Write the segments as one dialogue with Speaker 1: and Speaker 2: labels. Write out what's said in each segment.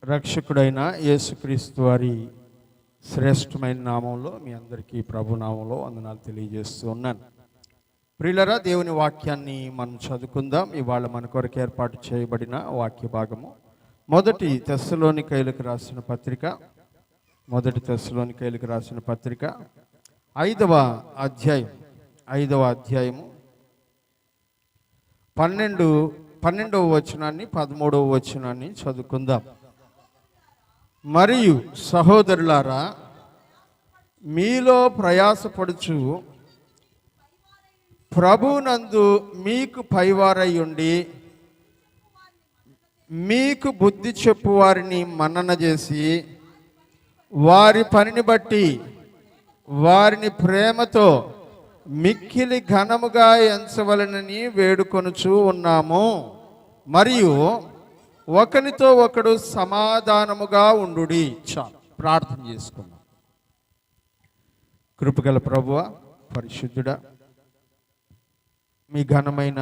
Speaker 1: రక్షకుడైన యేసుక్రీస్తు వారి శ్రేష్టమైన నామంలో మీ అందరికీ ప్రభు నామంలో వందనాలు తెలియజేస్తూ ఉన్నాను. ప్రియులరా, దేవుని వాక్యాన్ని మనం చదువుకుందాం. ఇవాళ మన కొరకు ఏర్పాటు చేయబడిన వాక్య భాగము మొదటి తెస్సలోనికైలకు రాసిన పత్రిక 5వ అధ్యాయము 12వ వచనాన్ని 13వ వచనాన్ని చదువుకుందాం. మరియు సహోదరులారా, మీలో ప్రయాసపడుచు ప్రభునందు మీకు పైవారై ఉండి మీకు బుద్ధి చెప్పు వారిని మన్నన చేసి వారి పనిని బట్టి వారిని ప్రేమతో మిక్కిలి ఘనముగా ఎంచవలనని వేడుకొనుచూ ఉన్నాము. మరియు ఒకనితో ఒకడు సమాధానముగా ఉండుడి. చాలు, ప్రార్థన చేసుకుందాం. కృపగల ప్రభువా, పరిశుద్ధుడా, మీ ఘనమైన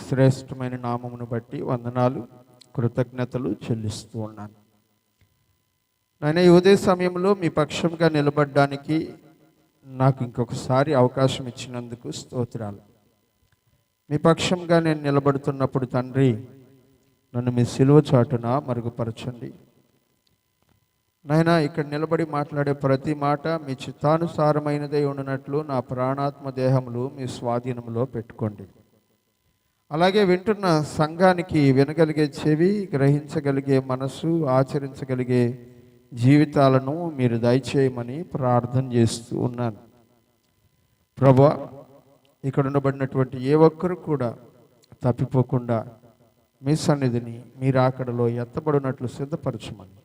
Speaker 1: శ్రేష్టమైన నామమును బట్టి వందనాలు, కృతజ్ఞతలు చెల్లిస్తూ ఉన్నాను. నేను ఈ ఉదయ సమయంలో మీ పక్షంగా నిలబడడానికి నాకు ఇంకొకసారి అవకాశం ఇచ్చినందుకు స్తోత్రాలు. మీ పక్షంగా నేను నిలబడుతున్నప్పుడు తండ్రి, నన్ను మీ సిలువ చాటున మరుగుపరచండి. నాయనా, ఇక్కడ నిలబడి మాట్లాడే ప్రతి మాట మీ చిత్తానుసారమైనదై ఉండినట్లు నా ప్రాణాత్మ దేహములు మీ స్వాధీనంలో పెట్టుకోండి. అలాగే వింటున్న సంఘానికి వినగలిగే చెవి, గ్రహించగలిగే మనసు, ఆచరించగలిగే జీవితాలను మీరు దయచేయమని ప్రార్థన చేస్తూ ఉన్నాను. ప్రభువా, ఇక్కడ ఉండబడినటువంటి ఏ ఒక్కరు కూడా తప్పిపోకుండా మీ సన్నిధిని మీరు అక్కడలో ఎత్తబడినట్లు సిద్ధపరచమని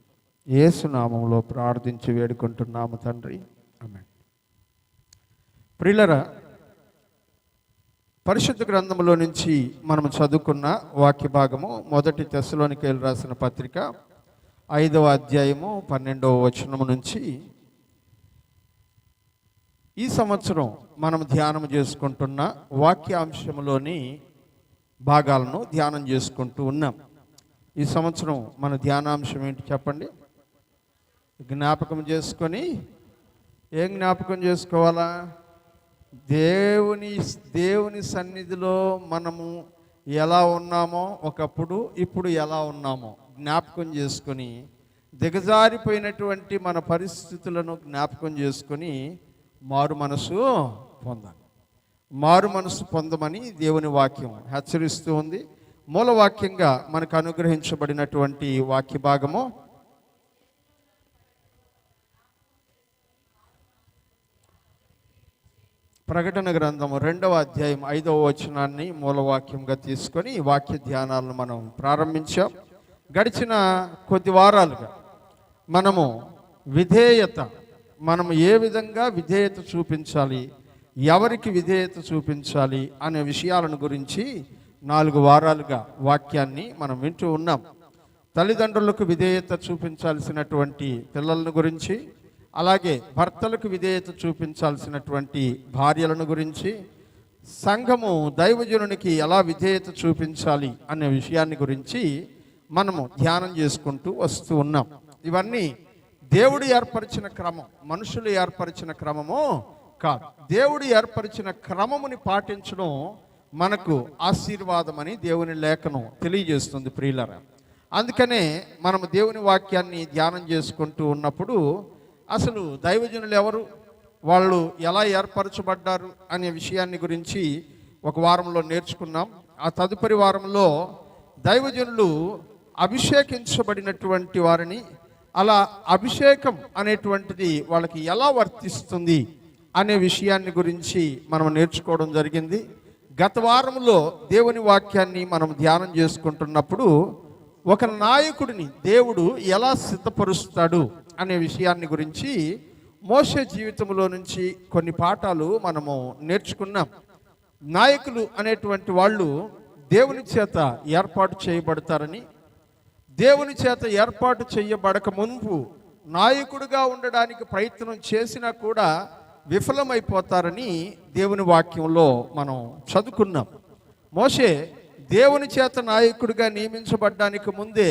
Speaker 1: యేసు నామములో ప్రార్థించి వేడుకుంటున్నాము తండ్రి, ఆమేన్. ప్రియులరా, పరిశుద్ధ గ్రంథంలో నుంచి మనం చదువుకున్న వాక్య భాగము మొదటి తెస్సలోనికైలు రాసిన పత్రిక 5వ అధ్యాయము 12వ వచనము నుంచి ఈ సంవత్సరం మనం ధ్యానం చేసుకుంటున్న వాక్యాంశంలోని భాగాలను ధ్యానం చేసుకుంటూ ఉన్నాం. ఈ సంవత్సరం మన ధ్యానాంశం ఏంటి చెప్పండి? జ్ఞాపకం చేసుకొని, ఏం జ్ఞాపకం చేసుకోవాలా? దేవుని సన్నిధిలో మనము ఎలా ఉన్నామో ఒకప్పుడు, ఇప్పుడు ఎలా ఉన్నామో జ్ఞాపకం చేసుకొని, దిగజారిపోయినటువంటి మన పరిస్థితులను జ్ఞాపకం చేసుకొని మారు మనసు పొందాలి. మారు మనసు పొందమని దేవుని వాక్యం హెచ్చరిస్తూ ఉంది. మూలవాక్యంగా మనకు అనుగ్రహించబడినటువంటి వాక్య భాగము ప్రకటన గ్రంథము 2వ అధ్యాయం 5వ వచనాన్ని మూలవాక్యంగా తీసుకొని వాక్య ధ్యానాలను మనం ప్రారంభించాం. గడిచిన కొద్ది వారాలుగా మనము ఏ విధంగా విధేయత చూపించాలి, ఎవరికి విధేయత చూపించాలి అనే విషయాలను గురించి 4 వారాలుగా వాక్యాన్ని మనం వింటూ ఉన్నాం. తల్లిదండ్రులకు విధేయత చూపించాల్సినటువంటి పిల్లలను గురించి, అలాగే భర్తలకు విధేయత చూపించాల్సినటువంటి భార్యలను గురించి, సంఘము దైవజనునికి ఎలా విధేయత చూపించాలి అనే విషయాన్ని గురించి మనము ధ్యానం చేసుకుంటూ వస్తూ ఉన్నాం. ఇవన్నీ దేవుడు ఏర్పరిచిన క్రమం, మనుషులు ఏర్పరిచిన క్రమము కాదు. దేవుడు ఏర్పరిచిన క్రమముని పాటించడం మనకు ఆశీర్వాదమని దేవుని లేఖనం తెలియజేస్తుంది ప్రియులారా. అందుకనే మనము దేవుని వాక్యాన్ని ధ్యానం చేసుకుంటూ ఉన్నప్పుడు అసలు దైవజనులు ఎవరు, వాళ్ళు ఎలా ఏర్పరచబడ్డారు అనే విషయాన్ని గురించి ఒక వారంలో నేర్చుకున్నాం. ఆ తదుపరి వారంలో దైవజనులు అభిషేకించబడినటువంటి వారిని, అలా అభిషేకం అనేటువంటిది వాళ్ళకి ఎలా వర్తిస్తుంది అనే విషయాన్ని గురించి మనం నేర్చుకోవడం జరిగింది. గత వారంలో దేవుని వాక్యాన్ని మనం ధ్యానం చేసుకుంటున్నప్పుడు ఒక నాయకుడిని దేవుడు ఎలా సిద్ధపరుస్తాడు అనే విషయాన్ని గురించి మోషే జీవితంలో నుంచి కొన్ని పాఠాలు మనము నేర్చుకున్నాం. నాయకులు అనేటువంటి వాళ్ళు దేవుని చేత ఏర్పాటు చేయబడతారని, దేవుని చేత ఏర్పాటు చేయబడక మునుపు నాయకుడిగా ఉండడానికి ప్రయత్నం చేసినా కూడా విఫలమైపోతారని దేవుని వాక్యంలో మనం చదువుకున్నాం. మోషే దేవుని చేత నాయకుడిగా నియమించబడ్డానికి ముందే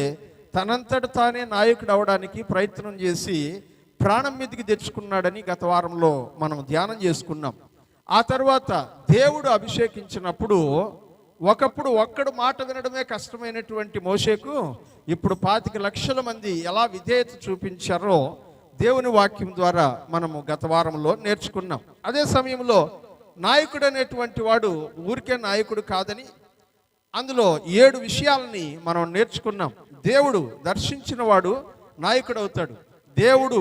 Speaker 1: తనంతట తానే నాయకుడు అవడానికి ప్రయత్నం చేసి ప్రాణం మీదకి తెచ్చుకున్నాడని గత వారంలో మనం ధ్యానం చేసుకున్నాం. ఆ తర్వాత దేవుడు అభిషేకించినప్పుడు ఒకప్పుడు ఒక్కడు మాట వినడమే కష్టమైనటువంటి మోషేకు ఇప్పుడు 25 లక్షల మంది ఎలా విధేయత చూపించారో దేవుని వాక్యం ద్వారా మనము గత వారంలో నేర్చుకున్నాం. అదే సమయంలో నాయకుడు అనేటువంటి వాడు ఊరికే నాయకుడు కాదని అందులో 7 విషయాలని మనం నేర్చుకున్నాం. దేవుడు దర్శించిన వాడు నాయకుడు అవుతాడు. దేవుడు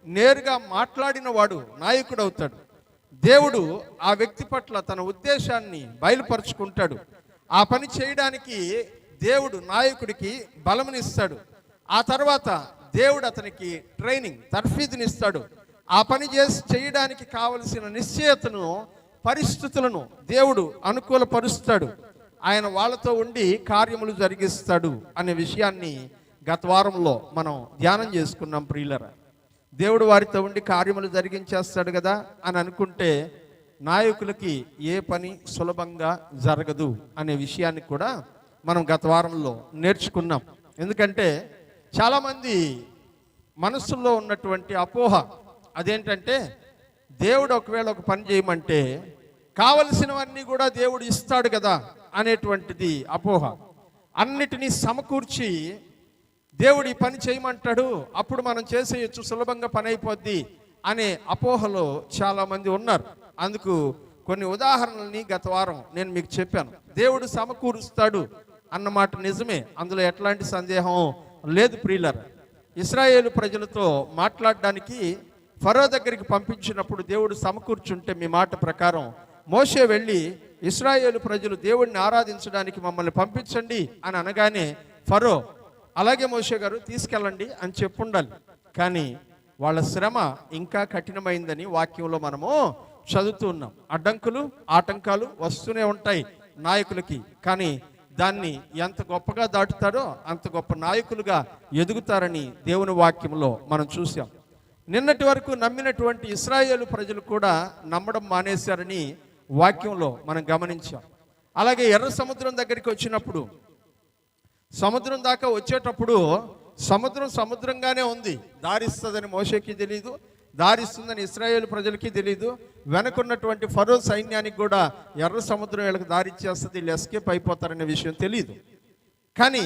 Speaker 1: నేరుగా మాట్లాడిన వాడు నాయకుడు అవుతాడు. దేవుడు ఆ వ్యక్తి పట్ల తన ఉద్దేశాన్ని బయలుపరుచుకుంటాడు. ఆ పని చేయడానికి దేవుడు నాయకుడికి బలమునిస్తాడు. ఆ తర్వాత దేవుడు అతనికి ట్రైనింగ్ తర్ఫీదునిస్తాడు. ఆ పని చేయడానికి కావలసిన నిశ్చయతను పరిస్థితులను దేవుడు అనుకూలపరుస్తాడు. ఆయన వాళ్ళతో ఉండి కార్యములు జరిగిస్తాడు అనే విషయాన్ని గత వారంలో మనం ధ్యానం చేసుకున్నాం. ప్రియులరా, దేవుడు వారితో ఉండి కార్యములు జరిగించేస్తాడు కదా అని అనుకుంటే నాయకులకి ఏ పని సులభంగా జరగదు అనే విషయాన్ని కూడా మనం గత వారంలో నేర్చుకున్నాం. ఎందుకంటే చాలామంది మనసులో ఉన్నటువంటి అపోహ అదేంటంటే దేవుడు ఒకవేళ ఒక పని చేయమంటే కావలసినవన్నీ కూడా దేవుడు ఇస్తాడు కదా అనేటువంటిది అపోహ. అన్నిటినీ సమకూర్చి దేవుడు ఈ పని చేయమంటాడు, అప్పుడు మనం చేసేయచ్చు, సులభంగా పని అయిపోద్ది అనే అపోహలో చాలామంది ఉన్నారు. అందుకు కొన్ని ఉదాహరణల్ని గత వారం నేను మీకు చెప్పాను. దేవుడు సమకూరుస్తాడు అన్నమాట నిజమే, అందులో ఎట్లాంటి సందేహం లేదు. ప్రియులర్, ఇశ్రాయేలు ప్రజలతో మాట్లాడడానికి ఫరో దగ్గరికి పంపించినప్పుడు దేవుడు సమకూర్చుంటే మీ మాట ప్రకారం మోషే వెళ్ళి ఇశ్రాయేలు ప్రజలు దేవుడిని ఆరాధించడానికి మమ్మల్ని పంపించండి అని అనగానే ఫరో అలాగే మోషే గారు తీసుకెళ్ళండి అని చెప్పుండాలి. కానీ వాళ్ళ శ్రమ ఇంకా కఠినమైందని వాక్యంలో మనము చదువుతూ ఉన్నాం. అడ్డంకులు ఆటంకాలు వస్తూనే ఉంటాయి నాయకులకి, కానీ దాన్ని ఎంత గొప్పగా దాటుతారో అంత గొప్ప నాయకులుగా ఎదుగుతారని దేవుని వాక్యంలో మనం చూసాం. నిన్నటి వరకు నమ్మినటువంటి ఇశ్రాయేలు ప్రజలు కూడా నమ్మడం మానేశారని వాక్యంలో మనం గమనించాం. అలాగే ఎర్ర సముద్రం దగ్గరికి వచ్చినప్పుడు సముద్రం దాకా వచ్చేటప్పుడు సముద్రంగానే ఉంది, దారిస్తుందని మోషేకి తెలీదు, దారిస్తుందని ఇశ్రాయేలు ప్రజలకి తెలీదు. వెనకున్నటువంటి ఫరో సైన్యానికి కూడా ఎర్ర సముద్రం వీళ్ళకి దారిచ్చేస్తుంది, వీళ్ళు ఎస్కేప్ అయిపోతారనే విషయం తెలీదు. కానీ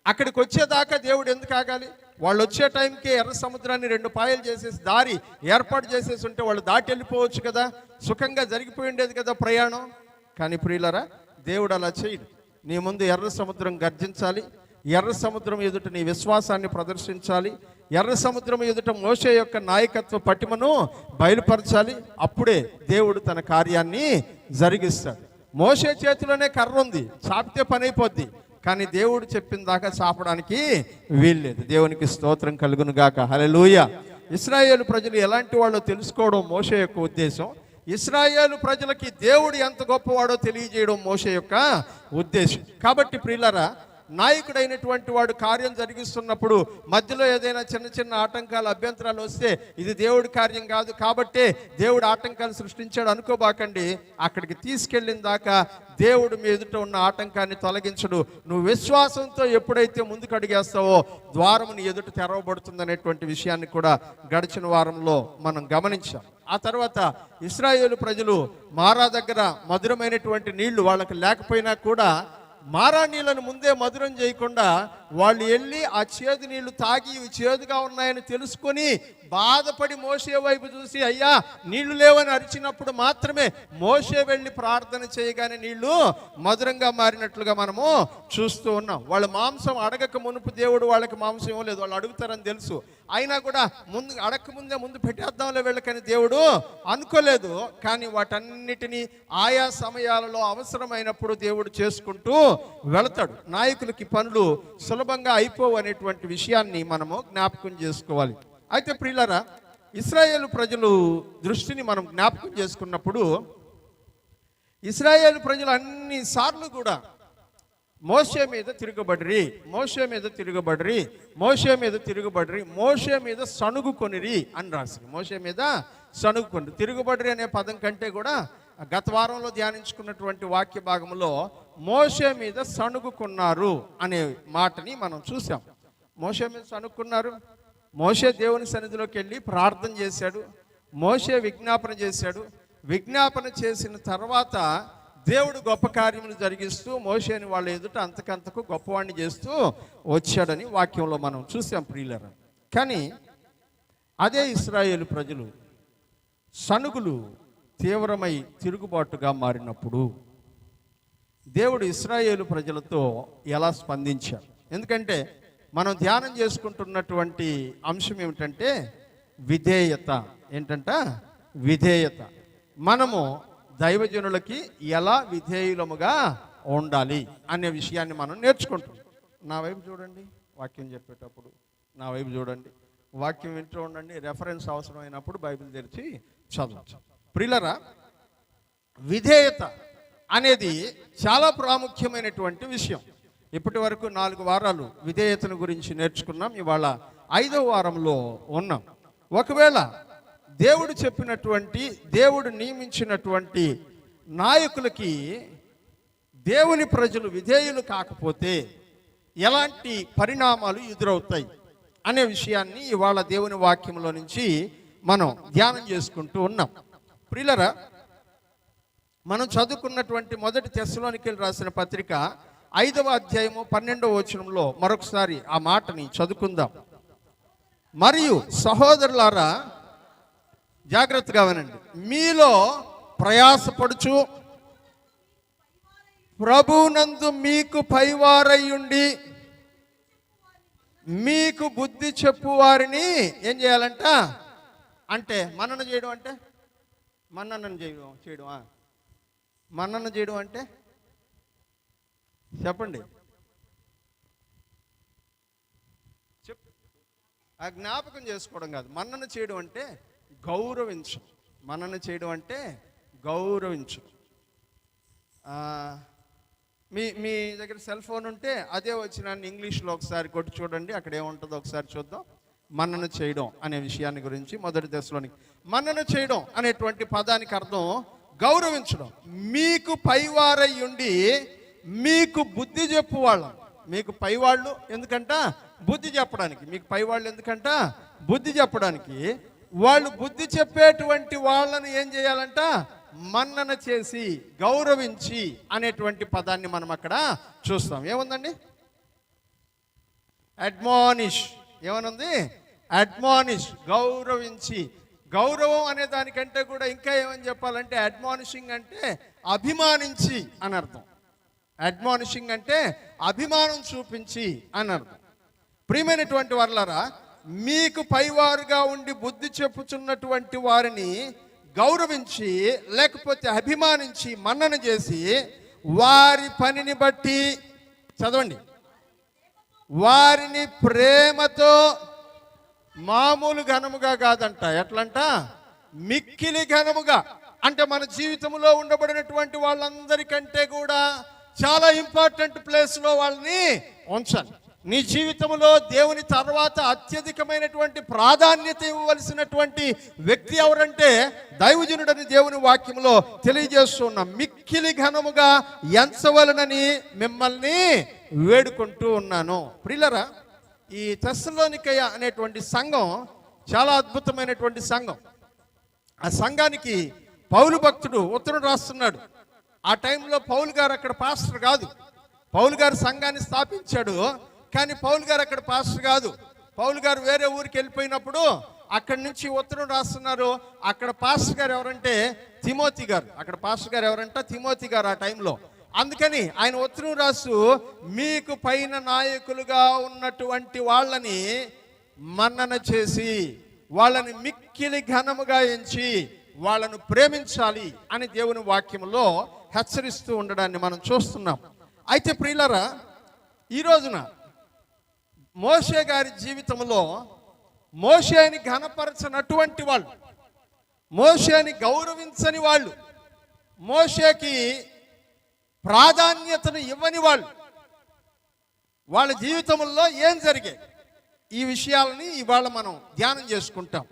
Speaker 1: అక్కడికి వచ్చేదాకా దేవుడు ఎందుకు ఆగాలి? వాళ్ళు వచ్చే టైంకి ఎర్ర సముద్రాన్ని 2 పాయలు చేసేసి దారి ఏర్పాటు చేసేసి ఉంటే వాళ్ళు దాటి వెళ్ళిపోవచ్చు కదా, సుఖంగా జరిగిపోయి ఉండేది కదా ప్రయాణం. కానీ ప్రియులరా, దేవుడు అలా చేయడు. నీ ముందు ఎర్ర సముద్రం గర్జించాలి, ఎర్ర సముద్రం ఎదుట నీ విశ్వాసాన్ని ప్రదర్శించాలి, ఎర్ర సముద్రం ఎదుట మోషే యొక్క నాయకత్వ పటిమను బయలుపరచాలి. అప్పుడే దేవుడు తన కార్యాన్ని జరిగిస్తాడు. మోషే చేతిలోనే కర్ర ఉంది, చాపితే పని అయిపోద్ది, కానీ దేవుడు చెప్పిన దాకా చాపడానికి వీల్లేదు. దేవునికి స్తోత్రం కలుగును గాక, హల్లెలూయా. ఇశ్రాయేలు ప్రజలు ఎలాంటి వాళ్ళో తెలుసుకోవడం మోషే యొక్క ఉద్దేశం. ఇశ్రాయేలు ప్రజలకి దేవుడు ఎంత గొప్పవాడో తెలియజేయడం మోషే యొక్క ఉద్దేశం. కాబట్టి ప్రియులారా, నాయకుడైనటువంటి వాడు కార్యం జరిగిస్తున్నప్పుడు మధ్యలో ఏదైనా చిన్న చిన్న ఆటంకాలు అభ్యంతరాలు వస్తే ఇది దేవుడి కార్యం కాదు కాబట్టే దేవుడు ఆటంకాలు సృష్టించాడు అనుకోబాకండి. అక్కడికి తీసుకెళ్ళిన దాకా దేవుడు మీ ఎదుట ఉన్న ఆటంకాన్ని తొలగించడు. నువ్వు విశ్వాసంతో ఎప్పుడైతే ముందుకు అడిగేస్తావో ద్వారం నీ ఎదుట తెరవబడుతుంది అనేటువంటి విషయాన్ని కూడా గడిచిన వారంలో మనం గమనించాం. ఆ తర్వాత ఇశ్రాయేలు ప్రజలు మారా దగ్గర మధురమైనటువంటి నీళ్లు వాళ్ళకి లేకపోయినా కూడా మారా నీళ్ళను ముందే మధురం చేయకుండా వాళ్ళు వెళ్ళి ఆ చేదు నీళ్లు తాగి ఇవి చేదుగా ఉన్నాయని తెలుసుకొని బాధపడి మోషే వైపు చూసి అయ్యా నీళ్లు లేవని అరిచినప్పుడు మాత్రమే మోషే వెళ్ళి ప్రార్థన చేయగానే నీళ్లు మధురంగా మారినట్లుగా మనము చూస్తూ ఉన్నాం. వాళ్ళ మాంసం అడగక మునుపు దేవుడు వాళ్ళకి మాంసం ఇవ్వలేదు, వాళ్ళు అడుగుతారని తెలుసు. అయినా కూడా ముందు పెట్టేద్దాంలే వీళ్ళకని దేవుడు అనుకోలేదు. కానీ వాటన్నిటినీ ఆయా సమయాలలో అవసరమైనప్పుడు దేవుడు చేసుకుంటూ వెళతాడు. నాయకులకి పనులు సులభంగా అయిపోవు అనేటువంటి విషయాన్ని మనము జ్ఞాపకం చేసుకోవాలి. అయితే ప్రియులారా, ఇశ్రాయేలు ప్రజలు దృష్టిని మనం జ్ఞాపకం చేసుకున్నప్పుడు ఇశ్రాయేలు ప్రజలు అన్ని సార్లు కూడా మోషే మీద తిరగబడిరి, మోషే మీద తిరగబడిరి, మోషే మీద తిరగబడిరి, మోషే మీద సణుగుకొనిరి అని రాసి, మోషే మీద సణుగుకొని. తిరగబడిరి అనే పదం కంటే కూడా గత వారంలో ధ్యానించుకున్నటువంటి వాక్య భాగంలో మోషే మీద సణుగుకున్నారు అనే మాటని మనం చూసాం. మోషే మీద సనుక్కున్నారు. మోషే దేవుని సన్నిధిలోకి వెళ్ళి ప్రార్థన చేశాడు. మోషే విజ్ఞాపన చేశాడు. విజ్ఞాపన చేసిన తర్వాత దేవుడు గొప్ప కార్యములు జరిగిస్తూ మోషేని వాళ్ళ ఎదుట అంతకంతకు గొప్పవాడిని చేస్తూ వచ్చాడని వాక్యంలో మనం చూసాం ప్రియులారా. కానీ అదే ఇశ్రాయేలు ప్రజలు సనుగులు తీవ్రమై తిరుగుబాటుగా మారినప్పుడు దేవుడు ఇశ్రాయేలు ప్రజలతో ఎలా స్పందించారు? ఎందుకంటే మనం ధ్యానం చేసుకుంటున్నటువంటి అంశం ఏమిటంటే విధేయత. ఏంటంట? విధేయత. మనము దైవజనులకి ఎలా విధేయులముగా ఉండాలి అనే విషయాన్ని మనం నేర్చుకుంటాం. నా వైపు చూడండి, వాక్యం చెప్పేటప్పుడు నా వైపు చూడండి, వాక్యం వింటూ ఉండండి. రెఫరెన్స్ అవసరమైనప్పుడు బైబిల్ తెరిచి చదవచ్చు. ప్రియులారా, విధేయత అనేది చాలా ప్రాముఖ్యమైనటువంటి విషయం. ఇప్పటి వరకు 4 వారాలు విధేయతను గురించి నేర్చుకున్నాం. ఇవాళ 5వ వారంలో ఉన్నాం. ఒకవేళ దేవుడు చెప్పినటువంటి, దేవుడు నియమించినటువంటి నాయకులకి దేవుని ప్రజలు విధేయులు కాకపోతే ఎలాంటి పరిణామాలు ఎదురవుతాయి అనే విషయాన్ని ఇవాళ దేవుని వాక్యంలో నుంచి మనం ధ్యానం చేసుకుంటూ ఉన్నాం. ప్రియులారా, మనం చదువుకున్నటువంటి 1 తెస్సలోనికీయులకు రాసిన పత్రిక 5వ అధ్యాయము 12వ వచనంలో మరొకసారి ఆ మాటని చదువుకుందాం. మరియు సహోదరులారా, జాగ్రత్తగా వినండి, మీలో ప్రయాసపడుచు ప్రభువునందు మీకు పైవారయ్యుండి మీకు బుద్ధి చెప్పు వారిని ఏం చేయాలంట? అంటే మన్నన చేయడం అంటే మన్నన చేయడమా? మన్నన చేయడం అంటే చెప్పండి, ఆ జ్ఞాపకం చేసుకోవడం కాదు. మన్నన చేయడం అంటే గౌరవించు. మన్నన చేయడం అంటే గౌరవించు. మీ దగ్గర సెల్ ఫోన్ ఉంటే అదే వచ్చినాన్ని ఇంగ్లీష్లో ఒకసారి కొట్టి చూడండి, అక్కడ ఏముంటుందో ఒకసారి చూద్దాం. మన్నన చేయడం అనే విషయాన్ని గురించి 1 తెస్సలోనికీ. మన్నన చేయడం అనేటువంటి పదానికి అర్థం గౌరవించడం. మీకు పైవారై ఉండి మీకు బుద్ధి చెప్పు వాళ్ళం. మీకు పైవాళ్ళు ఎందుకంట? బుద్ధి చెప్పడానికి. మీకు పైవాళ్ళు ఎందుకంట? బుద్ధి చెప్పడానికి. వాళ్ళు బుద్ధి చెప్పేటువంటి వాళ్ళని ఏం చేయాలంట? మన్నన చేసి గౌరవించి అనేటువంటి పదాన్ని మనం అక్కడ చూస్తాం. ఏముందండి? అడ్మానిష్. ఏమనుంది? అడ్మానిష్, గౌరవించి. గౌరవం అనే దానికంటే కూడా ఇంకా ఏమని చెప్పాలంటే అడ్మానిషింగ్ అంటే అభిమానించి అని అర్థం. అడ్మానిషింగ్ అంటే అభిమానం చూపించి అని అర్థం. ప్రియమైనటువంటి వారలారా, మీకు పైవారుగా ఉండి బుద్ధి చెప్పుచున్నటువంటి వారిని గౌరవించి లేకపోతే అభిమానించి మన్నన చేసి వారి పనిని బట్టి, చదవండి, వారిని ప్రేమతో, మామూలు ఘనముగా కాదంట, ఎట్లంట? మిక్కిలి ఘనముగా. అంటే మన జీవితంలో ఉండబడినటువంటి వాళ్ళందరికంటే కూడా చాలా ఇంపార్టెంట్ ప్లేస్లో వాళ్ళని ఉంచాలి. నీ జీవితంలో దేవుని తర్వాత అత్యధికమైనటువంటి ప్రాధాన్యత ఇవ్వవలసినటువంటి వ్యక్తి ఎవరంటే దైవజనుడని దేవుని వాక్యంలో తెలియజేస్తున్నాం. మిక్కిలి ఘనముగా ఎంచవలనని మిమ్మల్ని వేడుకుంటూ ఉన్నాను. ప్రియులారా, ఈ తెస్సలోనికయ అనేటువంటి సంఘం చాలా అద్భుతమైనటువంటి సంఘం. ఆ సంఘానికి పౌలు భక్తుడు ఉత్తరం రాస్తున్నాడు. ఆ టైంలో పౌలు గారు అక్కడ పాస్టర్ కాదు. పౌలు గారు సంఘాన్ని స్థాపించాడు, కానీ పౌలు గారు అక్కడ పాస్టర్ కాదు. పౌలు గారు వేరే ఊరికి వెళ్ళిపోయినప్పుడు అక్కడి నుంచి ఉత్తరం రాస్తున్నారు. అక్కడ పాస్టర్ గారు ఎవరంటే తిమోతి గారు. అక్కడ పాస్టర్ గారు ఎవరంటే తిమోతి గారు ఆ టైంలో. అందుకని ఆయన ఉత్తరం రాసు, మీకు పైన నాయకులుగా ఉన్నటువంటి వాళ్ళని మన్నన చేసి వాళ్ళని మిక్కిలి ఘనముగా ఎంచి వాళ్ళను ప్రేమించాలి అని దేవుని వాక్యంలో హెచ్చరిస్తూ ఉండడాన్ని మనం చూస్తున్నాం. అయితే ప్రియులారా, ఈ రోజున మోషే గారి జీవితంలో మోషేని ఘనపరచనటువంటి వాళ్ళు, మోషేని గౌరవించని వాళ్ళు, మోషేకి ప్రాధాన్యతను ఇవ్వని వాళ్ళు, వాళ్ళ జీవితంలో ఏం జరిగాయి, ఈ విషయాలని ఇవాళ మనం ధ్యానం చేసుకుంటాం.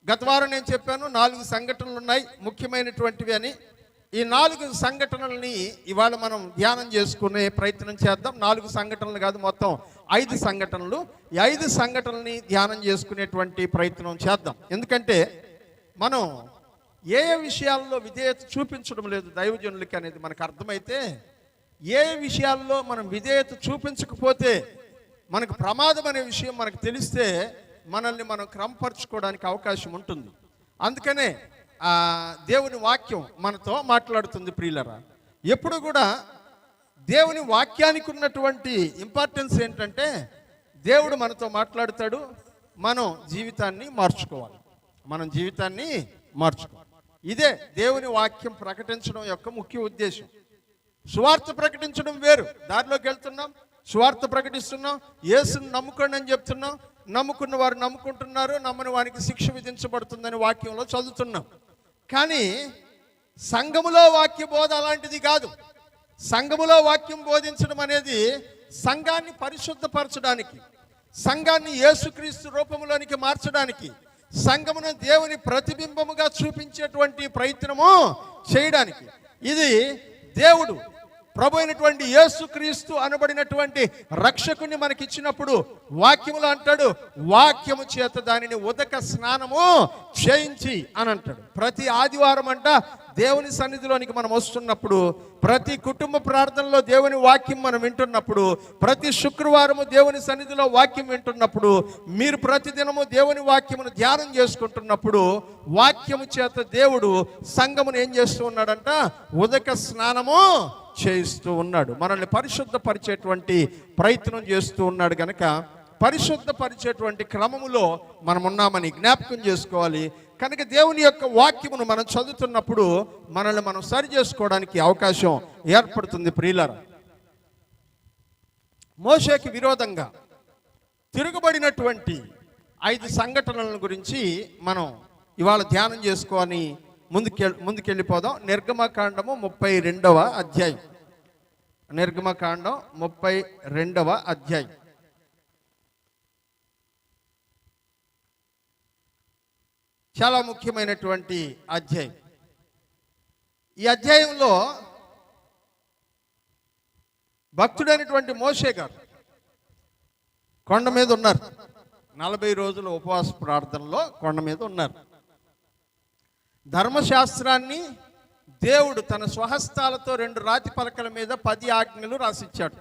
Speaker 1: గత వారం నేను చెప్పాను 4 సంఘటనలు ఉన్నాయి ముఖ్యమైనటువంటివి అని. ఈ 4 సంఘటనల్ని ఇవాళ మనం ధ్యానం చేసుకునే ప్రయత్నం చేద్దాం. 4 సంఘటనలు కాదు, మొత్తం 5 సంఘటనలు. ఈ 5 సంఘటనల్ని ధ్యానం చేసుకునేటువంటి ప్రయత్నం చేద్దాం. ఎందుకంటే మనం ఏ విషయాల్లో విధేయత చూపించడం లేదు దైవజనులకి అనేది మనకు అర్థమైతే, ఏ విషయాల్లో మనం విధేయత చూపించకపోతే మనకు ప్రమాదం అనే విషయం మనకు తెలిస్తే మనల్ని మనం క్రమపరచుకోవడానికి అవకాశం ఉంటుంది. అందుకనే దేవుని వాక్యం మనతో మాట్లాడుతుంది ప్రియులరా. ఎప్పుడు కూడా దేవుని వాక్యానికి ఉన్నటువంటి ఇంపార్టెన్స్ ఏంటంటే, దేవుడు మనతో మాట్లాడతాడు, మనం జీవితాన్ని మార్చుకోవాలి. ఇదే దేవుని వాక్యం ప్రకటించడం యొక్క ముఖ్య ఉద్దేశం. సువార్త ప్రకటించడం వేరు. దారిలోకి వెళ్తున్నాం, సువార్త ప్రకటిస్తున్నాం, యేసుని నమ్ముకోండి అని చెప్తున్నాం, నమ్ముకున్న వారు నమ్ముకుంటున్నారు, నమ్మని వారికి శిక్ష విధించబడుతుందని వాక్యంలో చదువుతున్నాం. కానీ సంఘములో వాక్య బోధ అలాంటిది కాదు. సంఘములో వాక్యం బోధించడం అనేది సంఘాన్ని పరిశుద్ధపరచడానికి, సంఘాన్ని యేసుక్రీస్తు రూపంలోనికి మార్చడానికి, సంఘమును దేవుని ప్రతిబింబముగా చూపించేటువంటి ప్రయత్నము చేయడానికి. ఇది దేవుడు ప్రభు అయినటువంటి యేసుక్రీస్తు అనబడినటువంటి రక్షకుని మనకిచ్చినప్పుడు వాక్యములో అంటాడు, వాక్యము చేత దానిని ఉదక స్నానము చేయించి అని అంటాడు. ప్రతి ఆదివారం అంట దేవుని సన్నిధిలోనికి మనం వస్తున్నప్పుడు, ప్రతి కుటుంబ ప్రార్థనలో దేవుని వాక్యం మనం వింటున్నప్పుడు, ప్రతి శుక్రవారము దేవుని సన్నిధిలో వాక్యం వింటున్నప్పుడు, మీరు ప్రతిదినము దేవుని వాక్యమును ధ్యానం చేసుకుంటున్నప్పుడు, వాక్యము చేత దేవుడు సంఘమును ఏం చేస్తూ ఉన్నాడంట, ఉదక స్నానము చేయిస్తూ ఉన్నాడు. మనల్ని పరిశుద్ధపరిచేటువంటి ప్రయత్నం చేస్తూ ఉన్నాడు. కనుక పరిశుద్ధపరిచేటువంటి క్రమములో మనం ఉన్నామని జ్ఞాపకం చేసుకోవాలి. కనుక దేవుని యొక్క వాక్యమును మనం చదువుతున్నప్పుడు మనల్ని మనం సరి చేసుకోవడానికి అవకాశం ఏర్పడుతుంది. ప్రియులారా, మోషేకి విరోధంగా తిరుగుబడినటువంటి 5 సంఘటనల గురించి మనం ఇవాళ ధ్యానం చేసుకొని ముందుకెళ్ళిపోదాం. నిర్గమకాండము 32వ అధ్యాయం. నిర్గమకాండం 32వ అధ్యాయం. చాలా ముఖ్యమైనటువంటి అధ్యాయం. ఈ అధ్యాయంలో భక్తుడైనటువంటి మోషే గారు కొండ మీద ఉన్నారు. 40 రోజుల ఉపవాస ప్రార్థనలో కొండ మీద ఉన్నారు. ధర్మశాస్త్రాన్ని దేవుడు తన స్వహస్తాలతో 2 రాతి పలకల మీద 10 ఆజ్ఞలు రాసిచ్చాడు.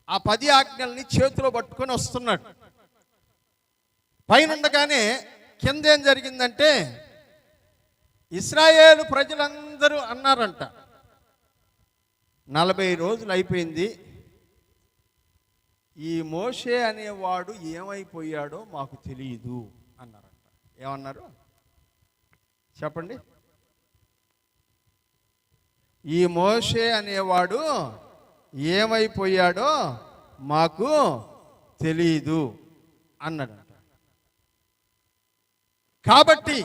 Speaker 1: ఆ 10 ఆజ్ఞల్ని చేతిలో పట్టుకొని వస్తున్నాడు. పైనుండగానే కింద ఏం జరిగిందంటే, ఇశ్రాయేలు ప్రజలందరూ అన్నారంట, 40 రోజులు అయిపోయింది, ఈ మోషే అనేవాడు ఏమైపోయాడో మాకు తెలియదు అన్నారంట. ఏమన్నారు చెప్పండి? ఈ మోషే అనేవాడు ఏమైపోయాడో మాకు తెలియదు అన్నాడంట. కాబట్టి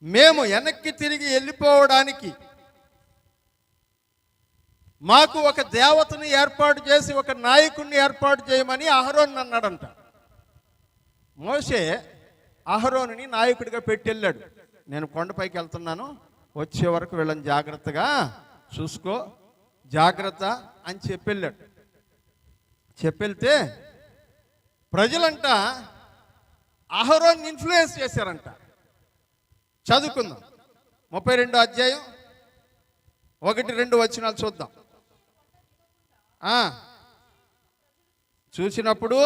Speaker 1: మేము వెనక్కి తిరిగి వెళ్ళిపోవడానికి మాకు ఒక దేవతను ఏర్పాటు చేసి ఒక నాయకుడిని ఏర్పాటు చేయమని అహరోను అన్నాడంట. మోషే అహరోనుని నాయకుడిగా పెట్టి వెళ్ళాడు. నేను కొండపైకి వెళ్తున్నాను, వచ్చే వరకు వీళ్ళని జాగ్రత్తగా చూసుకో, జాగ్రత్త అని చెప్పెళ్ళాడు. చెప్పెళ్తే ప్రజలంట అహరోన్ని ఇన్ఫ్లుయెన్స్ చేశారంట. చదువుకుందాం. 32వ అధ్యాయం 1-2 వచనాలు చూద్దాం. చూసినప్పుడు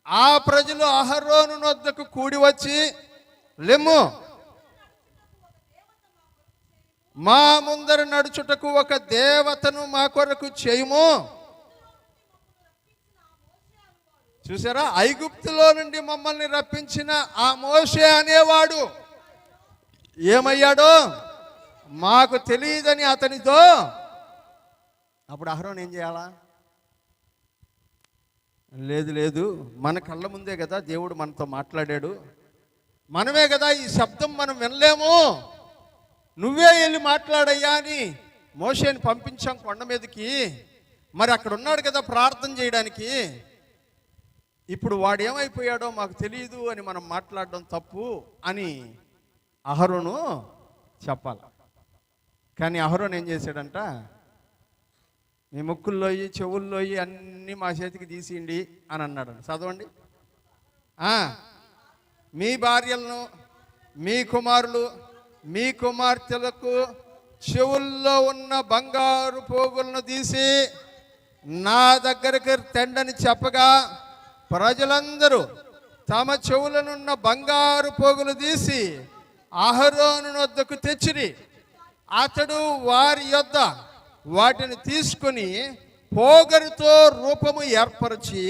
Speaker 1: ఆ ప్రజలు అహరోను వద్దకు కూడి వచ్చి, లెమ్ము, మా ముందర నడుచుటకు ఒక దేవతను మా కొరకు చేయుము. చూసారా, ఐగుప్తులో నుండి మమ్మల్ని రప్పించిన ఆ మోషే అనేవాడు ఏమయ్యాడో మాకు తెలియదని అతనితో. అప్పుడు అహరోను ఏం చేయాలా? లేదు, మన కళ్ళ ముందే కదా దేవుడు మనతో మాట్లాడాడు, మనమే కదా ఈ శబ్దం మనం వినలేము, నువ్వే వెళ్ళి మాట్లాడయ్యా అని మోషేని పంపించాం కొండ మీదకి. మరి అక్కడ ఉన్నాడు కదా ప్రార్థన చేయడానికి. ఇప్పుడు వాడు ఏమైపోయాడో మాకు తెలియదు అని మనం మాట్లాడడం తప్పు అని అహరోను చెప్పాలి. కానీ అహరోను ఏం చేశాడంట? మీ ముక్కుల్లోయి చెవుల్లోయి అన్నీ మా చేతికి తీసియండి అని అన్నాడు. చదవండి. మీ భార్యలను, మీ కుమారులు, మీ కుమార్తెలకు చెవుల్లో ఉన్న బంగారు పోగులను తీసి నా దగ్గరికి తెండని చెప్పగా ప్రజలందరూ తమ చెవులనున్న బంగారు పోగులు తీసి అహరోను వద్దకు తెచ్చిరి. అతడు వారి యొద్ద వాటిని తీసుకుని పోగరుతో రూపము ఏర్పరిచి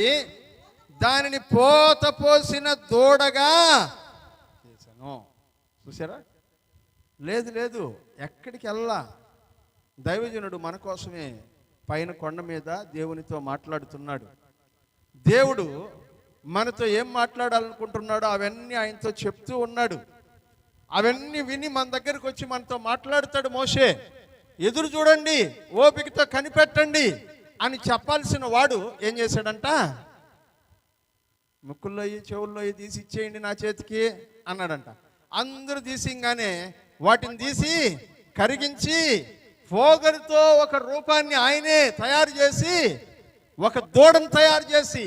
Speaker 1: దానిని పోత పోసిన దూడగా చేశాను. చూసారా? లేదు ఎక్కడికి వెళ్ళా. దైవజనుడు మన కోసమే పైన కొండ మీద దేవునితో మాట్లాడుతున్నాడు. దేవుడు మనతో ఏం మాట్లాడాలనుకుంటున్నాడో అవన్నీ ఆయనతో చెప్తూ ఉన్నాడు. అవన్నీ విని మన దగ్గరకు వచ్చి మనతో మాట్లాడుతాడు. మోషే ఎదురు చూడండి, ఓపికతో కనిపెట్టండి అని చెప్పాల్సిన వాడు ఏం చేశాడంట? ముక్కుల్లోయి చెవుల్లోయి తీసి ఇచ్చేయండి నా చేతికి అన్నాడంట. అందరూ తీసింగానే వాటిని తీసి కరిగించి పోగరుతో ఒక రూపాన్ని ఆయనే తయారు చేసి ఒక దూడను తయారు చేసి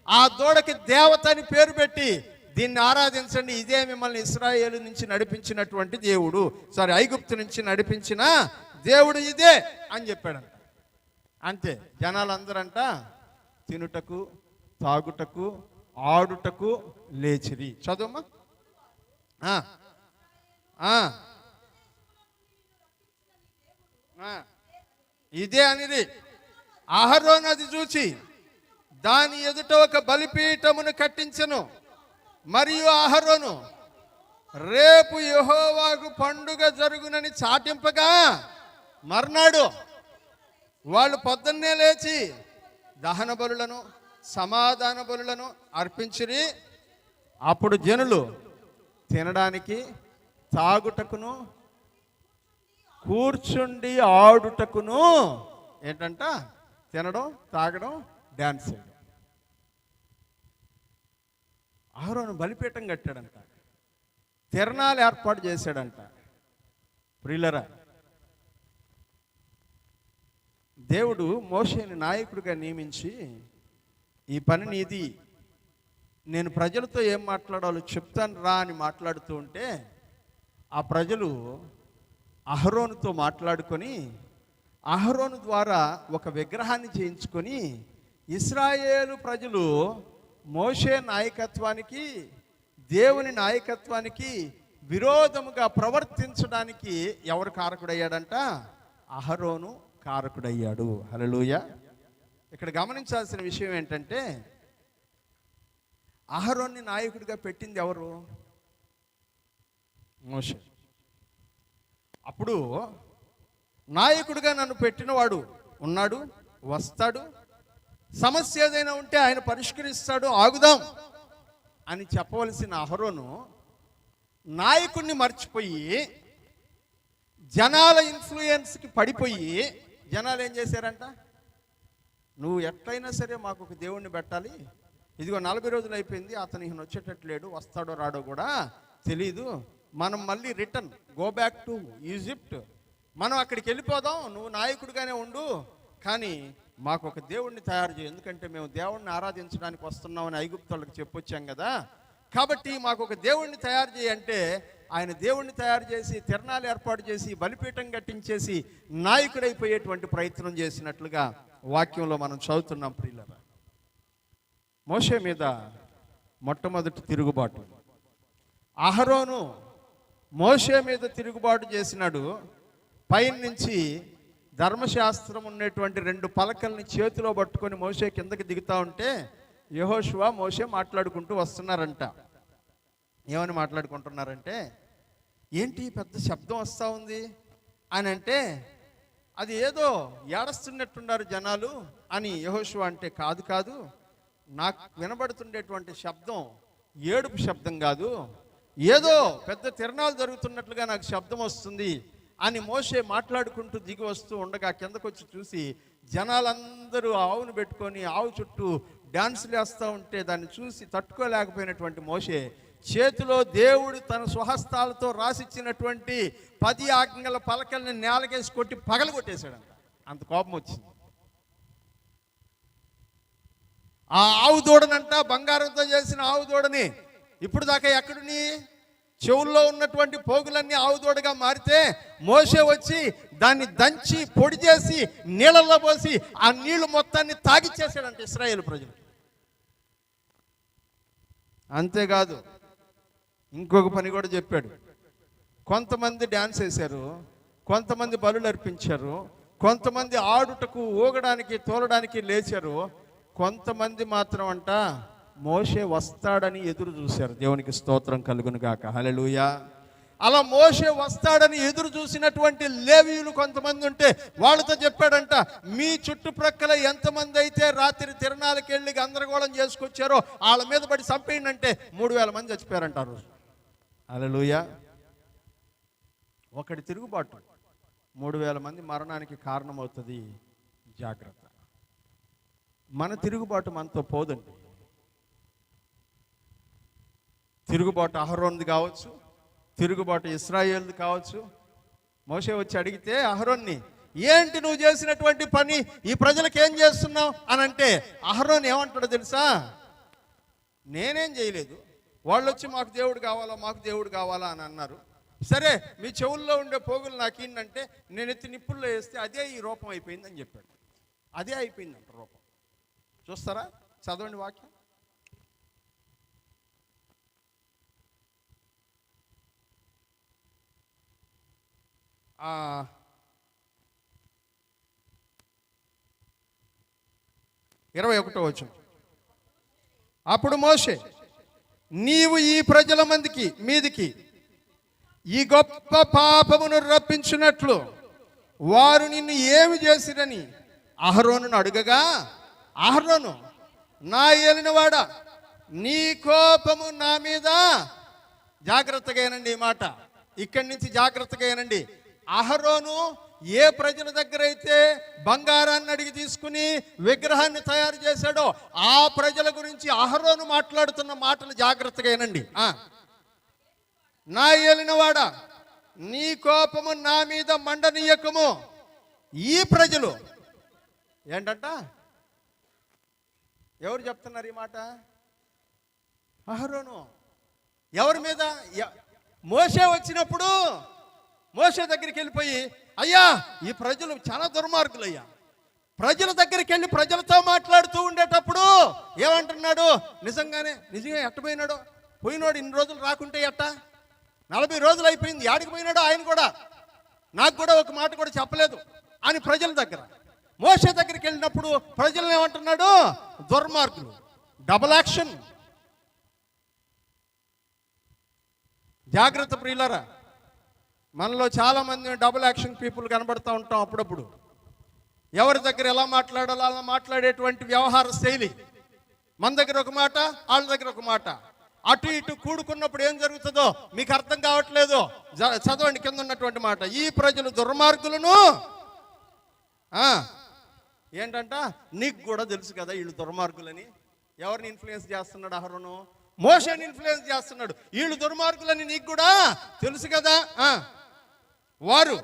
Speaker 1: ఆ దూడకి దేవత అని పేరు పెట్టి దీన్ని ఆరాధించండి, ఇదే మిమ్మల్ని ఇశ్రాయేలు నుంచి నడిపించినటువంటి దేవుడు, ఐగుప్తు నుంచి నడిపించిన దేవుడు ఇదే అని చెప్పాడంట. అంతే. జనాలందరంట తినుటకు, తాగుటకు, ఆడుటకు లేచిరి. చదువమ్మా. ఇదే అనేది అహరోను అది చూచి దాని ఎదుట ఒక బలిపీఠమును కట్టించెను. మరియు అహరోను రేపు యెహోవాకు పండుగ జరుగునని చాటింపగా మర్నాడు వాళ్ళు పొద్దున్నే లేచి దహన బలులను సమాధాన బలులను అర్పించిరి. అప్పుడు జనులు తినడానికి, తాగుటకును, కూర్చుండి ఆడుటకును ఏంటంట? తినడం, తాగడం, డాన్స్ చేయడం. అహరోను బలిపీఠం కట్టాడంట, తిరణాలు ఏర్పాటు చేశాడంట. ప్రియులరా, దేవుడు మోషేని నాయకుడిగా నియమించి ఈ పని నీది, నేను ప్రజలతో ఏం మాట్లాడాలో చెప్తాను రా అని మాట్లాడుతూ ఉంటే ఆ ప్రజలు అహరోనుతో మాట్లాడుకొని అహరోను ద్వారా ఒక విగ్రహాన్ని చేయించుకొని ఇశ్రాయేలు ప్రజలు మోషే నాయకత్వానికి, దేవుని నాయకత్వానికి విరోధముగా ప్రవర్తించడానికి ఎవరు కారకుడయ్యాడంట? అహరోను కారకుడయ్యాడు. హల్లెలూయా. ఇక్కడ గమనించాల్సిన విషయం ఏంటంటే అహరోన్ని నాయకుడిగా పెట్టింది ఎవరు? మోషే. అప్పుడు నాయకుడిగా నన్ను పెట్టినవాడు ఉన్నాడు, వస్తాడు, సమస్య ఏదైనా ఉంటే ఆయన పరిష్కరిస్తాడు, ఆగుదాం అని చెప్పవలసిన అహరోను నాయకుడిని మర్చిపోయి జనాల ఇన్ఫ్లుయెన్స్కి పడిపోయి జనాలు ఏం చేశారంట? నువ్వు ఎట్లయినా సరే మాకు ఒక దేవుణ్ణి పెట్టాలి, ఇదిగో 40 రోజులు అయిపోయింది, అతను ఈయన వచ్చేటట్టు లేడు, వస్తాడో రాడో కూడా తెలీదు, మనం మళ్ళీ return go back to Egypt, మనం అక్కడికి వెళ్ళిపోదాం, నువ్వు నాయకుడిగానే ఉండు, కానీ మాకు ఒక దేవుణ్ణి తయారు చేయి, ఎందుకంటే మేము దేవుణ్ణి ఆరాధించడానికి వస్తున్నామని ఐగుప్తులకు చెప్పొచ్చాం కదా, కాబట్టి మాకు ఒక దేవుణ్ణి తయారు చేయి అంటే ఆయన దేవుణ్ణి తయారు చేసి తిరణాలు ఏర్పాటు చేసి బలిపీఠం కట్టించేసి నాయకుడైపోయేటువంటి ప్రయత్నం చేసినట్లుగా వాక్యంలో మనం చదువుతున్నాం. ప్రియులరా, మోషే మీద మొట్టమొదటి తిరుగుబాటు అహరోను మోషే మీద తిరుగుబాటు చేసినాడు. పైన నుంచి ధర్మశాస్త్రం ఉన్నటువంటి 2 పలకల్ని చేతిలో పట్టుకొని మోషే కిందకి దిగుతూ ఉంటే యెహోషువ మోషే మాట్లాడుకుంటూ వస్తున్నారంట. ఏమని మాట్లాడుకుంటున్నారంటే, ఏంటి పెద్ద శబ్దం వస్తూ ఉంది అని అంటే, అది ఏదో ఏడుస్తున్నట్టున్నారు జనాలు అని యెహోషువ అంటే, కాదు నాకు వినబడుతుండేటువంటి శబ్దం ఏడుపు శబ్దం కాదు, ఏదో పెద్ద తిరణాలు జరుగుతున్నట్లుగా నాకు శబ్దం వస్తుంది అని మోషే మాట్లాడుకుంటూ దిగి వస్తూ ఉండగా కిందకు వచ్చి చూసి జనాలందరూ ఆవును పెట్టుకొని ఆవు చుట్టూ డాన్సులు వేస్తూ ఉంటే దాన్ని చూసి తట్టుకోలేకపోయినటువంటి మోషే చేతిలో దేవుడు తన స్వహస్తాలతో రాసిచ్చినటువంటి 10 ఆజ్ఞల పలకల్ని నేలకేసి కొట్టి పగలగొట్టేశాడంట. అంత కోపం వచ్చింది. ఆ ఆవు దూడనంట, బంగారంతో చేసిన ఆవు దూడని ఇప్పుడు దాకా ఎక్కడుని చెవుల్లో ఉన్నటువంటి పోగులన్నీ ఆవు దూడగా మారితే మోషే వచ్చి దాన్ని దంచి పొడి చేసి నీళ్ళల్లో పోసి ఆ నీళ్లు మొత్తాన్ని తాగిచ్చేసాడంట ఇశ్రాయేలు ప్రజలు. అంతేకాదు ఇంకొక పని కూడా చెప్పాడు. కొంతమంది డ్యాన్స్ వేశారు, కొంతమంది బలులు అర్పించారు, కొంతమంది ఆడుటకు ఊగడానికి తోలడానికి లేచారు, కొంతమంది మాత్రం అంట మోషే వస్తాడని ఎదురు చూశారు. దేవునికి స్తోత్రం కలుగును గాక, హల్లెలూయా. అలా మోషే వస్తాడని ఎదురు చూసినటువంటి లేవీయులు కొంతమంది ఉంటే వాళ్ళతో చెప్పాడంట, మీ చుట్టుప్రక్కల ఎంతమంది అయితే రాత్రి తిరణాలకు వెళ్ళి గందరగోళం చేసుకొచ్చారో వాళ్ళ మీద పడి చంపేయండి అంటే 3000 మంది చచ్చిపోయారంట ఆ రోజు. హల్లెలూయా. ఒకటి తిరుగుబాటు 3000 మంది మరణానికి కారణమవుతుంది. జాగ్రత్త. మన తిరుగుబాటు మనతో పోదండి. తిరుగుబాటు అహరోన్ది కావచ్చు, తిరుగుబాటు ఇశ్రాయేల్ది కావచ్చు. మోషే వచ్చి అడిగితే అహరోన్ని, ఏంటి నువ్వు చేసినటువంటి పని, ఈ ప్రజలకు ఏం చేస్తున్నావు అని అంటే అహరోన్ ఏమంటాడో తెలుసా? నేనేం చేయలేదు, వాళ్ళు వచ్చి మాకు దేవుడు కావాలా మాకు దేవుడు కావాలా అని అన్నారు. సరే మీ చెవుల్లో ఉండే పోగులు నాకు ఏంటంటే నేను ఎత్తి నిప్పుల్లో వేస్తే అదే ఈ రూపం అయిపోయిందని చెప్పాడు. అదే అయిపోయిందంట రూపం. చూస్తారా? చదవండి వాక్యం. ఆ 21వ వచనం. అప్పుడు మోషే, నీవు ఈ ప్రజల మీదికి ఈ గొప్ప పాపమును రప్పించినట్లు వారు నిన్ను ఏమి చేసిరని అహరోనును అడుగగా, అహరోను, నా ఏలినవాడా, నీ కోపము నా మీద, జాగ్రత్తగా ఏనండి ఈ మాట, ఇక్కడి నుంచి జాగ్రత్తగా ఏనండి. అహరోను ఏ ప్రజల దగ్గర అయితే బంగారాన్ని అడిగి తీసుకుని విగ్రహాన్ని తయారు చేశాడో ఆ ప్రజల గురించి అహరోను మాట్లాడుతున్న మాటలు జాగ్రత్తగా ఏనండి. నా ఏలినవాడా, నీ కోపము నా మీద మండనీయకము. ఈ ప్రజలు ఏంటంట? ఎవరు చెప్తున్నారు ఈ మాట? అహరోను. ఎవరి మీద? మోషే వచ్చినప్పుడు మోషే దగ్గరికి వెళ్ళిపోయి, అయ్యా ఈ ప్రజలు చాలా దుర్మార్గులయ్యా, ప్రజల దగ్గరికి వెళ్ళి ప్రజలతో మాట్లాడుతూ ఉండేటప్పుడు ఏమంటున్నాడు? నిజంగా ఎట్టపోయినాడో, పోయినాడు ఇన్ని రోజులు రాకుంటే ఎట్టా, 40 రోజులు అయిపోయింది, యాడికి పోయినాడో ఆయన కూడా, నాకు కూడా ఒక మాట కూడా చెప్పలేదు అని ప్రజల దగ్గర. మోషే దగ్గరికి వెళ్ళినప్పుడు ప్రజలను ఏమంటున్నాడు? దుర్మార్గులు. Double action. జాగ్రత్త ప్రియులారా. మనలో చాలా మంది డబుల్ యాక్షన్ పీపుల్ కనబడుతూ ఉంటాం అప్పుడప్పుడు. ఎవరి దగ్గర ఎలా మాట్లాడాలో అలా మాట్లాడేటువంటి వ్యవహార శైలి. మన దగ్గర ఒక మాట, వాళ్ళ దగ్గర ఒక మాట. అటు ఇటు కూడుకున్నప్పుడు ఏం జరుగుతుందో మీకు అర్థం కావట్లేదు. చదవండి కింద ఉన్నటువంటి మాట. ఈ ప్రజలు దుర్మార్గులను. ఏంటంట? నీకు కూడా తెలుసు కదా వీళ్ళు దుర్మార్గులని. ఎవరిని ఇన్ఫ్లుయెన్స్ చేస్తున్నాడు అహరోను? మోషేని ఇన్ఫ్లుయెన్స్ చేస్తున్నాడు. వీళ్ళు దుర్మార్గులని నీకు కూడా తెలుసు కదా. వారు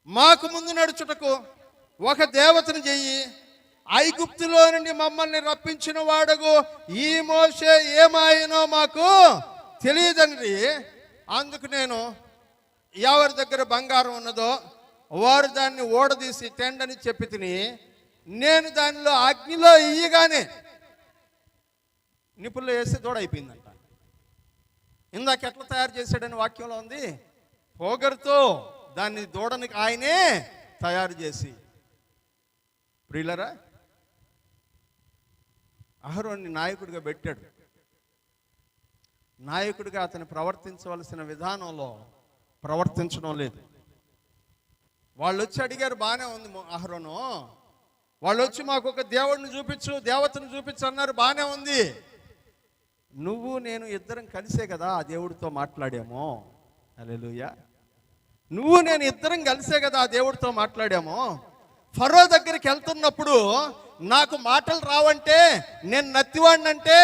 Speaker 1: మాకు ముందు నడుచుటకు ఒక దేవతను చెయ్యి, ఐగుప్తులో నుండి మమ్మల్ని రప్పించిన వాడగు ఈ మోషే ఏమాయనో మాకు తెలియదండి. అందుకు నేను ఎవరి దగ్గర బంగారం ఉన్నదో వారు దాన్ని ఓడదీసి తెండని చెప్పి తిని, నేను దానిలో అగ్నిలో ఇయ్యగానే నిప్పుల్లో వేసి దూడైపోయిందంట. ఇందాక ఎట్లా తయారు చేశాడని వాక్యంలో ఉంది. పోగరుతో దాన్ని దూడనికి ఆయనే తయారు చేసి. ప్రియులరా, అహరోన్ని నాయకుడిగా పెట్టాడు. నాయకుడిగా అతను ప్రవర్తించవలసిన విధానంలో ప్రవర్తించడం లేదు. వాళ్ళు వచ్చి అడిగారు, బాగానే ఉంది అహరోను, వాళ్ళు వచ్చి మాకు ఒక దేవుడిని చూపించు, దేవతను చూపించు అన్నారు, బాగానే ఉంది. నువ్వు నేను ఇద్దరం కలిసే కదా ఆ దేవుడితో మాట్లాడాము. హల్లెలూయా. నువ్వు నేను ఇద్దరం కలిసే కదా ఆ దేవుడితో మాట్లాడాము. ఫరో దగ్గరికి వెళ్తున్నప్పుడు నాకు మాటలు రావంటే, నేను నత్తివాడినంటే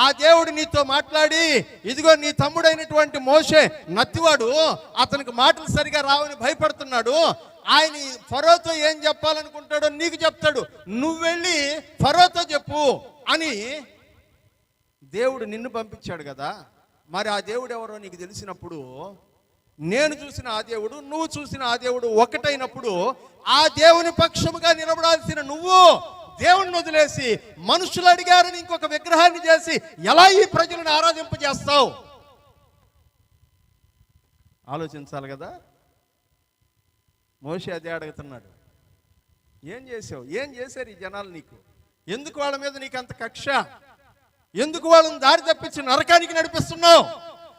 Speaker 1: ఆ దేవుడు నీతో మాట్లాడి, ఇదిగో నీ తమ్ముడైనటువంటి మోషే నత్తివాడు, అతనికి మాటలు సరిగా రావని భయపడుతున్నాడు, ఆయన ఫరోతో ఏం చెప్పాలనుకుంటాడో నీకు చెప్తాడు. నువ్వు వెళ్ళి ఫరోతో చెప్పు అని దేవుడు నిన్ను పంపించాడు కదా. మరి ఆ దేవుడు ఎవరో నీకు తెలిసినప్పుడు, నేను చూసిన ఆ దేవుడు నువ్వు చూసిన ఆ దేవుడు ఒకటైనప్పుడు, ఆ దేవుని పక్షముగా నిలబడాల్సిన నువ్వు దేవుణ్ణి వదిలేసి మనుషులు అడిగారని ఇంకొక విగ్రహాన్ని చేసి ఎలా ఈ ప్రజలను ఆరాధింపజేస్తావు? ఆలోచించాలి కదా. మోషే అదే అడుగుతున్నాడు. ఏం చేసావు? ఏం చేశారు ఈ జనాలు నీకు? ఎందుకు వాళ్ళ మీద నీకు అంత కక్ష? ఎందుకు వాళ్ళని దారి తప్పించి నరకానికి నడిపిస్తున్నావు?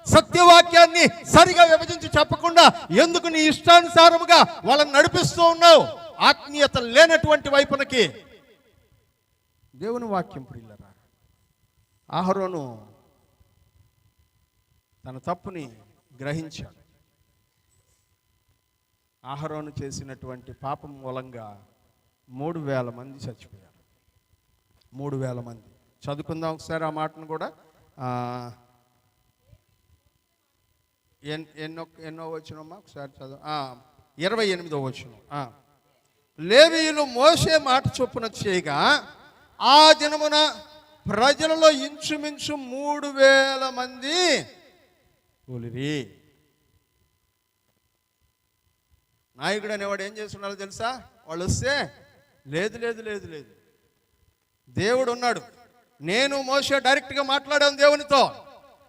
Speaker 1: సత్యవాక్యాన్ని సరిగా విభజించి చెప్పకుండా ఎందుకు నీ ఇష్టానుసారముగా వాళ్ళని నడిపిస్తూ ఉన్నావు? ఆత్మీయత లేనటువంటి వైపునకి. దేవుని వాక్యం ప్రియులారా, అహరోను తన తప్పుని గ్రహించాడు. అహరోను చేసినటువంటి పాపం మూలంగా 3,000 మంది చచ్చిపోయారు. 3,000 మంది. చదువుకుందాం ఒకసారి ఆ మాటను కూడా. ఎన్నో వచ్చినమ్మా ఒకసారి చదువు. 28వ వచనం. లేవీయులు మోషే మాట చొప్పున చేయగా ఆ దినమున ప్రజలలో ఇంచుమించు 3,000 మంది కూలిరి. నాయకుడు అనేవాడు ఏం చేస్తున్నాడో తెలుసా? వాళ్ళు వస్తే లేదు లేదు లేదు లేదు, దేవుడు ఉన్నాడు. నేను మోషే డైరెక్ట్గా మాట్లాడాను దేవునితో.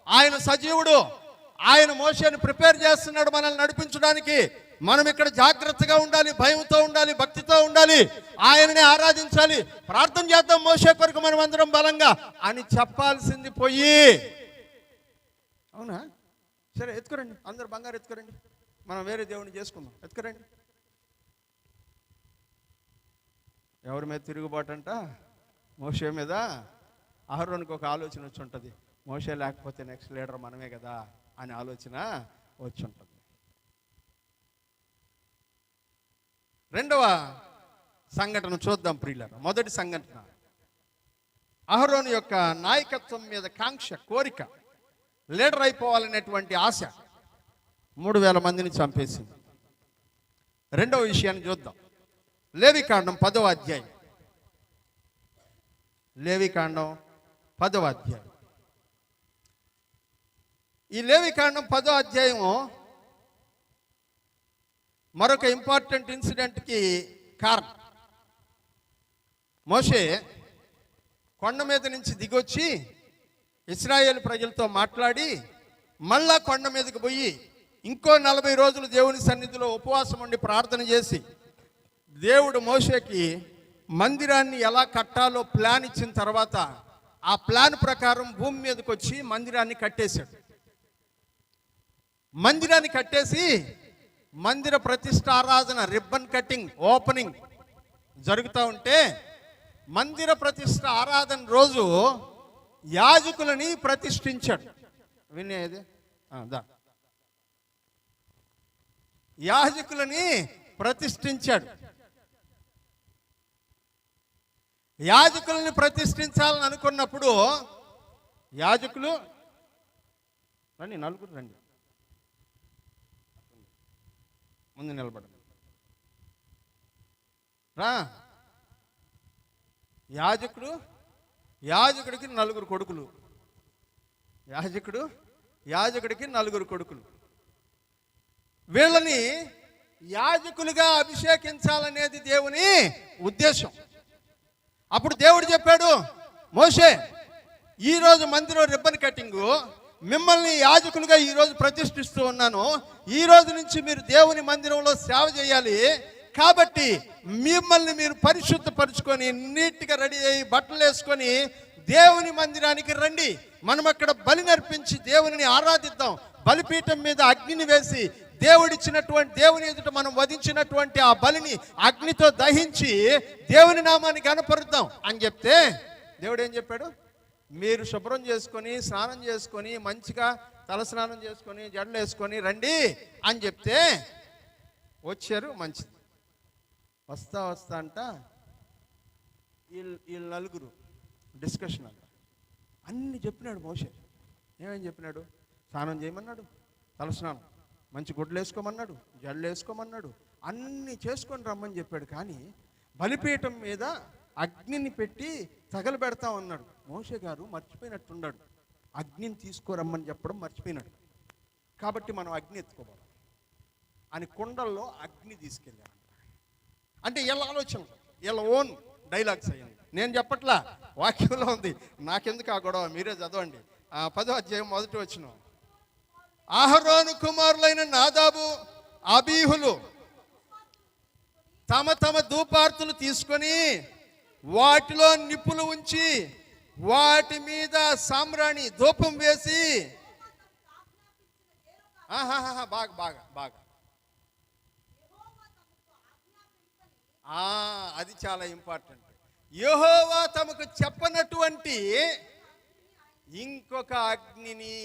Speaker 1: ఆయన సజీవుడు. ఆయన మోషేని ప్రిపేర్ చేస్తున్నాడు మనల్ని నడిపించడానికి. మనం ఇక్కడ జాగ్రత్తగా ఉండాలి, భయంతో ఉండాలి, భక్తితో ఉండాలి, ఆయనని ఆరాధించాలి, ప్రార్థన చేద్దాం మోషే కొరకు మనం అందరం బలంగా అని చెప్పాల్సింది పోయి. అవునా? సరే ఎత్తుకురండి, అందరు బంగారు ఎత్తుకురండి, మనం వేరే దేవుని చేసుకుందాం. ఎత్తుకురండి. ఎవరి మీద తిరుగుబాటు అంట? మోషే మీద. అహరోనుకు ఒక ఆలోచన వచ్చి ఉంటుంది, మోషే లేకపోతే నెక్స్ట్ లీడర్ మనమే కదా అనే ఆలోచన వచ్చి ఉంటుంది. రెండవ సంఘటన చూద్దాం ప్రియులారా. మొదటి సంఘటన, అహరోను యొక్క నాయకత్వం మీద కాంక్ష, కోరిక, లీడర్ అయిపోవాలనేటువంటి ఆశ 3,000 మందిని చంపేసింది. రెండవ విషయాన్ని చూద్దాం. లేవికాండం 10వ అధ్యాయం. లేవికాండం 10వ అధ్యాయం. ఈ లేవికాండం 10వ అధ్యాయం మరొక ఇంపార్టెంట్ ఇన్సిడెంట్కి కారణం. మోషే కొండ మీద నుంచి దిగొచ్చి ఇశ్రాయేలు ప్రజలతో మాట్లాడి మళ్ళా కొండ మీదకి పోయి ఇంకో 40 రోజులు దేవుని సన్నిధిలో ఉపవాసం ఉండి ప్రార్థన చేసి దేవుడు మోషేకి మందిరాన్ని ఎలా కట్టాలో ప్లాన్ ఇచ్చిన తర్వాత ఆ ప్లాన్ ప్రకారం భూమి మీదకి వచ్చి మందిరాన్ని కట్టేశాడు. మందిరాన్ని కట్టేసి మందిర ప్రతిష్టారాధన, రిబ్బన్ కటింగ్, ఓపెనింగ్ జరుగుతూ ఉంటే మందిర ప్రతిష్ట ఆరాధన రోజు యాజకులని ప్రతిష్ఠించాడు. వినేది యాజకులని ప్రతిష్ఠించాడు. యాజకులని ప్రతిష్ఠించాలని అనుకున్నప్పుడు యాజకులు రండి, నలుగురు రండి, ముందు నిలబడండి రా. యాజకుడికి 4 కొడుకులు. యాజకుడికి 4 కొడుకులు. వీళ్ళని యాజకులుగా అభిషేకించాలనేది దేవుని ఉద్దేశం. అప్పుడు దేవుడు చెప్పాడు, మోషే ఈరోజు మందిరం రిబ్బన్ కటింగు, మిమ్మల్ని యాజకులుగా ఈరోజు ప్రతిష్ఠిస్తూ ఉన్నాను. ఈ రోజు నుంచి మీరు దేవుని మందిరంలో సేవ చేయాలి. కాబట్టి మిమ్మల్ని మీరు పరిశుద్ధపరుచుకొని నీట్గా రెడీ అయ్యి బట్టలు వేసుకొని దేవుని మందిరానికి రండి. మనం అక్కడ బలి నర్పించి దేవుని ఆరాధిద్దాం. బలిపీఠం మీద అగ్నిని వేసి దేవుని ఎదుట మనం వధించినటువంటి ఆ బలిని అగ్నితో దహించి దేవుని నామాన్ని గణపరుద్దాం అని చెప్తే దేవుడు ఏం చెప్పాడు? మీరు శుభ్రం చేసుకొని స్నానం చేసుకొని మంచిగా తలస్నానం చేసుకొని జడలు వేసుకొని రండి అని చెప్తే వచ్చారు. మంచిది. వస్తా అంట వీళ్ళు 4 డిస్కషన్ అంట. అన్ని చెప్పినాడు మోషే. ఏమని చెప్పినాడు? స్నానం చేయమన్నాడు, తలస్నానం, మంచి గుడ్లు వేసుకోమన్నాడు, జడలు వేసుకోమన్నాడు, అన్ని చేసుకొని రమ్మని చెప్పాడు. కానీ బలిపీఠం మీద అగ్నిని పెట్టి తగలబెడతా ఉన్నాడు. మోషే గారు మర్చిపోయినట్టున్నాడు, అగ్నిని తీసుకురమ్మని చెప్పడం మర్చిపోయినాడు. కాబట్టి మనం అగ్ని ఎత్తుకోవాలి అని కుండల్లో అగ్ని తీసుకెళ్ళారు. అంటే వీళ్ళ ఆలోచన, వీళ్ళ ఓన్ డైలాగ్స్ అయ్యింది. నేను చెప్పట్లా, వాక్యంలో ఉంది. నాకెందుకు ఆ గొడవ, మీరే చదవండి. 10వ అధ్యాయం 1వ వచనం. అహరోను కుమారులైన నాదాబు అబీహులు తమ తమ ధూపార్తులు తీసుకొని వాటిలో నిప్పులు ఉంచి వాటి మీద సాంబ్రాణి ధూపం వేసి, బాగా బాగా బాగా అది చాలా ఇంపార్టెంట్. యెహోవా తమకు చెప్పనటువంటి ఇంకొక అగ్నిని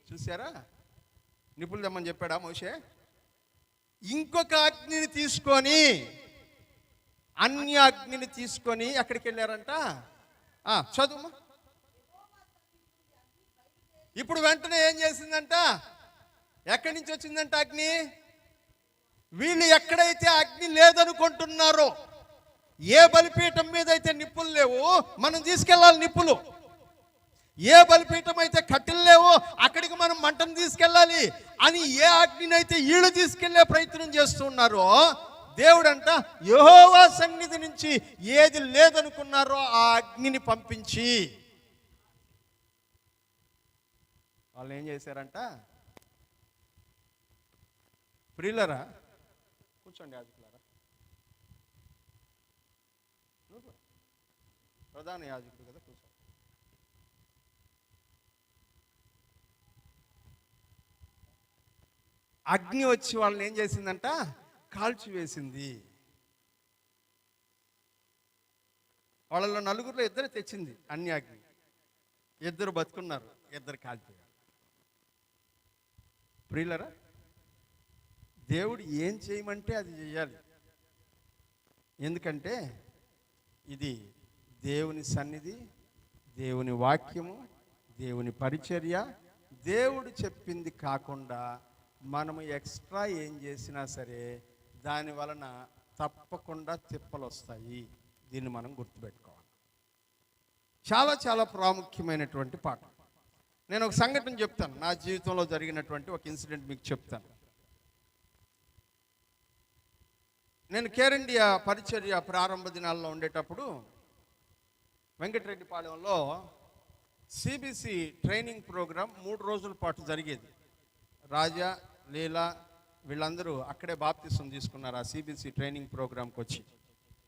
Speaker 1: చూసారా, నిపుణులు తెమ్మని చెప్పాడా మోషే? ఇంకొక అగ్నిని తీసుకొని, అన్య అగ్నిని తీసుకొని ఎక్కడికి వెళ్ళారంట? చదువు. ఇప్పుడు వెంటనే ఏం చేసిందంట? ఎక్కడి నుంచి వచ్చిందంట అగ్ని? వీళ్ళు ఎక్కడైతే అగ్ని లేదనుకుంటున్నారో, ఏ బలిపీఠం మీద అయితే నిప్పులు లేవు మనం తీసుకెళ్ళాలి నిప్పులు, ఏ బలిపీఠం అయితే కట్టెలు లేవో అక్కడికి మనం మంటను తీసుకెళ్ళాలి అని ఏ అగ్నిని అయితే వీళ్ళు తీసుకెళ్లే ప్రయత్నం చేస్తున్నారో, దేవుడంట యెహోవా సన్నిధి నుంచి ఏది లేదనుకున్నారో ఆ అగ్నిని పంపించి వాళ్ళు ఏం చేశారంట? ప్రియులరా కూర్చోండి, యాజకులారా, ప్రధాన యాజకుడు కదా, కూర్చో. అగ్ని వచ్చి వాళ్ళని ఏం చేసిందంట? కాల్చివేసింది. వాళ్ళలో నలుగురిలో 2 తెచ్చింది అన్యాగ్ని. 2 బతుకున్నారు, 2 కాల్చిపోయారు. ప్రియులరా, దేవుడు ఏం చేయమంటే అది చేయాలి. ఎందుకంటే ఇది దేవుని సన్నిధి, దేవుని వాక్యము, దేవుని పరిచర్య. దేవుడు చెప్పింది కాకుండా మనము ఎక్స్ట్రా ఏం చేసినా సరే దాని వలన తప్పకుండా తిప్పలు వస్తాయి. దీన్ని మనం గుర్తుపెట్టుకోవాలి. చాలా చాలా ప్రాముఖ్యమైనటువంటి పాఠం. నేను ఒక సంఘటన చెప్తాను, నా జీవితంలో జరిగినటువంటి ఒక ఇన్సిడెంట్ మీకు చెప్తాను. నేను కేర్ ఇండియా పరిచర్య ప్రారంభ దినాల్లో ఉండేటప్పుడు వెంకటరెడ్డిపాలెంలో సిబిసి ట్రైనింగ్ ప్రోగ్రాం 3 రోజుల పాటు జరిగేది. రాజా, లీలా వీళ్ళందరూ అక్కడే బాప్తిసం తీసుకున్నారు. ఆ సిబిసి ట్రైనింగ్ ప్రోగ్రాంకి వచ్చి,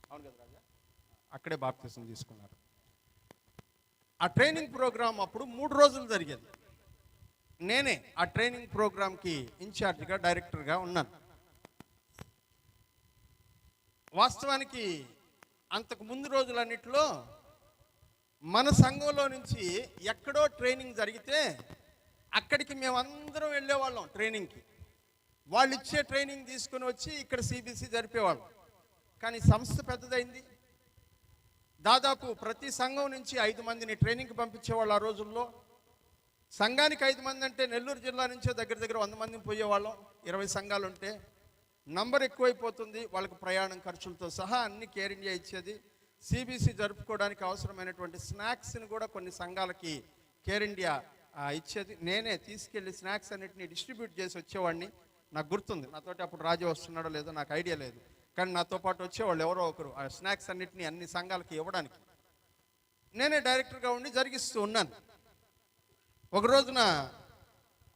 Speaker 1: అవును కదా రాజా, అక్కడే బాప్తిసం తీసుకున్నారు. ఆ ట్రైనింగ్ ప్రోగ్రాం అప్పుడు 3 రోజులు జరిగేది. నేనే ఆ ట్రైనింగ్ ప్రోగ్రాంకి ఇన్ఛార్జిగా, డైరెక్టర్గా ఉన్నాను. వాస్తవానికి అంతకు ముందు రోజులన్నిటిలో మన సంఘంలో నుంచి ఎక్కడో ట్రైనింగ్ జరిగితే అక్కడికి మేమందరం వెళ్ళేవాళ్ళం ట్రైనింగ్కి. వాళ్ళు ఇచ్చే ట్రైనింగ్ తీసుకుని వచ్చి ఇక్కడ సిబిసి జరిపేవాళ్ళం. కానీ సంస్థ పెద్దదైంది. దాదాపు ప్రతి సంఘం నుంచి 5 మందిని ట్రైనింగ్కి పంపించేవాళ్ళు ఆ రోజుల్లో. సంఘానికి 5 మంది అంటే నెల్లూరు జిల్లా నుంచే దగ్గర దగ్గర 100 మందిని పోయేవాళ్ళం. 20 సంఘాలు ఉంటే నంబర్ ఎక్కువైపోతుంది. వాళ్ళకి ప్రయాణం ఖర్చులతో సహా అన్ని కేర్ ఇండియా ఇచ్చేది. సిబిసి జరుపుకోవడానికి అవసరమైనటువంటి స్నాక్స్ని కూడా కొన్ని సంఘాలకి కేర్ ఇండియా ఇచ్చేది. నేనే తీసుకెళ్ళి స్నాక్స్ అన్నిటిని డిస్ట్రిబ్యూట్ చేసి వచ్చేవాడిని. నాకు గుర్తుంది, నాతోటి అప్పుడు రాజు వస్తున్నాడో లేదో నాకు ఐడియా లేదు, కానీ నాతో పాటు వచ్చేవాళ్ళు ఎవరో ఒకరు ఆ స్నాక్స్ అన్నిటిని అన్ని సంఘాలకి ఇవ్వడానికి. నేనే డైరెక్టర్గా ఉండి జరిగిస్తూ ఉన్నాను. ఒక రోజున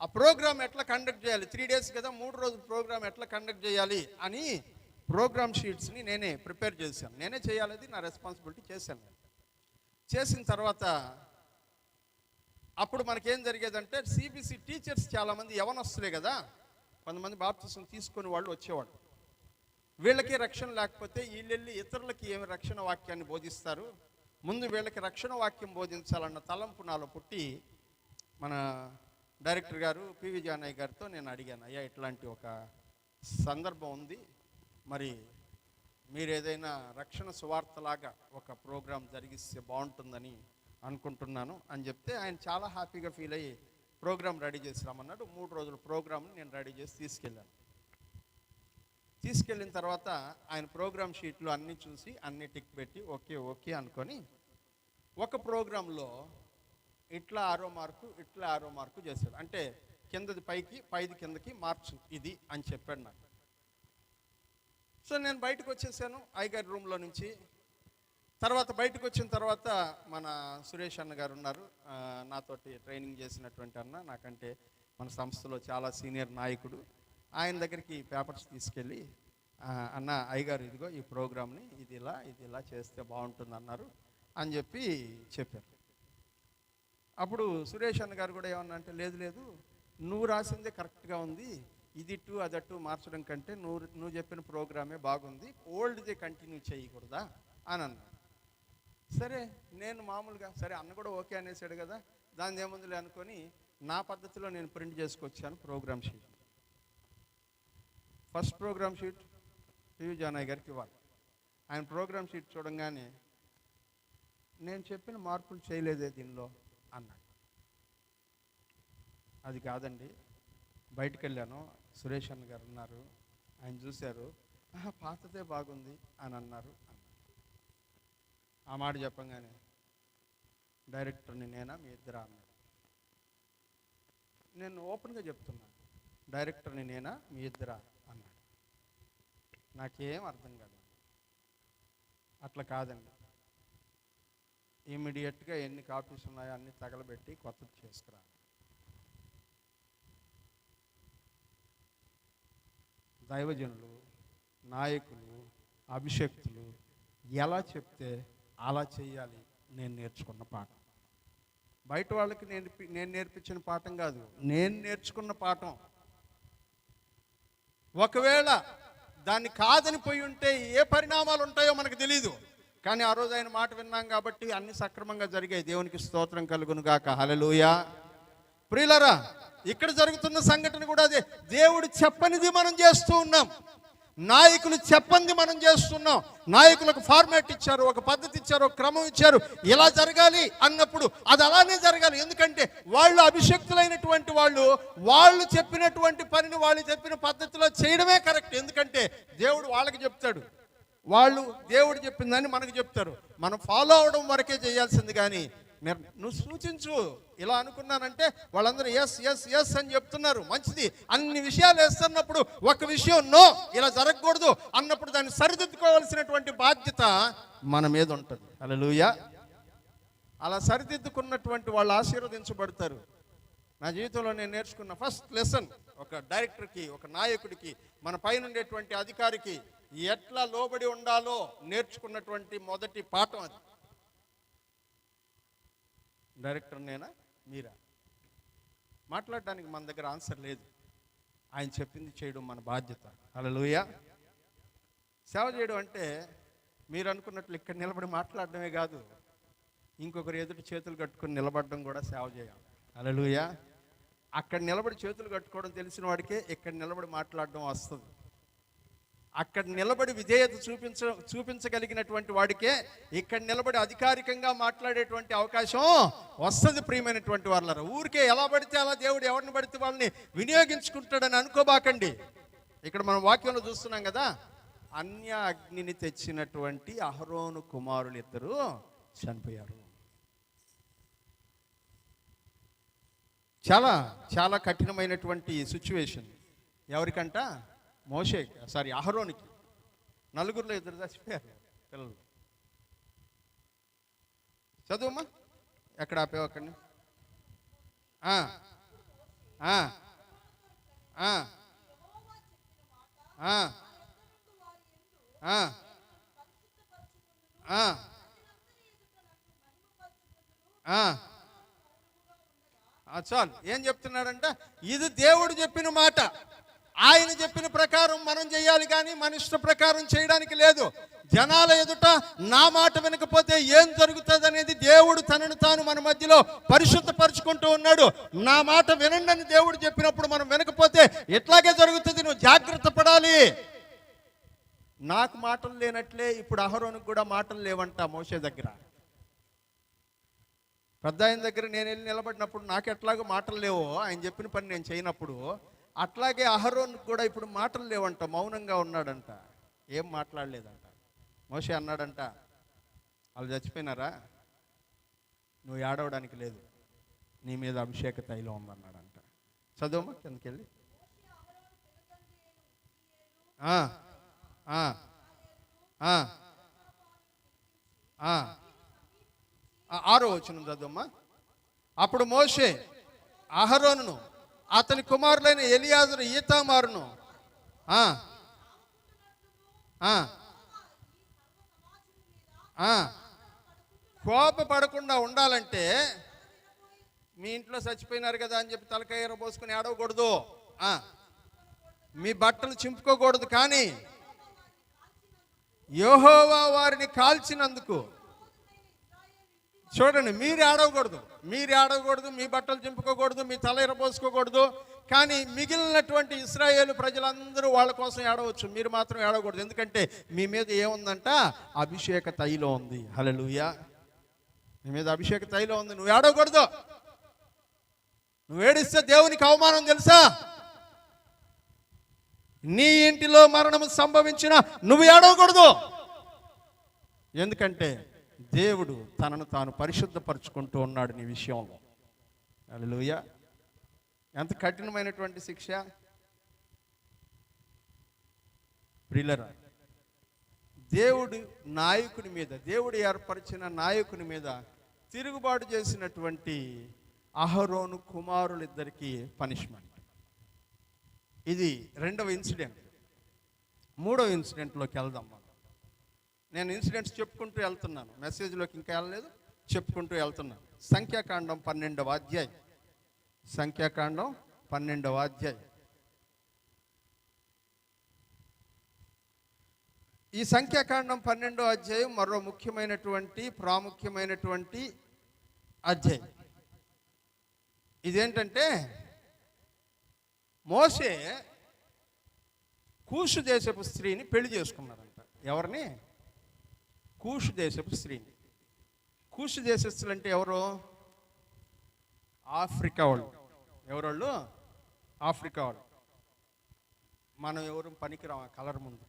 Speaker 1: ఆ ప్రోగ్రామ్ ఎట్లా కండక్ట్ చేయాలి, 3 డేస్ కదా, 3 రోజుల ప్రోగ్రామ్ ఎట్లా కండక్ట్ చేయాలి అని ప్రోగ్రామ్ షీట్స్ని నేనే ప్రిపేర్ చేశాను. నేనే చేయాలి, అది నా రెస్పాన్సిబిలిటీ. చేశాను. చేసిన తర్వాత అప్పుడు మనకేం జరిగేదంటే సిబిసి టీచర్స్ చాలామంది యవనస్తులే కదా, కొంతమంది బాప్తిసం తీసుకుని వాళ్ళు వచ్చేవాళ్ళు. వీళ్ళకి రక్షణ లేకపోతే వీళ్ళెళ్ళి ఇతరులకి ఏమి రక్షణ వాక్యాన్ని బోధిస్తారు, ముందు వీళ్ళకి రక్షణ వాక్యం బోధించాలన్న తలంపు నాలో పుట్టి మన డైరెక్టర్ గారు పివి జానయ్య గారితో నేను అడిగాను, అయ్యా ఇట్లాంటి ఒక సందర్భం ఉంది, మరి మీరు ఏదైనా రక్షణ సువార్తలాగా ఒక ప్రోగ్రాం జరిగిస్తే బాగుంటుందని అనుకుంటున్నాను అని చెప్తే ఆయన చాలా హ్యాపీగా ఫీల్ అయ్యి ప్రోగ్రాం రెడీ చేసి రమ్మన్నాడు. 3 రోజుల ప్రోగ్రాంని నేను రెడీ చేసి తీసుకెళ్ళాను. తీసుకెళ్ళిన తర్వాత ఆయన ప్రోగ్రామ్ షీట్లు అన్నీ చూసి అన్నీ టిక్ పెట్టి ఓకే ఓకే అనుకొని ఒక ప్రోగ్రాంలో ఇట్లా 6వ మార్కు ఇట్లా 6వ మార్కు చేశాడు. అంటే కిందది పైకి పైది కిందకి మార్చు ఇది అని చెప్పాడు నాకు. సో నేను బయటకు వచ్చేసాను అయ్యగారి రూమ్లో నుంచి. తర్వాత బయటకు వచ్చిన తర్వాత మన సురేష్ అన్న గారు ఉన్నారు, నాతోటి ట్రైనింగ్ చేసినటువంటి అన్న, నాకంటే మన సంస్థలో చాలా సీనియర్ నాయకుడు. ఆయన దగ్గరికి పేపర్స్ తీసుకెళ్ళి అన్న అయ్యగారు ఇదిగో ఈ ప్రోగ్రామ్ని ఇది ఇలా చేస్తే బాగుంటుంది అన్నారు అని చెప్పారు. అప్పుడు సురేష్ అన్న గారు కూడా ఏమన్నా అంటే లేదు నువ్వు రాసిందే కరెక్ట్గా ఉంది, ఇది ఇటు అదట్టు మార్చడం కంటే నువ్వు చెప్పిన ప్రోగ్రామే బాగుంది, ఓల్డ్దే కంటిన్యూ చేయకూడదా అని అన్నాడు. సరే నేను మామూలుగా సరే అన్న కూడా ఓకే అనేసాడు కదా, దాని ఏముందిలే అనుకొని నా పద్ధతిలో నేను ప్రింట్ చేసుకొచ్చాను program sheet. First program sheet PV Janaiah గారికి ఇవ్వాలి. ఆయన ప్రోగ్రామ్ షీట్ చూడంగానే నేను చెప్పిన మార్పులు చేయలేదే దీనిలో అన్నాడు. అది కాదండి, బయటికి వెళ్ళాను, సురేష్ అన్న గారు ఉన్నారు, ఆయన చూశారు, పాతదే బాగుంది అని అన్నారు. ఆ మాట చెప్పంగానే డైరెక్టర్ని నేనా మీ ఇద్దరా అన్నాడు. నేను ఓపెన్గా చెప్తున్నాను, డైరెక్టర్ని నేనా మీ ఇద్దరా అన్నాడు. నాకేం అర్థం కాదు. అట్లా కాదండి, ఇమీడియట్గా ఎన్ని కాపీస్ ఉన్నాయో అన్ని తగలబెట్టి కొత్తది చేసుకురా. దైవజనులు, నాయకులు, అభిషక్తులు ఎలా చెప్తే అలా చేయాలి నేను నేర్చుకున్న పాఠం. బయట వాళ్ళకి నేను నేర్పించిన పాఠం కాదు, నేను నేర్చుకున్న పాఠం. ఒకవేళ దాన్ని కాదని పోయి ఉంటే ఏ పరిణామాలు ఉంటాయో మనకు తెలీదు. కానీ ఆ రోజు ఆయన మాట విన్నాం కాబట్టి అన్ని సక్రమంగా జరిగాయి. దేవునికి స్తోత్రం కలుగును గాక. హల్లెలూయా. ప్రియులారా, ఇక్కడ జరుగుతున్న సంఘటన కూడా అదే. దేవుడు చెప్పనిది మనం చేస్తూ ఉన్నాం, నాయకులు చెప్పంది మనం చేస్తున్నాం. నాయకులకు ఫార్మాట్ ఇచ్చారు, ఒక పద్ధతి ఇచ్చారు, ఒక క్రమం ఇచ్చారు, ఇలా జరగాలి అన్నప్పుడు అది అలానే జరగాలి. ఎందుకంటే వాళ్ళు అభిషక్తులైనటువంటి వాళ్ళు చెప్పినటువంటి పనిని వాళ్ళు చెప్పిన పద్ధతిలో చేయడమే కరెక్ట్. ఎందుకంటే దేవుడు వాళ్ళకి చెప్తాడు, వాళ్ళు దేవుడు చెప్పిన దాన్ని మనకు చెప్తారు. మనం ఫాలో అవడం వరకే చేయాల్సింది. కానీ నువ్వు సూచించు, ఇలా అనుకున్నానంటే వాళ్ళందరూ ఎస్ ఎస్ ఎస్ అని చెప్తున్నారు, మంచిది. అన్ని విషయాలు వేస్తున్నప్పుడు ఒక విషయం నో, ఇలా జరగకూడదు అన్నప్పుడు దాన్ని సరిదిద్దుకోవాల్సినటువంటి బాధ్యత మన మీద ఉంటుంది. హల్లెలూయా. అలా సరిదిద్దుకున్నటువంటి వాళ్ళు ఆశీర్వదించబడతారు. నా జీవితంలో నేను నేర్చుకున్న ఫస్ట్ లెసన్, ఒక డైరెక్టర్కి, ఒక నాయకుడికి, మన పైన ఉండేటువంటి అధికారికి ఎట్లా లోబడి ఉండాలో నేర్చుకున్నటువంటి మొదటి పాఠం అది. డైరెక్టర్ నేనా మీరా? మాట్లాడడానికి మన దగ్గర ఆన్సర్ లేదు. ఆయన చెప్పింది చేయడం మన బాధ్యత. హల్లెలూయా. సేవ చేయడం అంటే మీరు అనుకున్నట్లు ఇక్కడ నిలబడి మాట్లాడడమే కాదు, ఇంకొకరు ఎదుటి చేతులు కట్టుకొని నిలబడడం కూడా సేవ చేయాలి. హల్లెలూయా. అక్కడ నిలబడి చేతులు కట్టుకోవడం తెలిసిన వాడికే ఇక్కడ నిలబడి మాట్లాడడం వస్తుంది. అక్కడ నిలబడి విధేయత చూపించగలిగినటువంటి వాడికే ఇక్కడ నిలబడి అధికారికంగా మాట్లాడేటువంటి అవకాశం వస్తుంది. ప్రియమైనటువంటి వాళ్ళరా, ఊరికే ఎలా పడితే అలా దేవుడు ఎవరిని పడితే వాళ్ళని వినియోగించుకుంటాడని అనుకోబాకండి. ఇక్కడ మనం వాక్యంలో చూస్తున్నాం కదా, అన్య అగ్నిని తెచ్చినటువంటి అహరోను కుమారులు ఇద్దరు చనిపోయారు. చాలా చాలా కఠినమైనటువంటి సిచ్యువేషన్. ఎవరికంట? అహరోనికి. నలుగురిలో ఇద్దరు చచ్చిపోయారు పిల్లలు. చదువుమ్మా, ఎక్కడ ఆపేవు అక్కడిని. చాలు. ఏం చెప్తున్నాడంట? ఇది దేవుడు చెప్పిన మాట, ఆయన చెప్పిన ప్రకారం మనం చేయాలి, కానీ మన ఇష్ట ప్రకారం చేయడానికి లేదు. జనాల ఎదుట నా మాట వినకపోతే ఏం జరుగుతుంది అనేది దేవుడు తనను తాను మన మధ్యలో పరిశుద్ధపరుచుకుంటూ ఉన్నాడు. నా మాట వినండి అని దేవుడు చెప్పినప్పుడు మనం వినకపోతే ఎట్లాగే జరుగుతుంది. నువ్వు జాగ్రత్త పడాలి. నాకు మాటలు లేనట్లే ఇప్పుడు అహరోనుకు కూడా మాటలు లేవంట మోషే దగ్గర. పెద్ద ఆయన దగ్గర నేను వెళ్ళి నిలబడినప్పుడు నాకు ఎట్లాగో మాటలు లేవో, ఆయన చెప్పిన పని నేను చేయనప్పుడు అట్లాగే అహరోన్కి కూడా ఇప్పుడు మాటలు లేవంట, మౌనంగా ఉన్నాడంట, ఏం మాట్లాడలేదంట. మోషే అన్నాడంట, వాళ్ళు చచ్చిపోయినారా, నువ్వు ఏడవడానికి లేదు, నీ మీద అభిషేక తైలం ఉందన్నాడంట. చదువు కిందకెళ్ళి. ఆరో వచనం చదువమ్మా. అప్పుడు మోషే అహరోనును అతని కుమారులైన ఎలియాజరు ఈతామారును కోపపడకుండా ఉండాలంటే మీ ఇంట్లో చచ్చిపోయినారు కదా అని చెప్పి తలకాయ ఎరబోసుకుని ఏడవకూడదు, మీ బట్టలు చింపుకోకూడదు, కానీ యెహోవా వారిని కాల్చినందుకు, చూడండి, మీరు ఏడవకూడదు, మీ బట్టలు చింపుకోకూడదు, మీ తల ఎరబోసుకోకూడదు, కానీ మిగిలినటువంటి ఇశ్రాయేలు ప్రజలందరూ వాళ్ళ కోసం ఏడవచ్చు, మీరు మాత్రం ఏడవకూడదు. ఎందుకంటే మీ మీద ఏముందంట, అభిషేక తైలం ఉంది. హల్లెలూయా. మీ మీద అభిషేక తైలం ఉంది, నువ్వు ఏడవకూడదు. నువ్వు ఏడిస్తే దేవునికి అవమానం తెలుసా? నీ ఇంటిలో మరణం సంభవించిన నువ్వు ఏడవకూడదు. ఎందుకంటే దేవుడు తనను తాను పరిశుద్ధపరుచుకుంటూ ఉన్నాడు నీ విషయంలో. హల్లెలూయా. ఎంత కఠినమైనటువంటి శిక్ష ప్రియులారా. దేవుడు నాయకుని మీద, దేవుడు ఏర్పరిచిన నాయకుని మీద తిరుగుబాటు చేసినటువంటి అహరోను కుమారులిద్దరికీ పనిష్మెంట్. ఇది రెండవ ఇన్సిడెంట్. మూడవ ఇన్సిడెంట్లోకి వెళ్దాం మనం. నేను ఇన్సిడెంట్స్ చెప్పుకుంటూ వెళ్తున్నాను, మెసేజ్లోకి ఇంకా వెళ్ళలేదు, చెప్పుకుంటూ వెళ్తున్నాను. సంఖ్యాకాండం 12వ అధ్యాయం. సంఖ్యాకాండం 12వ అధ్యాయం. ఈ సంఖ్యాకాండం 12వ అధ్యాయం మరో ముఖ్యమైనటువంటి ప్రాముఖ్యమైనటువంటి అధ్యాయం. ఇదేంటంటే, మోషే కూషు దేశపు స్త్రీని పెళ్లి చేసుకున్నారంట. ఎవరిని? కూషు దేశపు స్త్రీని. కూషు దేశస్తులు అంటే ఎవరు? ఆఫ్రికా వాళ్ళు. ఎవరోళ్ళు? ఆఫ్రికా వాళ్ళు. మనం ఎవరు పనికిరాం ఆ కలర్ ముందు.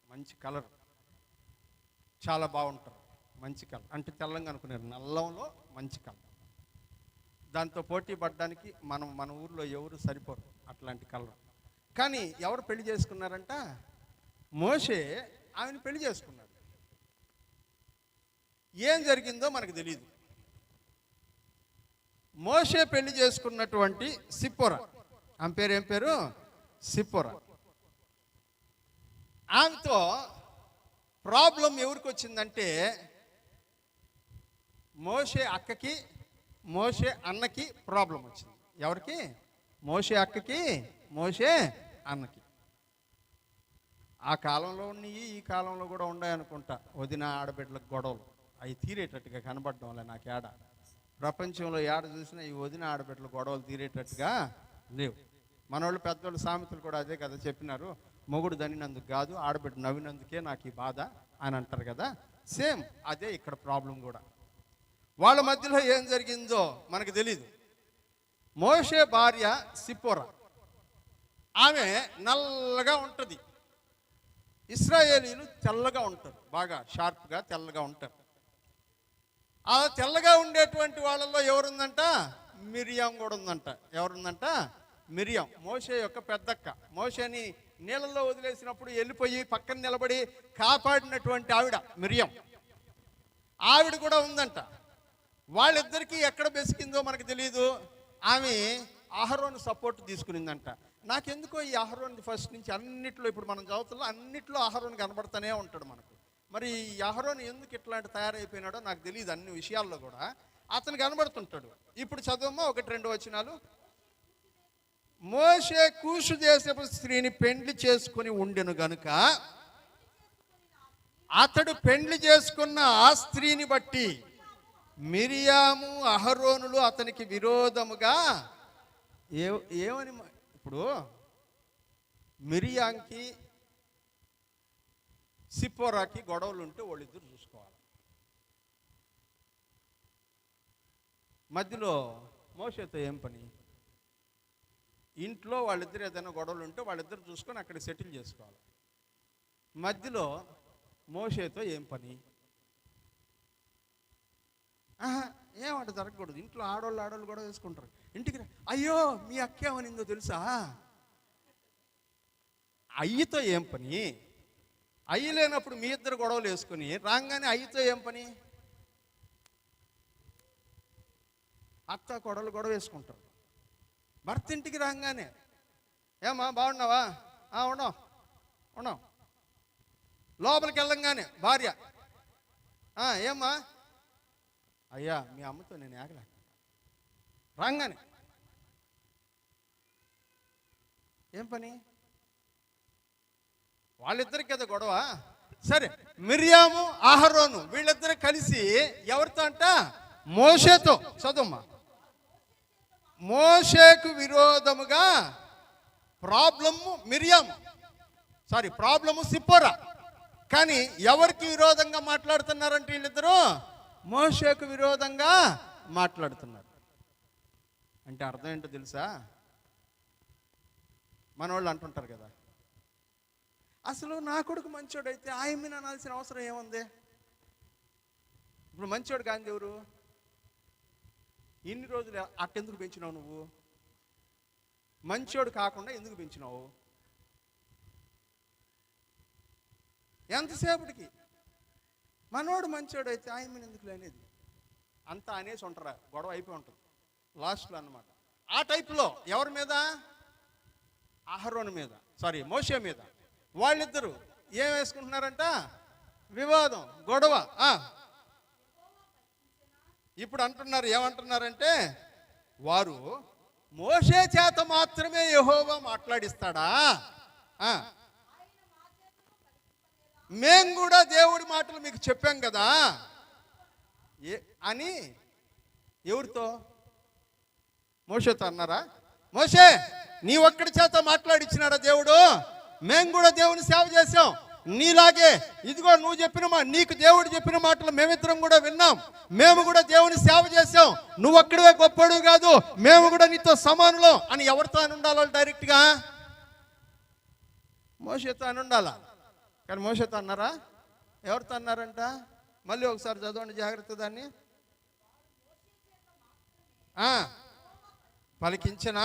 Speaker 1: మంచి కలర్, చాలా బాగుంటారు, మంచి కలర్ అంటే తెల్లంగా అనుకున్నారు, నల్లంలో మంచి కలర్. దాంతో పోటీ పడడానికి మన ఊర్లో ఎవరు సరిపోరు అట్లాంటి కలర్. కానీ ఎవరు పెళ్లి చేసుకున్నారంట? మోషే ఆమెను పెళ్లి చేసుకున్నాడు. ఏం జరిగిందో మనకు తెలియదు. మోషే పెళ్లి చేసుకున్నటువంటి సిప్పోరా, ఆమె పేరు ఏం పేరు? సిప్పోరా. ఆమెతో ప్రాబ్లం ఎవరికి వచ్చిందంటే, మోషే అక్కకి మోషే అన్నకి ప్రాబ్లం వచ్చింది. ఎవరికి? మోషే అక్కకి మోషే అన్నకి. ఆ కాలంలో ఉన్నాయి, ఈ కాలంలో కూడా ఉన్నాయనుకుంటా వదిన ఆడబిడ్డలకు గొడవలు. అవి తీరేటట్టుగా కనబడడం వల్ల నాకు ఏడ ప్రపంచంలో ఏడ చూసినా ఈ వదిన ఆడబిడ్డల గొడవలు తీరేటట్టుగా లేవు. మనోళ్ళు పెద్దోళ్ళు సామెతలు కూడా అదే కదా చెప్పినారు, మొగుడు దనినందుకు కాదు ఆడబిడ్డ నవ్వినందుకే నాకు ఈ బాధ అని అంటారు కదా. సేమ్ అదే ఇక్కడ ప్రాబ్లం కూడా. వాళ్ళ మధ్యలో ఏం జరిగిందో మనకు తెలీదు. మోషే భార్య సిప్పోరా, ఆమె నల్లగా ఉంటుంది, ఇశ్రాయేలీలు తెల్లగా ఉంటారు, బాగా షార్ప్గా తెల్లగా ఉంటారు. ఆ తెల్లగా ఉండేటువంటి వాళ్ళల్లో ఎవరుందంట? మిరియాం కూడా ఉందంట. ఎవరుందంట? మిరియాం, మోషే యొక్క పెద్దక్క. మోషేని నీళ్ళల్లో వదిలేసినప్పుడు వెళ్ళిపోయి పక్కన నిలబడి కాపాడినటువంటి ఆవిడ మిరియాం, ఆవిడ కూడా ఉందంట. వాళ్ళిద్దరికీ ఎక్కడ బెసికిందో మనకు తెలియదు. ఆమె అహరోను సపోర్ట్ తీసుకునిందంట. నాకెందుకో ఈ అహరోన్ ఫస్ట్ నుంచి అన్నిట్లో, ఇప్పుడు మనం చదువుతున్నా అన్నిట్లో అహరోన్ కనబడుతూనే ఉంటాడు మనకు. మరి ఈ అహరోన్ ఎందుకు ఇట్లాంటి తయారైపోయినాడో నాకు తెలియదు. అన్ని విషయాల్లో కూడా అతను కనబడుతుంటాడు. ఇప్పుడు చదువమ్మా 1-2 వచనాలు. మోషే కూషు దేశపు స్త్రీని పెండ్లి చేసుకుని ఉండెను గనుక అతడు పెండ్లి చేసుకున్న ఆ స్త్రీని బట్టి మిరియాము అహరోనులు అతనికి విరోధముగా ఏమని. ఇప్పుడు మిరియాంకి సిప్పోరాకి గొడవలు ఉంటే వాళ్ళిద్దరు చూసుకోవాలి. మధ్యలో మోషేతో ఏం పని? ఇంట్లో వాళ్ళిద్దరు ఏదైనా గొడవలు ఉంటే వాళ్ళిద్దరు చూసుకొని అక్కడ సెటిల్ చేసుకోవాలి. మధ్యలో మోషేతో ఏం పని? ఏమంట జరగకూడదు. ఇంట్లో ఆడోళ్ళు గొడవ వేసుకుంటారు. ఇంటికి అయ్యో మీ అక్క ఏమనిందో తెలుసా? అయ్యతో ఏం పని? అయ్యి లేనప్పుడు మీ ఇద్దరు గొడవలు వేసుకుని రాగానే అయ్యతో ఏం పని? అత్త కొడలు గొడవ వేసుకుంటారు. భర్త ఇంటికి రాగానే ఏమా బాగున్నావా? ఉన్నాం. లోపలికి వెళ్ళంగానే భార్య ఏమ్మా? అయ్యా మీ అమ్మతో నేను ఏగలే. రాగానే ఏం పని? వాళ్ళిద్దరికి కదా గొడవ. సరే, మిర్యాము అహరోను వీళ్ళిద్దరు కలిసి ఎవరితో అంట? మోషేతో. చదువుమ్మా. మోషేకు విరోధముగా ప్రాబ్లము సిప్పోరా. కానీ ఎవరికి విరోధంగా మాట్లాడుతున్నారంటే వీళ్ళిద్దరూ మోషేకు విరోధంగా మాట్లాడుతున్నారు. అంటే అర్థం ఏంటో తెలుసా? మనోళ్ళు అంటుంటారు కదా, అసలు నా కొడుకు మంచోడైతే ఆయమ్మ అనాల్సిన అవసరం ఏముంది? ఇప్పుడు మంచోడు కాంది ఎవరు? ఇన్ని రోజులు అట్టెందుకు పెంచినావు నువ్వు? మంచోడు కాకుండా ఎందుకు పెంచినావు? ఎంతసేపటికి మనోడు మంచోడు అయితే ఆయమ్మని ఎందుకు లేనేది? అంతా అనేసి ఉంటారా, గొడవ అయిపోయి ఉంటుంది లాస్ట్లో అన్నమాట. ఆ టైప్లో ఎవరి మీద? అహరోను మీద, మోషే మీద. వాళ్ళిద్దరూ ఏం వేసుకుంటున్నారంట? వివాదం, గొడవ. ఇప్పుడు అంటున్నారు, ఏమంటున్నారంటే వారు మోషే చేత మాత్రమే యెహోవా మాట్లాడిస్తాడా? మేము కూడా దేవుడి మాటలు మీకు చెప్పాం కదా అని ఎవరితో? మోషేతో అన్నారా? మోషే నీ ఒక్కడి చేత మాట్లాడిచ్చినాడా దేవుడు? మేము కూడా దేవుని సేవ చేసాం నీలాగే. ఇదిగో నీకు దేవుడు చెప్పిన మాటలు మేమిద్దరం కూడా విన్నాం. మేము కూడా దేవుని సేవ చేసాం. నువ్వు ఒక్కడివే గొప్పడు కాదు, మేము కూడా నీతో సమానులం అని ఎవరితో అని ఉండాలి? డైరెక్ట్గా మోషేతో అని ఉండాలా? కానీ మోషేతో అన్నారా? ఎవరితో అన్నారంట? మళ్ళీ ఒకసారి చదవండి జాగ్రత్త. దాన్ని పలికించిన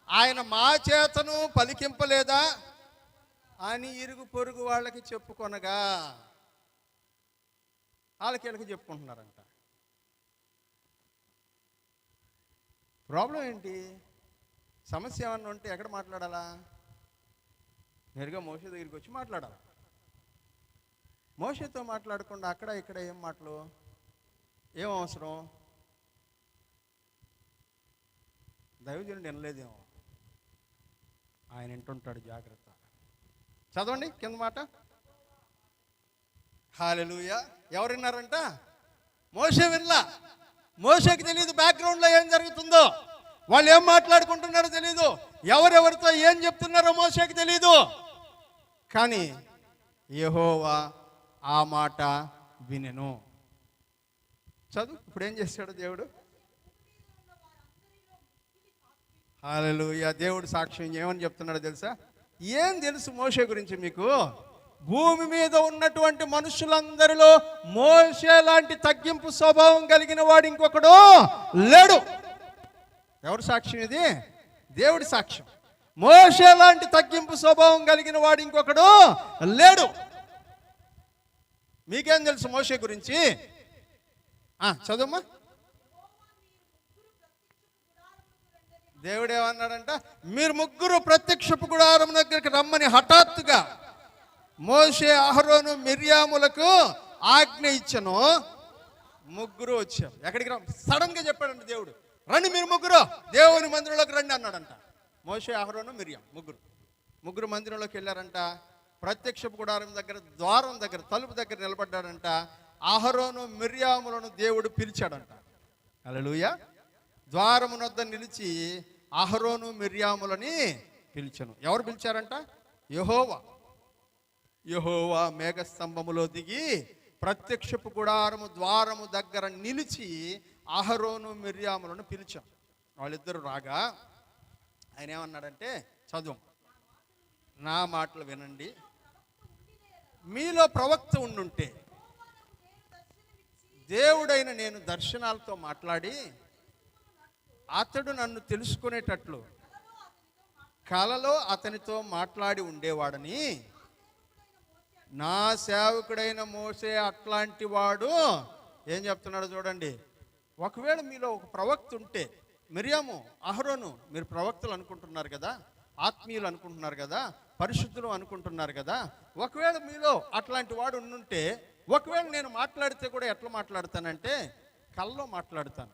Speaker 1: ఆయన మా చేతను పలికింపలేదా అని ఇరుగు పొరుగు వాళ్ళకి చెప్పుకొనగా. వాళ్ళకి చెప్పుకుంటున్నారంట. ప్రాబ్లం ఏంటి? సమస్య ఏమన్నా ఉంటే ఎక్కడ మాట్లాడాలా? నేరుగా మోషే దగ్గరికి వచ్చి మాట్లాడాలి. మోషేతో మాట్లాడకుండా అక్కడ ఇక్కడ ఏం మాటలు? ఏం అవసరం? దైవజనుడు వినలేదేమో, ఆయన వింటుంటాడు. జాగ్రత్త. చదవండి కింద మాట. హల్లెలూయా. ఎవరు విన్నారంట? మోషే వినలా. మోషేకి తెలియదు బ్యాక్గ్రౌండ్లో ఏం జరుగుతుందో, వాళ్ళు ఏం మాట్లాడుకుంటున్నారో తెలీదు, ఎవరెవరితో ఏం చెప్తున్నారో మోషేకి తెలీదు. కానీ యెహోవా ఆ మాట వినెను. చదువు. ఇప్పుడు ఏం చేశాడు దేవుడు? హల్లెలూయా. దేవుడు సాక్ష్యం ఏమని చెప్తున్నాడో తెలుసా? ఏం తెలుసు మోషే గురించి మీకు? భూమి మీద ఉన్నటువంటి మనుషులందరిలో మోషే లాంటి తగ్గింపు స్వభావం కలిగిన వాడు ఇంకొకడు లేడు. ఎవరు సాక్ష్యం ఇది? దేవుడి సాక్ష్యం. మోషే లాంటి తగ్గింపు స్వభావం కలిగిన వాడు ఇంకొకడు లేడు. మీకేం తెలుసు మోషే గురించి? చదువుమా. దేవుడు ఏమన్నాడంట? మీరు ముగ్గురు ప్రత్యక్షపు గుడారం దగ్గరికి రమ్మని హఠాత్తుగా మోషే అహరోను మిర్యాములకు ఆజ్ఞ ఇచ్చను. ముగ్గురు వచ్చారు. ఎక్కడికి రా? సడన్ గా చెప్పాడంట దేవుడు, రండి మీరు ముగ్గురు దేవుని మందిరంలోకి రండి అన్నాడంట. మోషే అహరోను మిర్యాం ముగ్గురు మందిరంలోకి వెళ్ళారంట. ప్రత్యక్షపు గుడారం దగ్గర ద్వారం దగ్గర తలుపు దగ్గర నిలబడ్డాడంట. అహరోను మిర్యాములను దేవుడు పిలిచాడంట. హల్లెలూయా. ద్వారమునొద్ద నిలిచి అహరోను మిర్యాములని పిలిచాను. ఎవరు పిలిచారంట? యెహోవా మేఘస్తంభములో దిగి ప్రత్యక్షపు గుడారము ద్వారము దగ్గర నిలిచి అహరోను మిర్యాములను పిలిచాం. వాళ్ళిద్దరు రాగా ఆయన ఏమన్నాడంటే, చదువు, నా మాటలు వినండి. మీలో ప్రవక్త ఉండుంటే, దేవుడైన నేను దర్శనాలతో మాట్లాడి అతడు నన్ను తెలుసుకునేటట్లు కలలో అతనితో మాట్లాడి ఉండేవాడని, నా సేవకుడైన మోసే అట్లాంటి వాడు ఏం చెప్తున్నాడు చూడండి. ఒకవేళ మీలో ఒక ప్రవక్త ఉంటే, మిరియాము, అహరోను, మీరు ప్రవక్తలు అనుకుంటున్నారు కదా, ఆత్మీయులు అనుకుంటున్నారు కదా, పరిశుద్ధులు అనుకుంటున్నారు కదా, ఒకవేళ మీలో అట్లాంటి వాడు ఉండుంటే, ఒకవేళ నేను మాట్లాడితే కూడా ఎట్లా మాట్లాడతానంటే, కల్లో మాట్లాడతాను,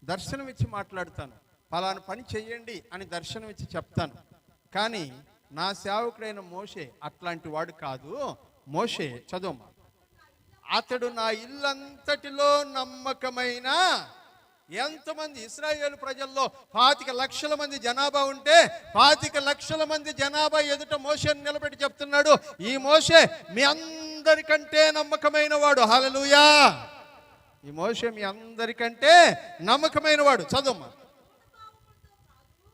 Speaker 1: దర్శనం ఇచ్చి మాట్లాడతాను, ఫలానా పని చెయ్యండి అని దర్శనం ఇచ్చి చెప్తాను. కానీ నా సేవకుడైన మోషే అట్లాంటి వాడు కాదు. మోషే, చదువు, అతడు నా ఇల్లంతటిలో నమ్మకమైన, ఎంతమంది ఇశ్రాయేలు ప్రజల్లో 25 లక్షల మంది జనాభా ఉంటే 25 లక్షల మంది జనాభా ఎదుట మోషేని నిలబెట్టి చెప్తున్నాడు, ఈ మోషే మీ అందరికంటే నమ్మకమైన వాడు. హల్లెలూయా. ఈ మోషే మీ అందరికంటే నమ్మకమైన వాడు. చదువు,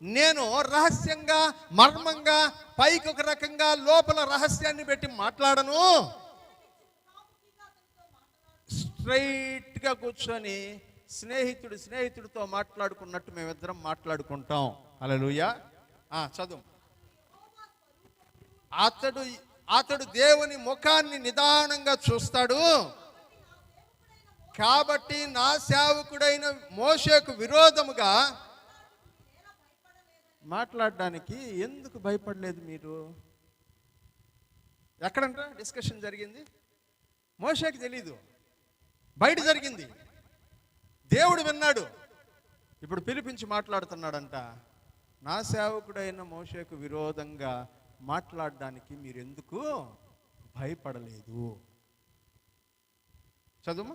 Speaker 1: నేను రహస్యంగా, మర్మంగా, పైకి ఒక రకంగా, లోపల రహస్యాన్ని పెట్టి మాట్లాడను. స్ట్రైట్గా కూర్చొని స్నేహితుడితో మాట్లాడుకున్నట్టు మేమిద్దరం మాట్లాడుకుంటాం. హల్లెలూయా. చదువు, అతడు దేవుని ముఖాన్ని నిదానంగా చూస్తాడు. కాబట్టి నా సేవకుడైన మోషేకు విరోధముగా మాట్లాడడానికి ఎందుకు భయపడలేదు మీరు? ఎక్కడంట డిస్కషన్ జరిగింది? మోషేకి తెలీదు, బయట జరిగింది. దేవుడు విన్నాడు. ఇప్పుడు పిలిపించి మాట్లాడుతున్నాడంట, నా సేవకుడైన మోషేకు విరోధంగా మాట్లాడడానికి మీరు ఎందుకు భయపడలేదు? చదువు.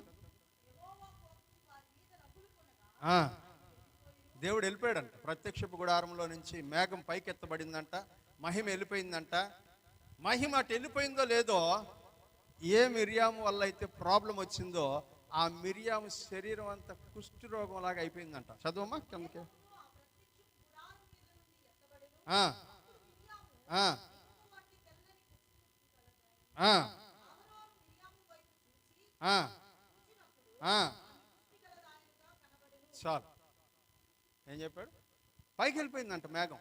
Speaker 1: దేవుడు వెళ్ళిపోయాడంట. ప్రత్యక్షపు గుడారంలో నుంచి మేఘం పైకెత్తబడిందంట, మహిమ వెళ్ళిపోయిందంట. మహిమ అటు వెళ్ళిపోయిందో లేదో, ఏ మిరియాము వల్ల అయితే ప్రాబ్లం వచ్చిందో ఆ మిరియాము శరీరం అంతా కుష్ఠరోగం లాగా అయిపోయిందంట. చదువమ్మా కిందకి. చాలు. ఏం చెప్పాడు? పైకి వెళ్ళిపోయిందంట మేఘం.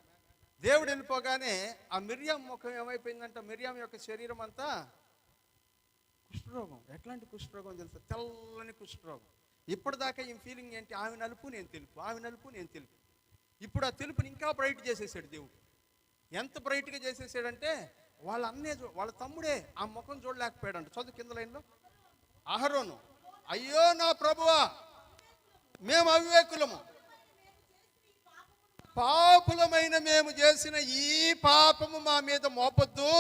Speaker 1: దేవుడు వెళ్ళిపోగానే ఆ మిరియాం ముఖం ఏమైపోయిందంట? మిరియాం యొక్క శరీరం అంతా కుష్ఠరోగం. ఎట్లాంటి కుష్ఠరోగం తెలుసు? తెల్లని కుష్ఠరోగం. ఇప్పటిదాకా ఈ ఫీలింగ్ ఏంటి? ఆమె నలుపు నేను తెలుపు, ఆమె నలుపు నేను తెలుపు. ఇప్పుడు ఆ తెలుపుని ఇంకా బ్రైట్ చేసేసాడు దేవుడు. ఎంత బ్రైట్గా చేసేసాడంటే, వాళ్ళ వాళ్ళ తమ్ముడే ఆ ముఖం చూడలేకపోయాడంట. చదువు కింద లైన్లో. అహరోను, అయ్యో నా ప్రభువా, మేము అవివేకులము, పాపులమైన మేము చేసిన ఈ పాపము మా మీద మోపొద్దు.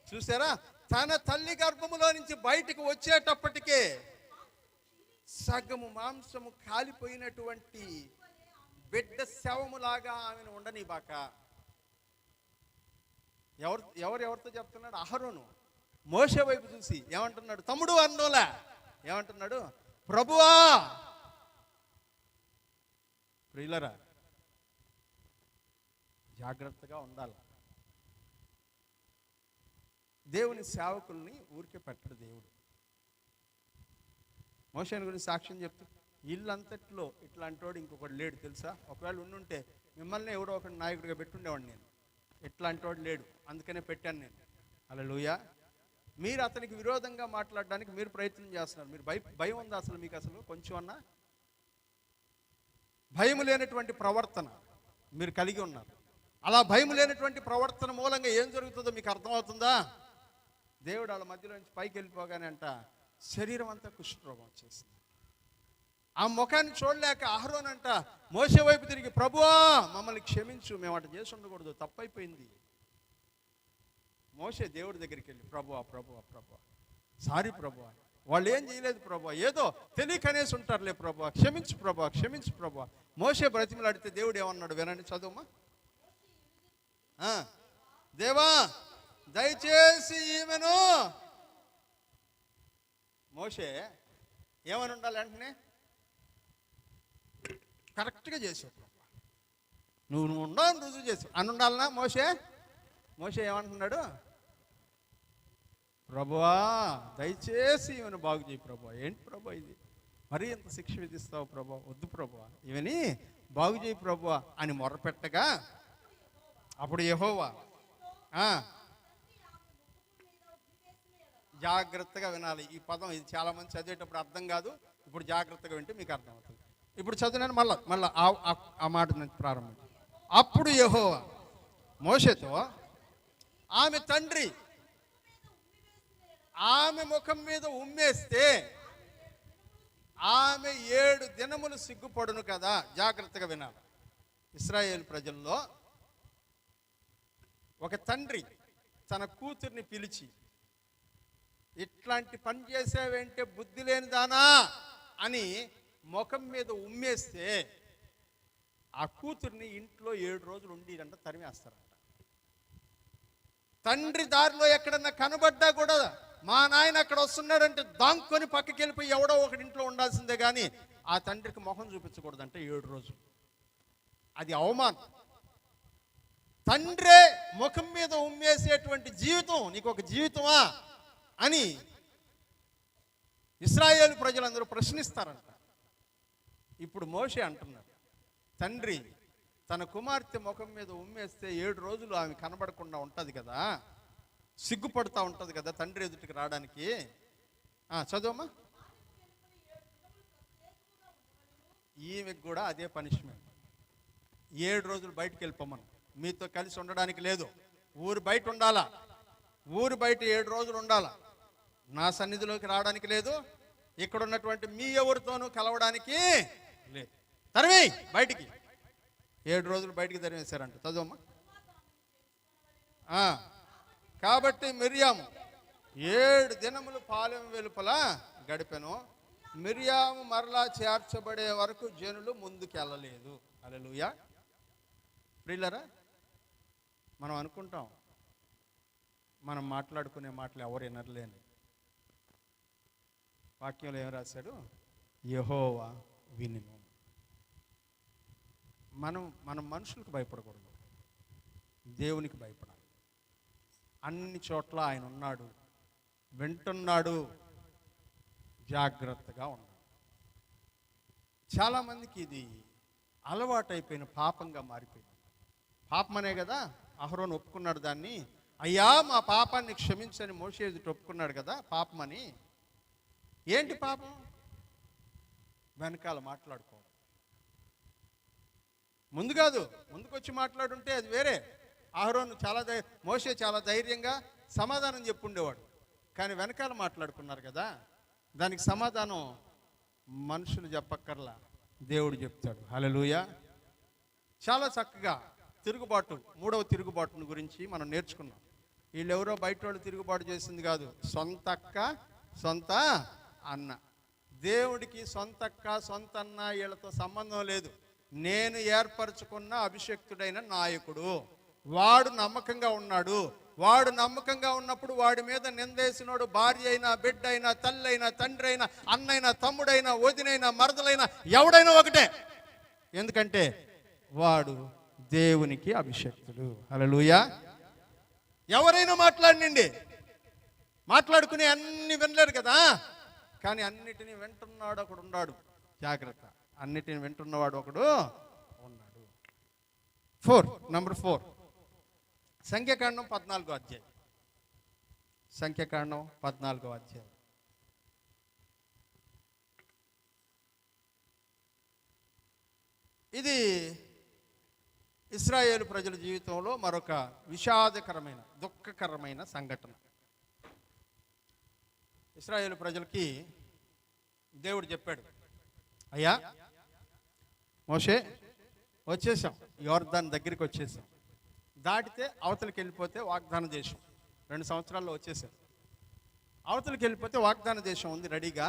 Speaker 1: చూసారా? తన తల్లి గర్భములో నుంచి బయటకు వచ్చేటప్పటికే సగము మాంసము కాలిపోయినటువంటి బిడ్డ శవములాగా ఆమెను ఉండనివ్వక. ఎవరితో చెప్తున్నాడు? అహరోను మోషే వైపు చూసి ఏమంటున్నాడు? తమ్ముడు అన్నోలా ఏమంటున్నాడు? ప్రభువా. ప్రియులరా, జాగ్రత్తగా ఉండాలి. దేవుని సేవకుల్ని ఊరికే పెట్టడు దేవుడు. మోషేని గురించి సాక్ష్యం చెప్తూ, ఇల్లంతట్లో ఇట్లాంటోడు ఇంకొకటి లేడు తెలుసా? ఒకవేళ ఉండుంటే మిమ్మల్ని ఎవరో ఒక నాయకుడిగా పెట్టుండేవాడిని నేను. ఇట్లాంటోడు లేడు, అందుకనే పెట్టాను నేను. హల్లెలూయా. మీరు అతనికి విరోధంగా మాట్లాడడానికి మీరు ప్రయత్నం చేస్తున్నారు. మీరు భయం ఉందా అసలు మీకు? అసలు కొంచెం అన్నా భయం లేనటువంటి ప్రవర్తన మీరు కలిగి ఉన్నారు. అలా భయం లేనటువంటి ప్రవర్తన మూలంగా ఏం జరుగుతుందో మీకు అర్థమవుతుందా? దేవుడు వాళ్ళ మధ్యలో నుంచి పైకి వెళ్ళిపోగానే అంట శరీరం అంతా కుష్ఠరోగం వచ్చేసింది. ఆ ముఖాన్ని చూడలేక అహరోన్ అంట మోషే వైపు తిరిగి, ప్రభువా మమ్మల్ని క్షమించు, మేము అటు చేసి ఉండకూడదు, తప్పైపోయింది. మోషే దేవుడి దగ్గరికి వెళ్ళి, ప్రభువా ప్రభువా ప్రభువా, సారీ ప్రభువా, వాళ్ళు ఏం చేయలేదు ప్రభువా, ఏదో తెలియకనేసి ఉంటారులే ప్రభువా, క్షమించు ప్రభువా, క్షమించు ప్రభువా. మోషే బ్రతిమలాడితే దేవుడు ఏమన్నాడు వినండి, చదువుమా. దేవా దయచేసి ఈమెను. మోషే ఏమని ఉండాలి? వెంటనే కరెక్ట్గా చేసావు ప్రభు, నువ్వు ఉండవు రుజువు చేసి అని ఉండాలనా మోషే ఏమంటున్నాడు? ప్రభువా దయచేసి ఈమెను బాగు చేయి ప్రభువా. ఏంటి ప్రభువా ఇది, మరీ ఎంత శిక్ష విధిస్తావు ప్రభువా, వద్దు ప్రభువా, ఈమెని బాగు చేయి ప్రభువా అని మొరపెట్టగా అప్పుడు యెహోవా జాగ్రత్తగా వినాలి ఈ పదం. ఇది చాలామంది చదివేటప్పుడు అర్థం కాదు, ఇప్పుడు జాగ్రత్తగా వింటే మీకు అర్థమవుతుంది. ఇప్పుడు చదివినాను మళ్ళా ఆ మాట నుంచి ప్రారంభించి. అప్పుడు యెహోవా మోషేతో, ఆమె తండ్రి ఆమె ముఖం మీద ఉమ్మేస్తే ఆమె 7 దినములు సిగ్గుపడును కదా. జాగ్రత్తగా వినాలి. ఇశ్రాయేలు ప్రజల్లో ఒక తండ్రి తన కూతుర్ని పిలిచి, ఇట్లాంటి పని చేసావేంటే బుద్ధి లేని దానా అని ముఖం మీద ఉమ్మేస్తే ఆ కూతుర్ని ఇంట్లో 7 రోజులు ఉండిరంట తరిమేస్తారంట. తండ్రి దారిలో ఎక్కడన్నా కనబడ్డా కూడా మా నాయన అక్కడ వస్తున్నాడంటే దాంకొని పక్కకి వెళ్ళిపోయి ఎవడో ఒకటి ఇంట్లో ఉండాల్సిందే కానీ ఆ తండ్రికి మొహం చూపించకూడదంటే 7 రోజులు. అది అవమానం. తండ్రే ముఖం మీద ఉమ్మేసేటువంటి జీవితం నీకు ఒక జీవితమా అని ఇశ్రాయేలు ప్రజలందరూ ప్రశ్నిస్తారంట. ఇప్పుడు మోషే అంటున్నాడు, తండ్రి తన కుమార్తె ముఖం మీద ఉమ్మేస్తే 7 రోజులు ఆమె కనబడకుండా ఉంటుంది కదా, సిగ్గుపడుతూ ఉంటుంది కదా తండ్రి ఎదుటికి రావడానికి. చదువమ్మా. ఈమెకు కూడా అదే పనిష్మెంట్. 7 రోజులు బయటకు వెళ్ళిపోమను, మీతో కలిసి ఉండడానికి లేదు, ఊరు బయట ఉండాలా, ఊరు బయట 7 రోజులు ఉండాలా, నా సన్నిధిలోకి రావడానికి లేదు, ఇక్కడ ఉన్నటువంటి మీ ఎవరితోనూ కలవడానికి లేదు, తరిమి బయటికి. 7 రోజులు బయటికి తరిమేశారంట. చదువమ్మా. కాబట్టి మిర్యాము 7 దినములు పాలెం వెలుపల గడిపెను. మిర్యాము మరలా చేర్చబడే వరకు జనులు ముందుకెళ్ళలేదు. హల్లెలూయా. ప్రియులారా, మనం అనుకుంటాం మనం మాట్లాడుకునే మాటలు ఎవరు వినర్లేని. వాక్యంలో ఏం రాశాడు? యెహోవా వినును. మనం మనుషులకు భయపడకూడదు, దేవునికి భయపడాలి. అన్ని చోట్ల ఆయన ఉన్నాడు, వింటున్నాడు, జాగ్రత్తగా ఉన్నాడు. చాలామందికి ఇది అలవాటైపోయిన పాపంగా మారిపోయింది. పాపమనే కదా అహరోను ఒప్పుకున్నాడు దాన్ని. అయ్యా మా పాపాన్ని క్షమించని మోషే ఎదుట ఒప్పుకున్నాడు కదా పాపమని. ఏంటి పాపం? వెనకాల మాట్లాడుకోవడం. ముందు కాదు, ముందుకొచ్చి మాట్లాడుంటే అది వేరే. అహరోను మోషే చాలా ధైర్యంగా సమాధానం చెప్పుండేవాడు. కానీ వెనకాల మాట్లాడుకున్నారు కదా, దానికి సమాధానం మనుషులు చెప్పక్కర్లా, దేవుడు చెప్తాడు. హల్లెలూయా. చాలా చక్కగా తిరుగుబాటు, 3వ తిరుగుబాటును గురించి మనం నేర్చుకున్నాం. వీళ్ళెవరో బయట వాళ్ళు తిరుగుబాటు చేసింది కాదు, సొంత అక్క సొంత అన్న. దేవుడికి సొంత అక్క సొంత అన్న వీళ్ళతో సంబంధం లేదు. నేను ఏర్పరచుకున్న అభిషక్తుడైన నాయకుడు, వాడు నమ్మకంగా ఉన్నాడు. వాడు నమ్మకంగా ఉన్నప్పుడు వాడి మీద నిందేసినోడు భార్య అయినా, బిడ్డ అయినా, తల్లి అయినా, తండ్రి అయినా, అన్నైనా, తమ్ముడైనా, వదినైనా, మరదలైనా, ఎవడైనా ఒకటే. ఎందుకంటే వాడు దేవునికి అభిషక్తుడు. హల్లెలూయా. ఎవరైనా మాట్లాడుకుని అన్ని వినలేరు కదా, కానీ అన్నిటినీ వింటున్నాడు ఒకడు ఉన్నాడు. జాగ్రత్త, అన్నిటిని వింటున్నవాడు ఒకడు ఉన్నాడు. నంబర్ 4 సంఖ్యాకాండం 14వ అధ్యాయం. సంఖ్యాకాండం 14వ అధ్యాయం. ఇది ఇశ్రాయేలు ప్రజల జీవితంలో మరొక విషాదకరమైన, దుఃఖకరమైన సంఘటన. ఇశ్రాయేలు ప్రజలకి దేవుడు చెప్పాడు, అయ్యా మోషే వచ్చేసాం, యోర్దాను దగ్గరికి వచ్చేసాం, దాటితే అవతలికి వెళ్ళిపోతే వాగ్దాన దేశం, 2 సంవత్సరాల్లో వచ్చేసాం, అవతలికి వెళ్ళిపోతే వాగ్దాన దేశం ఉంది రెడీగా,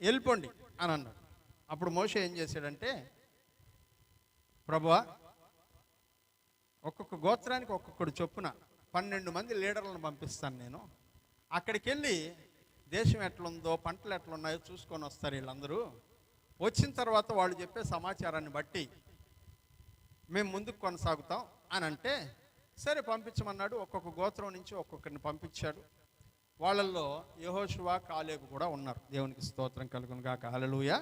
Speaker 1: వెళ్ళిపోండి అని అన్నాడు. అప్పుడు మోషే ఏం చేశాడంటే, ప్రభువా ఒక్కొక్క గోత్రానికి ఒక్కొక్కడు చొప్పున 12 మంది లీడర్లను పంపిస్తాను నేను, అక్కడికి వెళ్ళి దేశం ఎట్లుందో, పంటలు ఎట్లున్నాయో చూసుకొని వస్తారు వీళ్ళందరూ. వచ్చిన తర్వాత వాళ్ళు చెప్పే సమాచారాన్ని బట్టి మేము ముందుకు కొనసాగుతాం అని అంటే సరే పంపించమన్నాడు. ఒక్కొక్క గోత్రం నుంచి ఒక్కొక్కరిని పంపించాడు. వాళ్ళల్లో యెహోషువ కాలేబు కూడా ఉన్నారు. దేవునికి స్తోత్రం కలుగును గాక. హల్లెలూయా.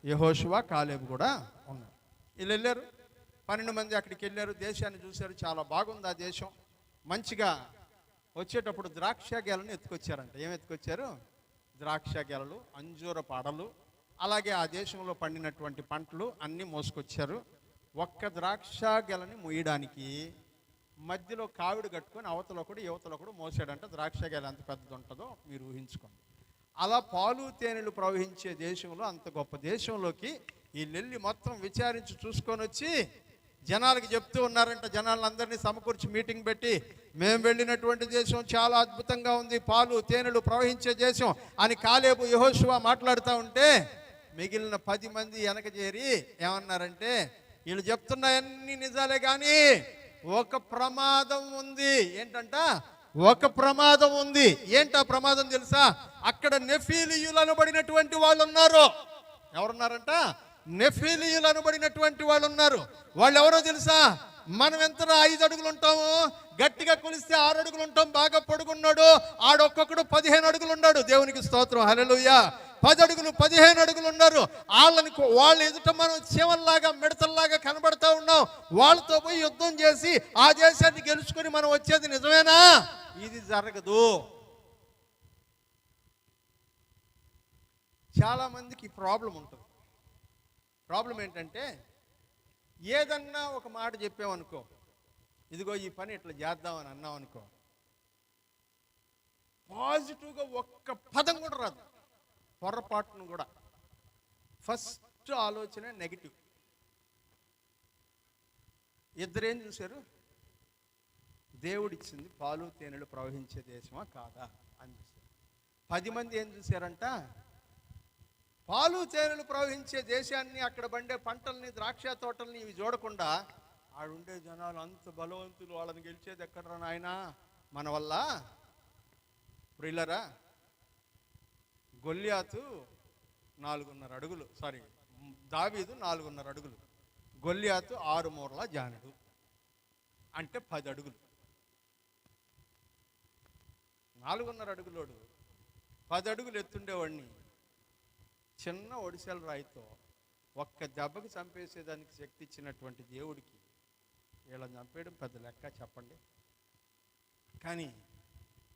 Speaker 1: యెహోషువ కాలేబు కూడా ఉన్నారు. వీళ్ళు వెళ్ళారు. 12 మంది అక్కడికి వెళ్ళారు. దేశాన్ని చూశారు. చాలా బాగుంది ఆ దేశం. మంచిగా వచ్చేటప్పుడు ద్రాక్ష గెలను ఎత్తుకొచ్చారంట. ఏం ఎత్తుకొచ్చారు? ద్రాక్ష గెలలు, అంజూర పాడలు, అలాగే ఆ దేశంలో పండినటువంటి పంటలు అన్నీ మోసుకొచ్చారు. ఒక్క ద్రాక్ష గెలని మోయడానికి మధ్యలో కావిడి కట్టుకొని అవతల ఒకడు యువతలో ఒకడు మోసాడంట. ద్రాక్ష గెల ఎంత పెద్దది ఉంటుందో మీరు ఊహించుకోండి. అలా పాలు తేనెలు ప్రవహించే దేశంలో, అంత గొప్ప దేశంలోకి వీళ్ళెళ్ళి మొత్తం విచారించి చూసుకొని వచ్చి జనాలకి చెప్తూ ఉన్నారంట. జనాలందరినీ సమకూర్చి మీటింగ్ పెట్టి, మేము వెళ్ళినటువంటి దేశం చాలా అద్భుతంగా ఉంది, పాలు తేనెలు ప్రవహించే దేశం అని కాలేబు యెహోషువ మాట్లాడుతూ ఉంటే మిగిలిన 10 మంది వెనక చేరి ఏమన్నారంటే, వీళ్ళు చెప్తున్నాయన్నీ నిజాలే కానీ ఒక ప్రమాదం ఉంది. ఏంటంట? ఒక ప్రమాదం ఉంది. ఏంటా ప్రమాదం తెలుసా? అక్కడ నెఫీలీయులు అనబడినటువంటి వాళ్ళు ఉన్నారు. ఎవరున్నారంట? నెఫీలీయులు అనబడినటువంటి వాళ్ళు ఉన్నారు. వాళ్ళు ఎవరో తెలుసా? మనం ఎంత 5 అడుగులు ఉంటాము, గట్టిగా కొలిస్తే 6 అడుగులు ఉంటాం. బాగా పొడుగున్నాడు ఆడొక్కొక్కడు 15 అడుగులు ఉన్నాడు. దేవునికి స్తోత్రం. హల్లెలూయా. 10 అడుగులు 15 అడుగులు ఉన్నారు. వాళ్ళ ఎదుట మనం చీమల్లాగా మిడతల్లాగా కనబడతా ఉన్నాం. వాళ్ళతో పోయి యుద్ధం చేసి ఆ దేశాన్ని గెలుచుకొని మనం వచ్చేది నిజమేనా? ఇది జరగదు. చాలా మందికి ప్రాబ్లం ఉంటుంది. ప్రాబ్లం ఏంటంటే, ఏదన్నా ఒక మాట చెప్పామనుకో, ఇదిగో ఈ పని ఇట్లా చేద్దామని అన్నాం అనుకో, పాజిటివ్గా ఒక్క పదం కూడా రాదు. పొరపాటును కూడా ఫస్ట్ ఆలోచన నెగిటివ్. ఇద్దరేం చూశారు? దేవుడిచ్చింది పాలు తేనెలు ప్రవహించే దేశమా కాదా అని చూశారు. 10 మంది ఏం చూశారంట? పాలు తేనెలు ప్రవహించే దేశాన్ని, అక్కడ పండే పంటల్ని, ద్రాక్ష తోటల్ని ఇవి చూడకుండా ఆడుండే జనాలు అంత బలవంతులు, వాళ్ళని గెలిచేది ఎక్కడరా నాయనా మన వల్ల. ప్రియులరా, గొల్యాతు 4.5 అడుగులు, దావీదు 4.5 అడుగులు, గొల్యాతు 6 మూరల జానుడు, అంటే 10 అడుగులు. 4.5 అడుగులోడు 10 అడుగులు ఎత్తుండేవాడిని చిన్న ఒడిసెల రాయితో ఒక్క దెబ్బకి చంపేసేదానికి శక్తి ఇచ్చినటువంటి దేవుడికి వీళ్ళని చంపేయడం పెద్ద లెక్క చెప్పండి. కానీ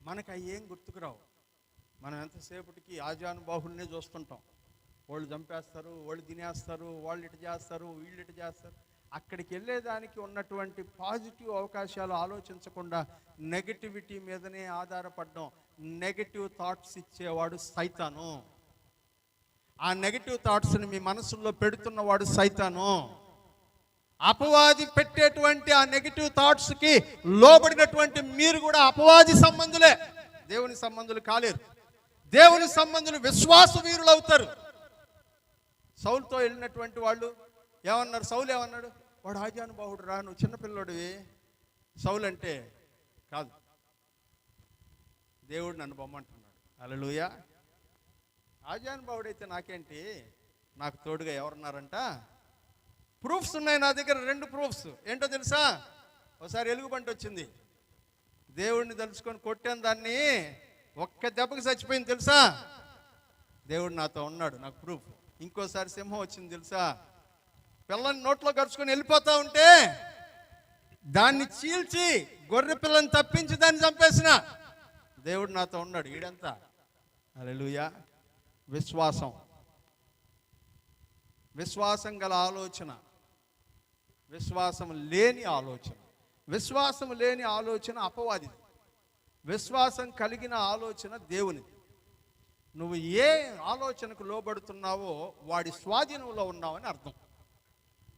Speaker 1: మనకు అవి ఏం గుర్తుకురావు. మనం ఎంతసేపటికి ఆజానుబాహుల్నే చూస్తుంటాం. వాళ్ళు చంపేస్తారు, వాళ్ళు తినేస్తారు, వాళ్ళు ఇటు చేస్తారు, వీళ్ళు ఇటు చేస్తారు. అక్కడికి వెళ్ళేదానికి ఉన్నటువంటి పాజిటివ్ అవకాశాలు ఆలోచించకుండా నెగటివిటీ మీదనే ఆధారపడడం. నెగటివ్ థాట్స్ ఇచ్చేవాడు సైతాను. ఆ నెగటివ్ థాట్స్ని మీ మనసుల్లో పెడుతున్నవాడు సైతాను. అపవాది పెట్టేటువంటి ఆ నెగటివ్ థాట్స్కి లోబడినటువంటి మీరు కూడా అపవాది సంబంధులే, దేవుని సంబంధులు కాలేరు. దేవుని సంబంధులు విశ్వాస వీరులు అవుతారు. సౌలుతో వెళ్ళినటువంటి వాళ్ళు ఏమన్నారు? సౌలు ఏమన్నాడు? వాడు ఆజానుబాహుడు రా, నువ్వు చిన్నపిల్లడివి. సౌలు అంటే కాదు, దేవుడు నన్ను బొమ్మంటున్నాడు. హల్లెలూయా. ఆజానుబాహుడైతే నాకేంటి, నాకు తోడుగా ఎవరున్నారంట? ప్రూఫ్స్ ఉన్నాయి నా దగ్గర. 2 ప్రూఫ్స్. ఏంటో తెలుసా? ఒకసారి ఎలుగుబంటి వచ్చింది, దేవుడిని తలుచుకొని కొట్టాను, దాన్ని ఒక్క దెబ్బకి చచ్చిపోయింది తెలుసా? దేవుడు నాతో ఉన్నాడు, నాకు ప్రూఫ్. ఇంకోసారి సింహం వచ్చింది తెలుసా? పిల్లని నోట్లో గరుచుకొని వెళ్ళిపోతా ఉంటే దాన్ని చీల్చి గొర్రె పిల్లని తప్పించి దాన్ని చంపేసిన దేవుడు నాతో ఉన్నాడు. ఈడంతా హల్లెలూయా. విశ్వాసం, విశ్వాసం గల ఆలోచన, విశ్వాసం లేని ఆలోచన. విశ్వాసం లేని ఆలోచన అపవాదిది, విశ్వాసం కలిగిన ఆలోచన దేవునిది. నువ్వు ఏ ఆలోచనకు లోబడుతున్నావో వాడి స్వాధీనంలో ఉన్నావని అర్థం.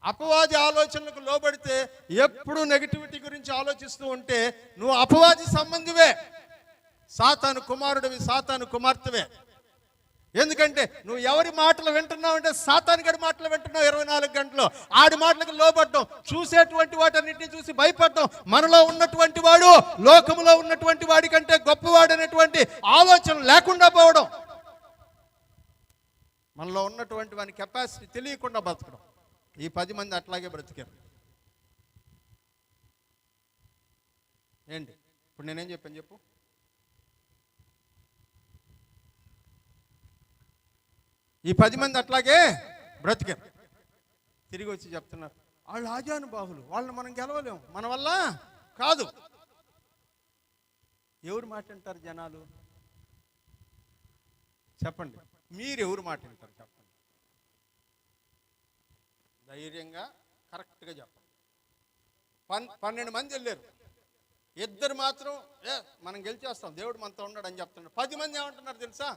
Speaker 1: అపవాది ఆలోచనలకు లోబడితే ఎప్పుడు నెగిటివిటీ గురించి ఆలోచిస్తూ ఉంటే నువ్వు అపవాది సంబంధివే, సాతాను కుమారుడివి, సాతాను కుమార్తెవే. ఎందుకంటే నువ్వు ఎవరి మాటలు వింటున్నావు అంటే సాతాను గడి మాటలు వింటున్నావు 24 గంటలు. ఆడి మాటలకు లోబడ్డం, చూసేటువంటి వాటన్నిటిని చూసి భయపడడం. మనలో ఉన్నటువంటి వాడు లోకములో ఉన్నటువంటి వాడి కంటే గొప్పవాడు అనేటువంటి ఆలోచన లేకుండా పోవడం, మనలో ఉన్నటువంటి వాని కెపాసిటీ తెలియకుండా బతకడం. ఈ 10 మంది అట్లాగే బ్రతికారు. ఏంటి ఇప్పుడు నేనేం చెప్పాను చెప్పు. ఈ 10 మంది అట్లాగే బ్రతికారు. తిరిగి వచ్చి చెప్తున్నారు వాళ్ళు ఆజానుబాహులు, వాళ్ళని మనం గెలవలేము, మన వల్ల కాదు. ఎవరు మాట వింటారు జనాలు? చెప్పండి, మీరు ఎవరు మాట వింటారు చెప్పండి? ధైర్యంగా కరెక్ట్గా చెప్పండి. 12 మంది వెళ్ళారు, 2 మాత్రం మనం గెలిచేస్తాం, దేవుడు మనతో ఉన్నాడు అని చెప్తున్నాడు. 10 మంది ఏమంటున్నారు తెలుసా?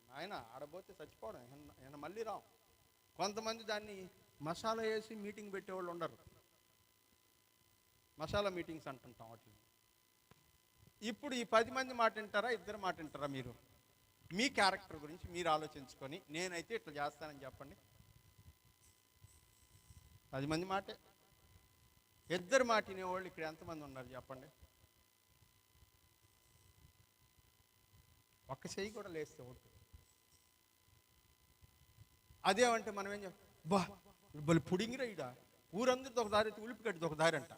Speaker 1: ఆయన ఆడబోతే చచ్చిపోవడం, ఆయన మళ్ళీ రాం. కొంతమంది దాన్ని మసాలా వేసి మీటింగ్ పెట్టేవాళ్ళు ఉండరు, మసాలా మీటింగ్స్ అంటుంటాం వాటిని. ఇప్పుడు ఈ 10 మంది మాట వింటారా, 2 మాట వింటారా? మీరు మీ క్యారెక్టర్ గురించి మీరు ఆలోచించుకొని నేనైతే ఇట్లా చేస్తానని చెప్పండి. 10 మంది మాటే, 2 మాట వినేవాళ్ళు ఇక్కడ ఎంతమంది ఉన్నారు చెప్పండి? ఒక్క చెయ్యి కూడా లేస్తే ఓటు. అదేమంటే మనం ఏం చెప్తాం, బా బలి పుడింగిరా ఇడ, ఊరందరితో ఒక దారి, ఉలిపికట్టిది ఒక దారి అంట.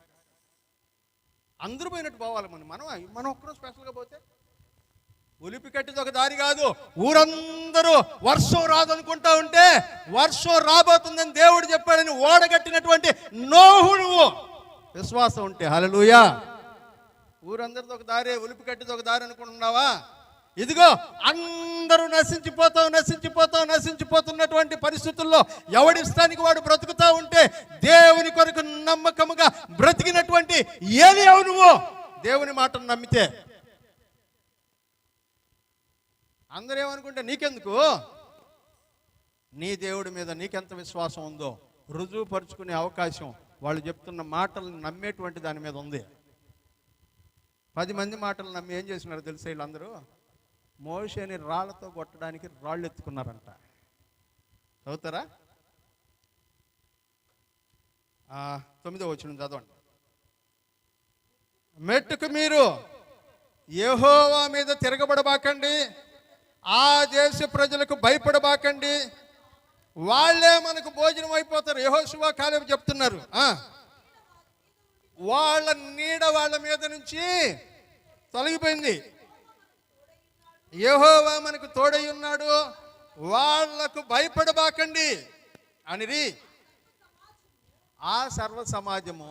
Speaker 1: అందరూ పోయినట్టు పోవాలి, మనం ఒక్కరో స్పెషల్గా పోతే. ఉలిపికట్టిది ఒక దారి కాదు, ఊరందరూ వర్షం రాదనుకుంటా ఉంటే వర్షం రాబోతుందని దేవుడు చెప్పాడని ఓడగట్టినటువంటి నోహు నువ్వు విశ్వాసం ఉంటే. హల్లెలూయా. ఊరందరితో ఒక దారి, ఉలిపికట్టిది ఒక దారి అనుకుంటున్నావా? ఇదిగో అందరూ నశించిపోతున్నటువంటి పరిస్థితుల్లో ఎవడిష్టానికి వాడు బ్రతుకుతా ఉంటే దేవుని కొరకు నమ్మకముగా బ్రతికినటువంటి ఏలియావు నువ్వు దేవుని మాటను నమ్మితే. అందరూ ఏమనుకుంటే నీకెందుకు? నీ దేవుడి మీద నీకెంత విశ్వాసం ఉందో రుజువుపరుచుకునే అవకాశం వాళ్ళు చెప్తున్న మాటలను నమ్మేటువంటి దాని మీద ఉంది. 10 మంది మాటలు నమ్మి ఏం చేసినారో తెలిసే వీళ్ళందరూ? మోషేని రాళ్లతో కొట్టడానికి రాళ్ళు ఎత్తుకున్నారంట. చదువుతారా? 9వ వచనం చదవండి. మెట్టుకు మీరు యెహోవా మీద తిరగబడబాకండి, ఆ దేశ ప్రజలకు భయపడబాకండి, వాళ్ళే మనకు భోజనం అయిపోతారు. యెహోషువ కాలేబు చెప్తున్నారు. వాళ్ళ నీడ వాళ్ళ మీద నుంచి తొలగిపోయింది. యెహోవా మనకు తోడై ఉన్నాడు, వాళ్లకు భయపడబాకండి అనిరి. ఆ సర్వ సమాజము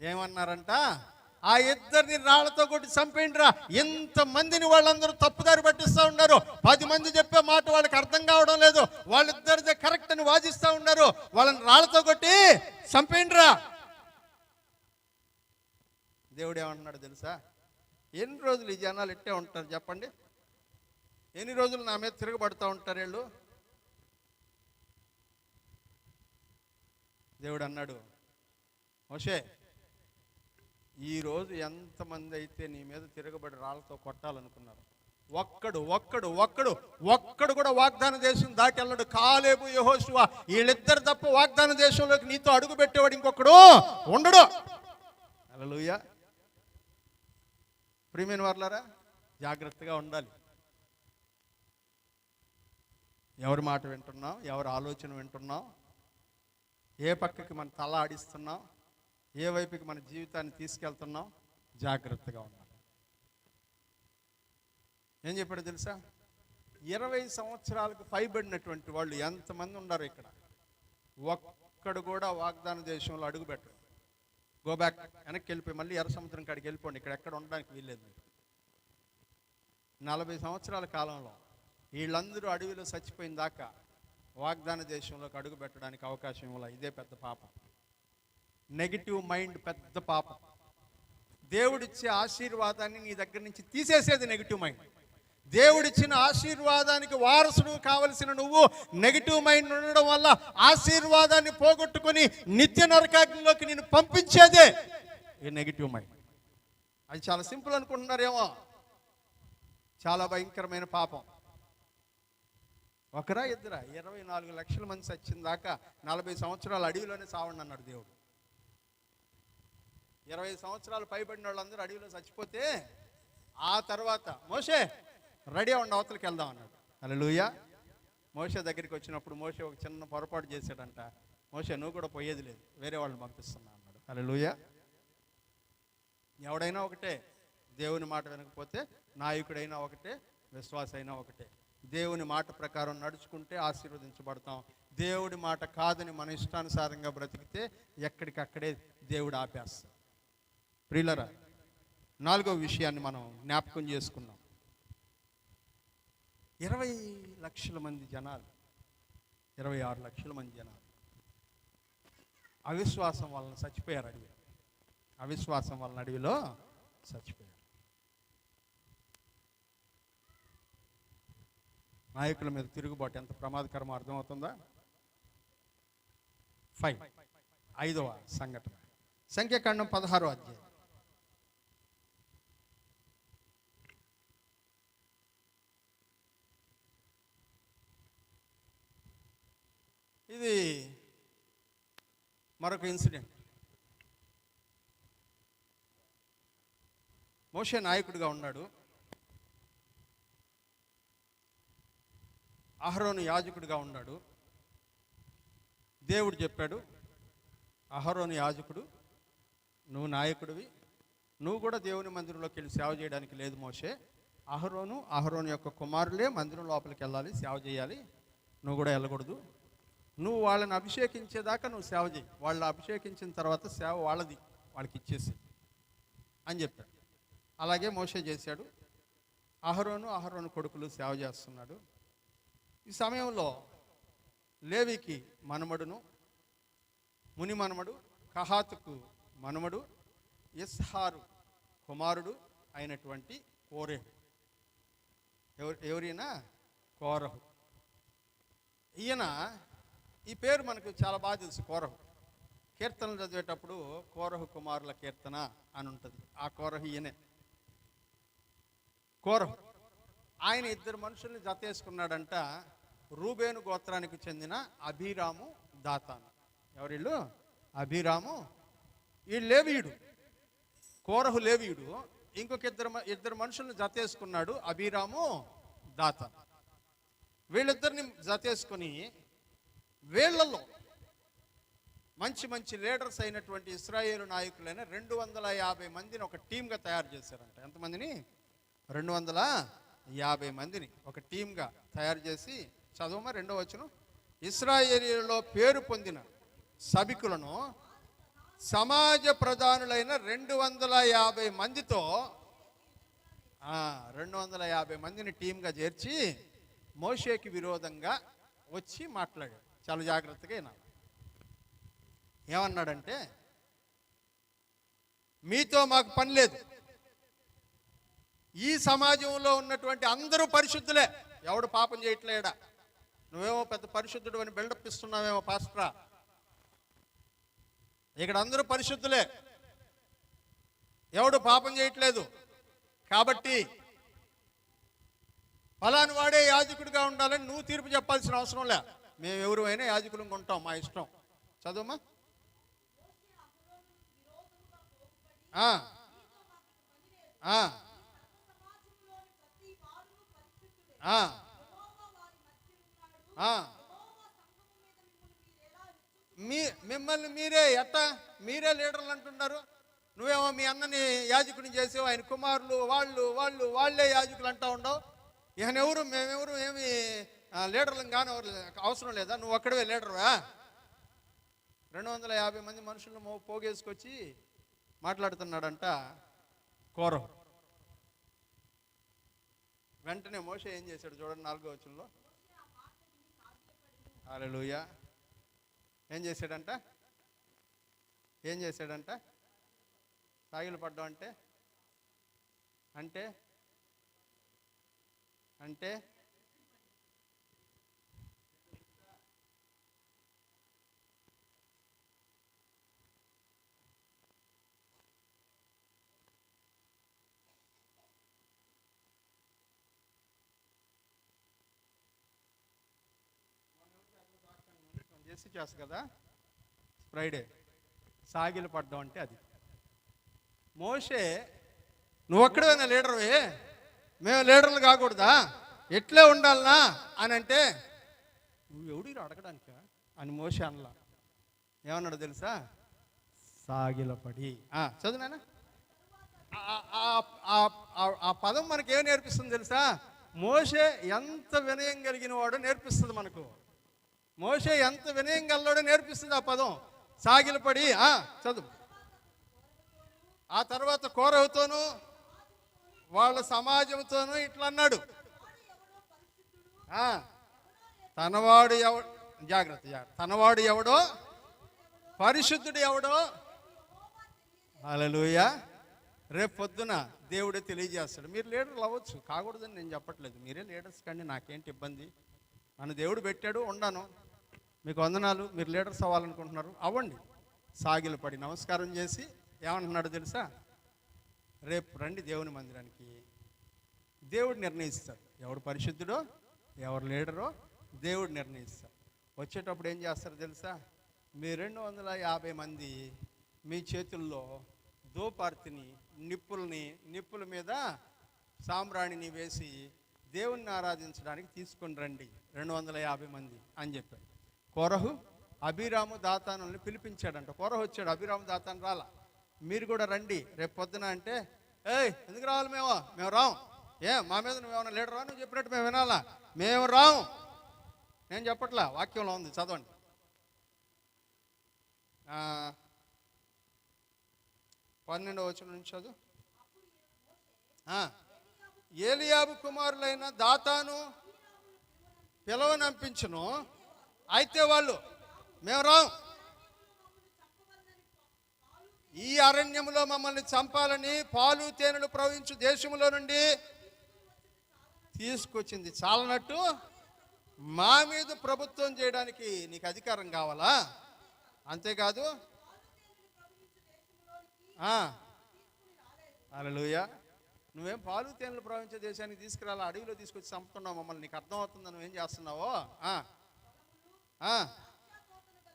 Speaker 1: ఏమన్నారంట? ఆ 2 రాళ్లతో కొట్టి చంపేయండిరా. ఇంతమందిని వాళ్ళందరూ తప్పుదారి పట్టిస్తూ ఉన్నారు. 10 మంది చెప్పే మాట వాళ్ళకి అర్థం కావడం లేదు, వాళ్ళిద్దరిదే కరెక్ట్ అని వాదిస్తూ ఉన్నారు. వాళ్ళని రాళ్లతో కొట్టి చంపేయండిరా. దేవుడు ఏమంటున్నాడు తెలుసా? ఎన్ని రోజులు ఈ జనాలు ఇట్టే ఉంటారు చెప్పండి? ఎన్ని రోజులు నా మీద తిరగబడుతూ ఉంటారు వీళ్ళు? దేవుడు అన్నాడు, మోషే ఈరోజు ఎంతమంది అయితే నీ మీద తిరగబడి రాళ్ళతో కొట్టాలనుకున్నారు, ఒక్కడు కూడా వాగ్దాన దేశం దాటి వెళ్ళడు. కాలేబు, యెహోషువ వీళ్ళిద్దరు తప్ప వాగ్దాన దేశంలోకి నీతో అడుగు పెట్టేవాడు ఇంకొకడు ఉండడు. హల్లెలూయా. ప్రియమైన వారలారా, జాగ్రత్తగా ఉండాలి. ఎవరి మాట వింటున్నాం, ఎవరి ఆలోచన వింటున్నాం, ఏ పక్కకి మన తల ఆడిస్తున్నాం, ఏ వైపుకి మన జీవితాన్ని తీసుకెళ్తున్నాం, జాగ్రత్తగా ఉండాలి. ఏం చెప్పాడు తెలుసా? 20 సంవత్సరాలకు పైబడినటువంటి వాళ్ళు ఎంతమంది ఉన్నారు ఇక్కడ? ఒక్కడు కూడా వాగ్దాన దేశంలో అడుగు పెట్టరు. గో బ్యాక్, వెనక్కి వెళ్ళిపోయి మళ్ళీ ఎర్ర సముద్రం కాడికి వెళ్ళిపోండి, ఇక్కడ ఎక్కడ ఉండడానికి వీల్లేదు. 40 సంవత్సరాల కాలంలో వీళ్ళందరూ అడవిలో చచ్చిపోయిన దాకా వాగ్దాన దేశంలోకి అడుగు పెట్టడానికి అవకాశం ఇవ్వాలి. ఇదే పెద్ద పాపం. నెగిటివ్ మైండ్ పెద్ద పాపం. దేవుడిచ్చే ఆశీర్వాదాన్ని నీ దగ్గర నుంచి తీసేసేది నెగిటివ్ మైండ్. దేవుడిచ్చిన ఆశీర్వాదానికి వారసుడు కావలసిన నువ్వు నెగిటివ్ మైండ్ ఉండడం వల్ల ఆశీర్వాదాన్ని పోగొట్టుకొని నిత్య నరకాగ్నిలోకి నేను పంపించేదే ఈ నెగిటివ్ మైండ్. అది చాలా సింపుల్ అనుకుంటున్నారేమో, చాలా భయంకరమైన పాపం. ఒకరా ఇద్దరా? 24 లక్షల మంది చచ్చిన దాకా 40 సంవత్సరాలు అడవిలోనే చావండి అన్నాడు దేవుడు. 20 సంవత్సరాలు పైబడిన వాళ్ళందరూ అడవిలో చచ్చిపోతే ఆ తర్వాత మోషే రెడీ అవ్వండి, అవతలకి వెళ్దాం అన్నాడు. హల్లెలూయా. మోషే దగ్గరికి వచ్చినప్పుడు మోషే ఒక చిన్న పొరపాటు చేశాడంట. మోషే నువ్వు కూడా పోయేది లేదు, వేరే వాళ్ళని పంపిస్తున్నా అన్నాడు. హల్లెలూయా. ఎవడైనా ఒకటే, దేవుని మాట వినకపోతే నాయకుడైనా ఒకటే, విశ్వాస అయినా ఒకటే. దేవుని మాట ప్రకారం నడుచుకుంటే ఆశీర్వదించబడతాం. దేవుడి మాట కాదని మన ఇష్టానుసారంగా బ్రతికితే ఎక్కడికక్కడే దేవుడు ఆపేస్తాం. ప్రియులరా, 4వ విషయాన్ని మనం జ్ఞాపకం చేసుకున్నాం. 20 లక్షల మంది జనాలు, 26 లక్షల మంది జనాలు అవిశ్వాసం వలన చచ్చిపోయారు. అవిశ్వాసం వలన అడవిలో చచ్చిపోయారు. నాయకుల మీద తిరుగుబాటు ఎంత ప్రమాదకరమో అర్థమవుతుందా? 5వ సంఘటన, సంఖ్యాకాండం 16వ అధ్యాయం. ఇది మరొక ఇన్సిడెంట్. మోషే నాయకుడిగా ఉన్నాడు, అహరోను యాజకుడిగా ఉన్నాడు. దేవుడు చెప్పాడు, అహరోను యాజకుడు, నువ్వు నాయకుడివి, నువ్వు కూడా దేవుని మందిరంలోకి వెళ్ళి సేవ చేయడానికి లేదు మోషే. అహరోను యొక్క కుమారులే మందిరం లోపలికి వెళ్ళాలి, సేవ చేయాలి, నువ్వు కూడా వెళ్ళకూడదు. నువ్వు వాళ్ళని అభిషేకించేదాకా నువ్వు సేవ చేయి, వాళ్ళు అభిషేకించిన తర్వాత సేవ వాళ్ళది, వాళ్ళకి ఇచ్చేసి అని చెప్పాడు. అలాగే మోషే చేశాడు. అహరోను కొడుకులు సేవ చేస్తున్నాడు. ఈ సమయంలో లేవికి మనమడును, ముని మనమడు, కహాతుకు మనమడు, ఇస్హారు కుమారుడు అయినటువంటి కోరేహు. ఎవరైనా కోరహు. ఈయన, ఈ పేరు మనకు చాలా బాగా తెలుసు, కోరహు. కీర్తనలు చదివేటప్పుడు కోరహు కుమారుల కీర్తన అని ఉంటుంది. ఆ కోరహు ఈయనే. కోరహు ఆయన 2 మనుషుల్ని జతేసుకున్నాడంట. రూబేను గోత్రానికి చెందిన అభిరాము, దాతాను. ఎవరిళ్ళు? అభిరాము. ఈ లేవీయుడు, కోరహు లేవీయుడు. ఇంకొక ఇద్దరు మనుషుల్ని జతేసుకున్నాడు, అభిరాము, దాతాను. వీళ్ళిద్దరిని జతేసుకుని వీళ్ళల్లో మంచి మంచి లీడర్స్ అయినటువంటి ఇశ్రాయేలు నాయకులైన 250 మందిని ఒక టీంగా తయారు చేశారంట. ఎంతమందిని? 250 మందిని ఒక టీంగా తయారు చేసి, చదవమా 2వ వచనం, ఇశ్రాయేలీయులలో పేరు పొందిన సభికులను సమాజ ప్రధానులైన 250 మందితో 250 మందిని టీంగా చేర్చి మోషేకి విరోధంగా వచ్చి మాట్లాడాడు. చాలా జాగ్రత్తగా వినాలి. ఏమన్నాడంటే, మీతో మాకు పని లేదు, ఈ సమాజంలో ఉన్నటువంటి అందరూ పరిశుద్ధులే, ఎవడు పాపం చేయట్లేడా, నువ్వేమో పెద్ద పరిశుద్ధుడు అని బిల్డప్ ఇస్తున్నావేమో పాస్టరా, ఇక్కడ అందరూ పరిశుద్ధులే, ఎవడు పాపం చేయట్లేదు, కాబట్టి ఫలాని వాడే యాజకుడిగా ఉండాలని నువ్వు తీర్పు చెప్పాల్సిన అవసరం లే, మేము ఎవరైనా యాజకులు ఉంటాం, మా ఇష్టం. చదువుమా. మిమ్మల్ని మీరే ఎట్టా, మీరే లీడర్లు అంటున్నారు. నువ్వేమో మీ అన్నని యాజకుని చేసావు, ఆయన కుమారులు వాళ్ళే యాజకులు అంటా ఉండవు. ఈయనెవరు, మేమెవరు, ఏమి లీడర్లు కానీ అవసరం లేదా, నువ్వు ఒక్కడవే లీడర్వా? 250 మంది మనుషులను పోగేసుకొచ్చి మాట్లాడుతున్నాడంట కోరహు. వెంటనే మోషే ఏం చేశాడు చూడండి, 4వ వచనంలో. హల్లెలూయా. ఏం చేశాడంట? సాగిలు పడ్డం అంటే అంటే అంటే చేస్తా కదా, ఫ్రైడే సాగిలు పడ్డం అంటే అది. మోషే, నువ్వు ఒక్కడేనా లీడర్వే, మేము లీడర్లు కాకూడదా, ఎట్లే ఉండాలనా అని అంటే, నువ్వు ఎవడిరా అడగడానిక అని మోషే అనలా. ఏమన్నాడు తెలుసా? సాగిలపడి. చదువునా? ఆ పదం మనకి ఏం నేర్పిస్తుంది తెలుసా? మోషే ఎంత వినయం కలిగిన వాడో నేర్పిస్తుంది మనకు. మోషే ఎంత వినయం గలవాడో నేర్పిస్తుంది ఆ పదం. సాగిలపడి. చదువు. ఆ తర్వాత కోరహుతోనూ వాళ్ళ సమాజంతోనూ ఇట్లా అన్నాడు, తనవాడు ఎవడు, జాగ్రత్త, తనవాడు ఎవడో, పరిశుద్ధుడు ఎవడో. హల్లెలూయా. రేపు పొద్దున దేవుడే తెలియజేస్తాడు. మీరు లీడర్లు అవ్వచ్చు, కాకూడదని నేను చెప్పట్లేదు, మీరే లీడర్స్ కండి, నాకేంటి ఇబ్బంది. నన్ను దేవుడు పెట్టాడు, ఉండాను. మీకు వందనాలు. మీరు లీడర్స్ అవ్వాలనుకుంటున్నారు, అవ్వండి. సాగిలపడి నమస్కారం చేసి ఏమంటున్నాడు తెలుసా? రేపు రండి దేవుని మందిరానికి. దేవుడు నిర్ణయిస్తాడు ఎవడు పరిశుద్ధుడో, ఎవరు లీడరో దేవుడు నిర్ణయిస్తాడు. వచ్చేటప్పుడు ఏం చేస్తారు తెలుసా? మీ 250 మంది మీ చేతుల్లో దోపార్తిని, నిప్పుల మీద సాంబ్రాణిని వేసి దేవుణ్ణి ఆరాధించడానికి తీసుకొని రండి 250 మంది అని చెప్పాడు. కోరహు అబీరాము దాతానుల్ని పిలిపించాడంట. కోరహు వచ్చాడు, అబీరాము దాతాను రాలా. మీరు కూడా రండి రేపు పొద్దున అంటే, ఎందుకు రావాలి? మేము రాం. మా మీద నువ్వేమన్నా లీడర్ రా? నువ్వు చెప్పినట్టు మేము వినాలా? మేము రాం. నేను చెప్పట్లా, వాక్యంలో ఉంది, చదవండి. 12వ వచనం నుంచి చదువు. ఏలియాబు కుమారులైన దాతాను పిలవనంపించును. అయితే వాళ్ళు, మేము రాం, ఈ అరణ్యములో మమ్మల్ని చంపాలని పాలు తేనెలు ప్రవహించు దేశములో నుండి తీసుకొచ్చింది చాలనట్టు మా మీద ప్రభుత్వం చేయడానికి నీకు అధికారం కావాలా? అంతేకాదు, హల్లెలూయా, నువ్వేం పాలు తేనెలు ప్రవహించే దేశానికి తీసుకురాలా, అడవిలో తీసుకొచ్చి చంపుతున్నావు మమ్మల్ని. నీకు అర్థమవుతుందా నువ్వేం చేస్తున్నావో?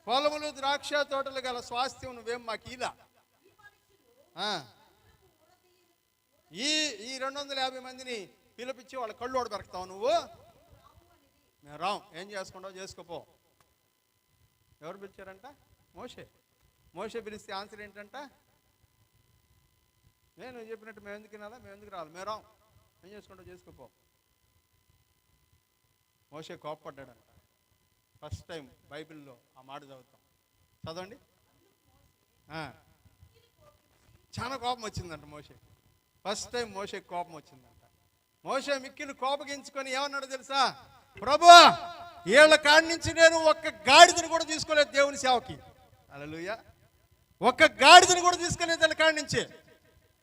Speaker 1: పొలములు ద్రాక్ష తోటలు గల స్వాస్థ్యం నువ్వేం మాకీలా. ఈ 250 మందిని పిలిపించి వాళ్ళ కళ్ళు ఓడబెడతావు నువ్వు. మేము రాం. ఏం చేసుకుంటావు చేసుకోపో. ఎవరు పిలిచారంట? మోషే పిలిస్తే ఆన్సర్ ఏంటంట? నేను చెప్పినట్టు మేము ఎందుకు వినాలా, మేము ఎందుకు రావాలి, మేము రాం, ఏం చేసుకుంటావు చేసుకోపో. మోషే కోప్పడ్డాడంట. ఫస్ట్ టైం బైబిల్లో ఆ మాట చదువుతాం, చదవండి. చాలా కోపం వచ్చిందంట మోషే. ఫస్ట్ టైం మోషేకి కోపం వచ్చిందంట. మోషే మిక్కిలి కోపగించుకొని ఏమన్నాడు తెలుసా? ప్రభువా, వీళ్ళ కాడి నుంచి నేను ఒక్క గాడిదని కూడా తీసుకోలేదు దేవుని సేవకి. హల్లెలూయా. ఒక్క గాడిదని కూడా తీసుకోలేదు వాళ్ళ కాడి నుంచి.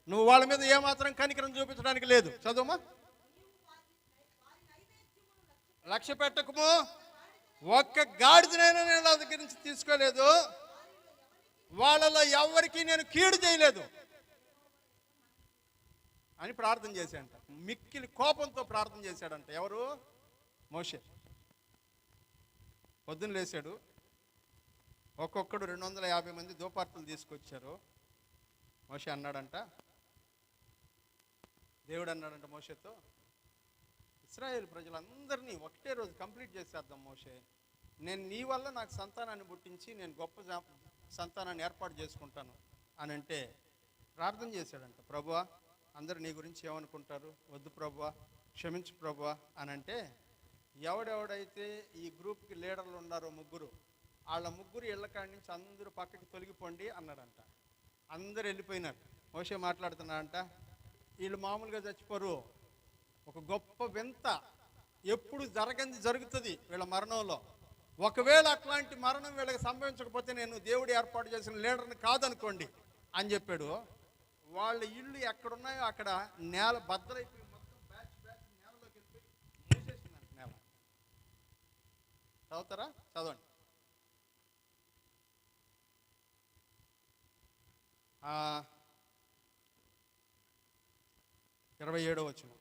Speaker 1: నువ్వు వాళ్ళ మీద ఏమాత్రం కనికరం చూపించడానికి లేదు. చదువుమా. లక్ష్య పెట్టకము, ఒక్క గాడిదనైనా నేను వాళ్ళ దగ్గర నుంచి తీసుకోలేదు, వాళ్ళలో ఎవరికి నేను కీడు చేయలేదు అని ప్రార్థన చేశాడంట. మిక్కిలి కోపంతో ప్రార్థన చేశాడంట. ఎవరు? మోషే. పొద్దున్న లేచాడు, ఒక్కొక్కడు 250 మంది దోపార్తులు తీసుకొచ్చారు. మోషే అన్నాడంట, దేవుడు అన్నాడంట మోషేతో, ఇశ్రాయేలు ప్రజలందరినీ ఒకటే రోజు కంప్లీట్ చేసేద్దాం మోషే. నేను నీ వల్ల నాకు సంతానాన్ని పుట్టించి నేను గొప్ప సంతానాన్ని ఏర్పాటు చేసుకుంటాను అని అంటే ప్రార్థన చేశాడంట. ప్రభువా, అందరు నీ గురించి ఏమనుకుంటారు? వద్దు ప్రభువా, క్షమించు ప్రభువా అని అంటే, ఎవడెవడైతే ఈ గ్రూప్కి లీడర్లు ఉన్నారో వాళ్ళ ముగ్గురు ఇళ్ళ కాడి నుంచి అందరూ పక్కకి తొలగిపోండి అన్నాడంట. అందరు వెళ్ళిపోయినారు. మోషే మాట్లాడుతున్నాడంట, వీళ్ళు మామూలుగా చచ్చిపోరు, ఒక గొప్ప వింత ఎప్పుడు జరుగుతుంది వీళ్ళ మరణంలో. ఒకవేళ అట్లాంటి మరణం వీళ్ళకి సంభవించకపోతే నేను దేవుడు ఏర్పాటు చేసిన లీడర్ని కాదనుకోండి అని చెప్పాడు. వాళ్ళ ఇళ్ళు ఎక్కడున్నాయో అక్కడ నేల బద్దలైపోయి మొత్తం బ్యాచ్ నేలలోకి వెళ్ళిపోయి మూసేసిందంట నేల. చదువుతారా? చదవండి. 27వ వచనం.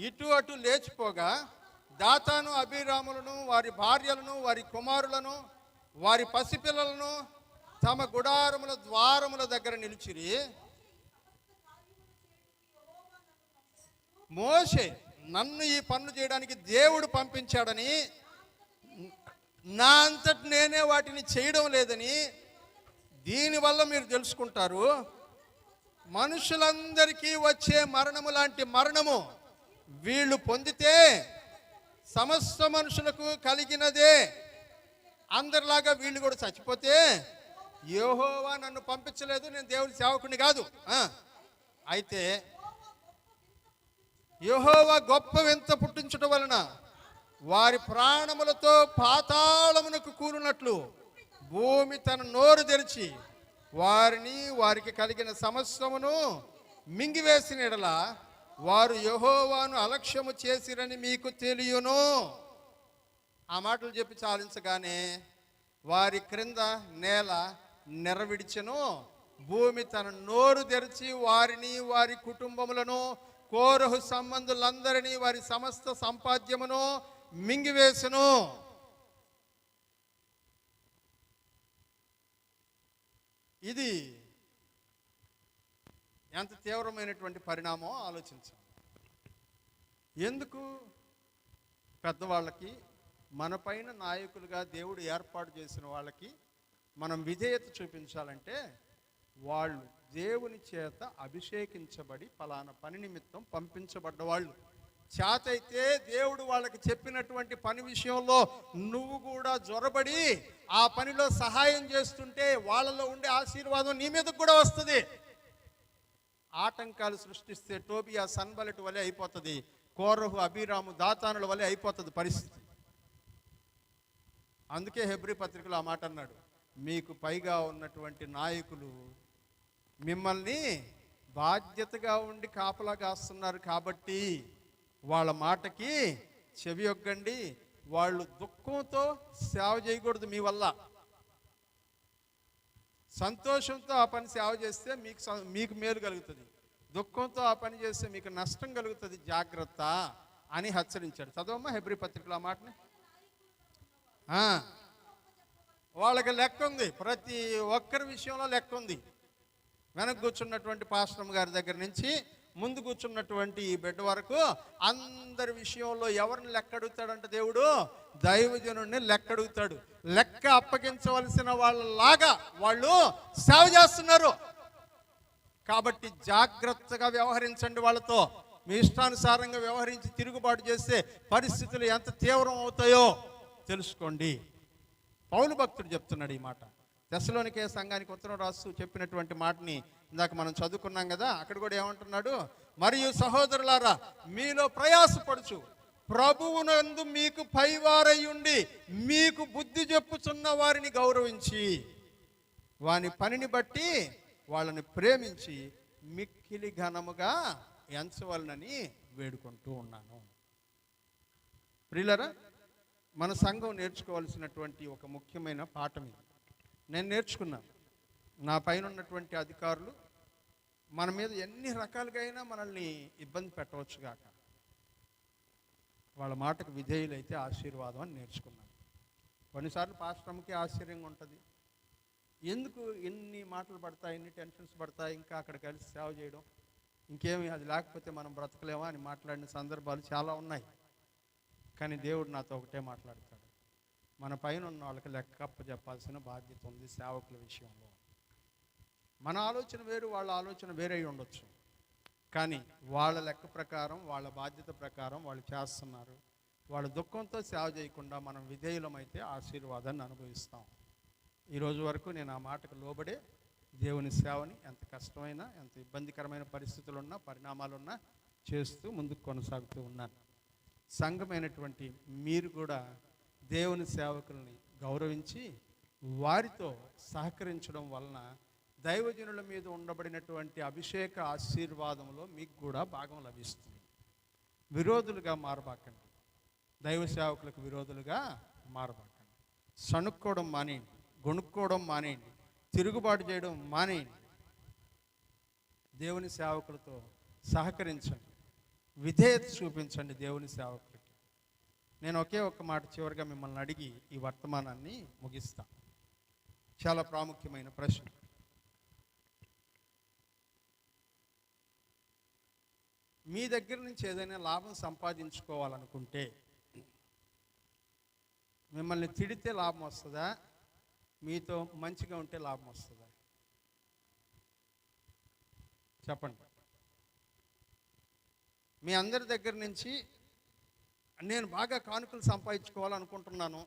Speaker 1: ఇటు అటు లేచిపోగా దాతాను అబీరాములను, వారి భార్యలను, వారి కుమారులను, వారి పసిపిల్లలను తమ గుడారముల ద్వారముల దగ్గర నిలిచిరి. మోషే, నన్ను ఈ పనులు చేయడానికి దేవుడు పంపించాడని నా అంతటి నేనే వాటిని చేయడం లేదని దీనివల్ల మీరు తెలుసుకుంటారు. మనుషులందరికీ వచ్చే మరణము లాంటి మరణము వీళ్ళు పొందితే సమస్త మనుషులకు కలిగినదే. అందరిలాగా వీళ్ళు కూడా చచ్చిపోతే యెహోవా నన్ను పంపించలేదు, నేను దేవుని సేవకుని కాదు. అయితే యెహోవా గొప్ప వింత పుట్టించడం వలన వారి ప్రాణములతో పాతాళమునకు కూలినట్లు భూమి తన నోరు తెరిచి వారిని వారికి కలిగిన సమస్తమును మింగివేసిన ఎడల వారు యెహోవాను అలక్ష్యము చేసిరని మీకు తెలియను. ఆ మాటలు చెప్పి చాలించగానే వారి క్రింద నేల నెరవిడిచెను, భూమి తన నోరు తెరిచి వారిని వారి కుటుంబములను కోరహు సంబంధులందరినీ వారి సమస్త సంపాద్యమును మింగివేసెను. ఇది ఎంత తీవ్రమైనటువంటి పరిణామం ఆలోచించాలి. ఎందుకు? పెద్దవాళ్ళకి, మన పైన నాయకులుగా దేవుడు ఏర్పాటు చేసిన వాళ్ళకి మనం విధేయత చూపించాలంటే వాళ్ళు దేవుని చేత అభిషేకించబడి పలానా పని నిమిత్తం పంపించబడ్డ వాళ్ళు. చేతైతే దేవుడు వాళ్ళకి చెప్పినటువంటి పని విషయంలో నువ్వు కూడా జొరబడి ఆ పనిలో సహాయం చేస్తుంటే వాళ్ళలో ఉండే ఆశీర్వాదం నీ మీదకు కూడా వస్తుంది. ఆటంకాలు సృష్టిస్తే టోబియా సన్బలెట్ వలె అయిపోతుంది, కోరహు అబీరాము దాతానుల వలె అయిపోతుంది పరిస్థితి. అందుకే హెబ్రీ పత్రికలో ఆ మాట అన్నాడు, మీకు పైగా ఉన్నటువంటి నాయకులు మిమ్మల్ని బాధ్యతగా ఉండి కాపలా కాస్తున్నారు కాబట్టి వాళ్ళ మాటకి చెవి యొగ్గండి. వాళ్ళు దుఃఖంతో సేవ చేయకూడదు మీ వల్ల. సంతోషంతో ఆ పని సేవ చేస్తే మీకు మేలు కలుగుతుంది, దుఃఖంతో ఆ పని చేస్తే మీకు నష్టం కలుగుతుంది, జాగ్రత్త అని హెచ్చరించాడు. చదవమ్మా హెబ్రీ పత్రికలో ఆ మాటని. వాళ్ళకి లెక్క ఉంది, ప్రతి ఒక్కరి విషయంలో లెక్క ఉంది. వెనక కూర్చున్నటువంటి పాస్టర్ గారి దగ్గర నుంచి ముందు కూర్చున్నటువంటి ఈ బిడ్డ వరకు అందరి విషయంలో ఎవరిని లెక్క అడుగుతాడంటే దేవుడు దైవజనుడిని లెక్క అడుగుతాడు. లెక్క అప్పగించవలసిన వాళ్ళలాగా వాళ్ళు సేవ చేస్తున్నారు కాబట్టి జాగ్రత్తగా వ్యవహరించండి. వాళ్ళతో మీ ఇష్టానుసారంగా వ్యవహరించి తిరుగుబాటు చేస్తే పరిస్థితులు ఎంత తీవ్రం అవుతాయో తెలుసుకోండి. పౌలు భక్తుడు చెప్తున్నాడు ఈ మాట. తెస్సలోనికే సంఘానికి ఉత్తరం రాస్తూ చెప్పినటువంటి మాటని ఇందాక మనం చదువుకున్నాం కదా. అక్కడ కూడా ఏమంటున్నాడు, మరియు సహోదరులారా మీలో ప్రయాసపడుచు ప్రభువునందు మీకు పైవారయ్యుండి మీకు బుద్ధి చెప్పుచున్న వారిని గౌరవించి వాని పనిని బట్టి వాళ్ళని ప్రేమించి మిక్కిలి ఘనముగా ఎంచవలనని వేడుకుంటూ ఉన్నాను. ప్రియులారా, మన సంఘం నేర్చుకోవాల్సినటువంటి ఒక ముఖ్యమైన పాఠం ఇది. నేను నేర్చుకున్నాను. నా పైన ఉన్నటువంటి అధికారులు మన మీద ఎన్ని రకాలుగా అయినా మనల్ని ఇబ్బంది పెట్టవచ్చు గాక, వాళ్ళ మాటకు విధేయులైతే ఆశీర్వాదం అని నేర్చుకున్నాను. కొన్నిసార్లు పాస్టర్కి ఆశ్చర్యంగా ఉంటుంది, ఎందుకు ఎన్ని మాటలు పడతాయి, ఎన్ని టెన్షన్స్ పడతాయి, ఇంకా అక్కడ కలిసి సేవ చేయడం, ఇంకేమి అది లేకపోతే మనం బ్రతకలేమా అని మాట్లాడిన సందర్భాలు చాలా ఉన్నాయి. కానీ దేవుడు నాతో ఒకటే మాట్లాడతాడు, మన పైన ఉన్న వాళ్ళకి లెక్కప్ప చెప్పాల్సిన బాధ్యత ఉంది సేవకుల విషయంలో. మన ఆలోచన వేరు, వాళ్ళ ఆలోచన వేరే ఉండొచ్చు, కానీ వాళ్ళ లెక్క ప్రకారం, వాళ్ళ బాధ్యత ప్రకారం వాళ్ళు చేస్తున్నారు. వాళ్ళ దుఃఖంతో సేవ చేయకుండా మనం విధేయులమైతే ఆశీర్వాదాన్ని అనుభవిస్తాం. ఈరోజు వరకు నేను ఆ మాటకు లోబడే దేవుని సేవని ఎంత కష్టమైనా, ఎంత ఇబ్బందికరమైన పరిస్థితులున్నా, పరిణామాలున్నా చేస్తూ ముందుకు కొనసాగుతూ ఉన్నాను. సంఘమైనటువంటి మీరు కూడా దేవుని సేవకుల్ని గౌరవించి వారితో సహకరించడం వలన దైవజనుల మీద ఉండబడినటువంటి అభిషేక ఆశీర్వాదంలో మీకు కూడా భాగం లభిస్తుంది. విరోధులుగా మారబాకండి, దైవ సేవకులకు విరోధులుగా మారబాకండి. సణుక్కోవడం మానేయండి, గొణుక్కోవడం మానేయండి, తిరుగుబాటు చేయడం మానేయండి. దేవుని సేవకులతో సహకరించండి, విధేయత చూపించండి దేవుని సేవకులకి. నేను ఒకే ఒక్క మాట చివరిగా మిమ్మల్ని అడిగి ఈ వర్తమానాన్ని ముగిస్తా. చాలా ప్రాముఖ్యమైన ప్రశ్న. మీ దగ్గర నుంచి ఏదైనా లాభం సంపాదించుకోవాలనుకుంటే మిమ్మల్ని తిడితే లాభం వస్తుందా, మీతో మంచిగా ఉంటే లాభం వస్తుందా? చెప్పండి. మీ అందరి దగ్గర నుంచి నేను బాగా కానుకలు సంపాదించుకోవాలనుకుంటున్నాను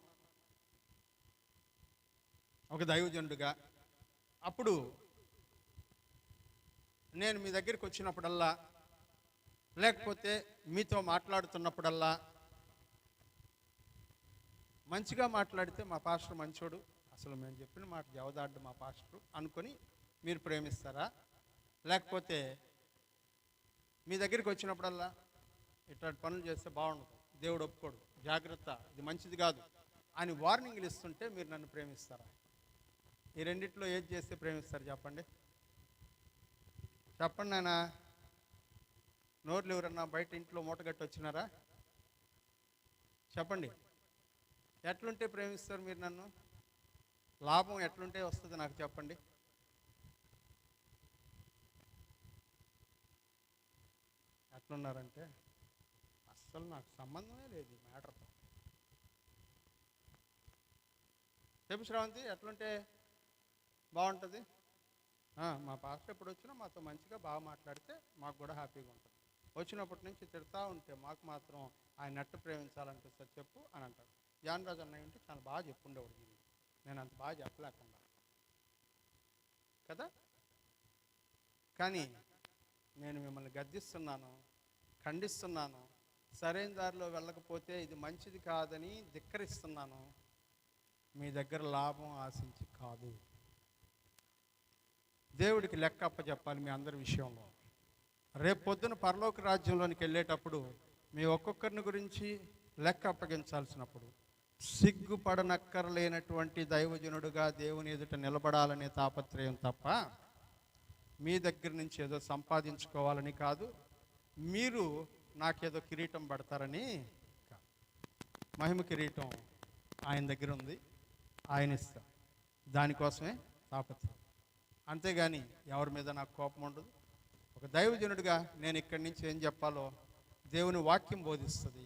Speaker 1: ఒక దైవజనుడిగా. అప్పుడు నేను మీ దగ్గరికి వచ్చినప్పుడల్లా, లేకపోతే మీతో మాట్లాడుతున్నప్పుడల్లా మంచిగా మాట్లాడితే మా పాస్టర్ మంచోడు, అసలు మేము చెప్పిన మాట జవదాడ్డు మా పాస్టర్ అనుకొని మీరు ప్రేమిస్తారా? లేకపోతే మీ దగ్గరికి వచ్చినప్పుడల్లా ఇట్లాంటి పనులు చేస్తే బాగుండదు, దేవుడు ఒప్పుకోడు, జాగ్రత్త, ఇది మంచిది కాదు అని వార్నింగ్లు ఇస్తుంటే మీరు నన్ను ప్రేమిస్తారా? ఈ రెండిట్లో ఏది చేస్తే ప్రేమిస్తారు చెప్పండి? చెప్పండి నాన్న. నోర్లు ఎవరన్నా బయట ఇంట్లో మూటగట్టి వచ్చినారా? చెప్పండి. ఎట్లుంటే ప్రేమిస్తారు మీరు నన్ను? లాభం ఎట్లుంటే వస్తుంది నాకు చెప్పండి. ఎట్లున్నారంటే అస్సలు నాకు సంబంధమే లేదు ఈ మ్యాటర్తో. చెప్పు శ్రావంతి, ఎట్లుంటే బాగుంటుంది? మా పాస్టర్ ఎప్పుడు వచ్చినా మాతో మంచిగా బాగా మాట్లాడితే మాకు కూడా హ్యాపీగా ఉంటుంది. వచ్చినప్పటి నుంచి తిడతా ఉంటే మాకు మాత్రం ఆయన నెట్టు ప్రేమించాలనిపిస్తుంది చెప్పు అని అంటాడు. జాన్ రాజు అన్నయ్య ఉంటే చాలా బాగా చెప్పుండేవాడు, నేను అంత బాగా చెప్పలేకుండా కదా. కానీ నేను మిమ్మల్ని గద్దిస్తున్నాను, ఖండిస్తున్నాను, సరైన దారిలో వెళ్ళకపోతే ఇది మంచిది కాదని ధిక్కరిస్తున్నాను. మీ దగ్గర లాభం ఆశించి కాదు. దేవుడికి లెక్క అప్పచెప్పాలి మీ అందరి విషయంలో. రేపు పొద్దున పరలోక రాజ్యంలోనికి వెళ్ళేటప్పుడు మీ ఒక్కొక్కరిని గురించి లెక్క అప్పగించాల్సినప్పుడు సిగ్గుపడనక్కర్లేనటువంటి దైవజనుడుగా దేవుని ఎదుట నిలబడాలనే తాపత్రయం తప్ప మీ దగ్గర నుంచి ఏదో సంపాదించుకోవాలని కాదు, మీరు నాకేదో కిరీటం పడతారని కాదు. మహిమ కిరీటం ఆయన దగ్గర ఉంది, ఆయన ఇస్తారు. దానికోసమే తాపత్రయం. అంతేగాని ఎవరి మీద నాకు కోపం ఉండదు. ఒక దైవజనుడిగా నేను ఇక్కడి నుంచి ఏం చెప్పాలో దేవుని వాక్యం బోధిస్తుంది,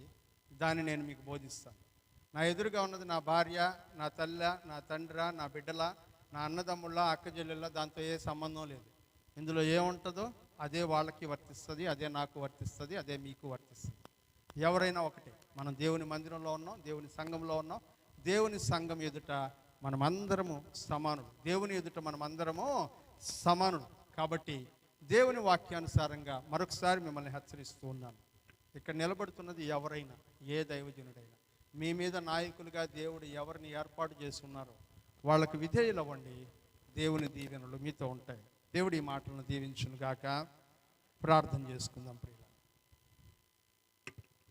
Speaker 1: దాన్ని నేను మీకు బోధిస్తాను. నా ఎదురుగా ఉన్నది నా భార్య, నా తల్లి, నా తండ్రి, నా బిడ్డల, నా అన్నదమ్ముళ్ళ, అక్కచెల్లెళ్ళ, దాంతో ఏ సంబంధం లేదు. ఇందులో ఏముంటుందో అదే వాళ్ళకి వర్తిస్తుంది, అదే నాకు వర్తిస్తుంది, అదే మీకు వర్తిస్తుంది. ఎవరైనా ఒకటే. మనం దేవుని మందిరంలో ఉన్నాం, దేవుని సంఘంలో ఉన్నాం. దేవుని సంఘం ఎదుట మనమందరము సమానులు, దేవుని ఎదుట మనమందరము సమానులు. కాబట్టి దేవుని వాక్యానుసారంగా మరొకసారి మిమ్మల్ని హెచ్చరిస్తూ ఉన్నాను. ఇక్కడ నిలబడుతున్నది ఎవరైనా, ఏ దైవజనుడైనా, మీ మీద నాయకులుగా దేవుడు ఎవరిని ఏర్పాటు చేసి ఉన్నారో వాళ్ళకి విధేయులు అవ్వండి. దేవుని దీవెనలు మీతో ఉంటాయి. దేవుడు ఈ మాటలను దీవించును గాక. ప్రార్థన చేసుకుందాం ప్రియ.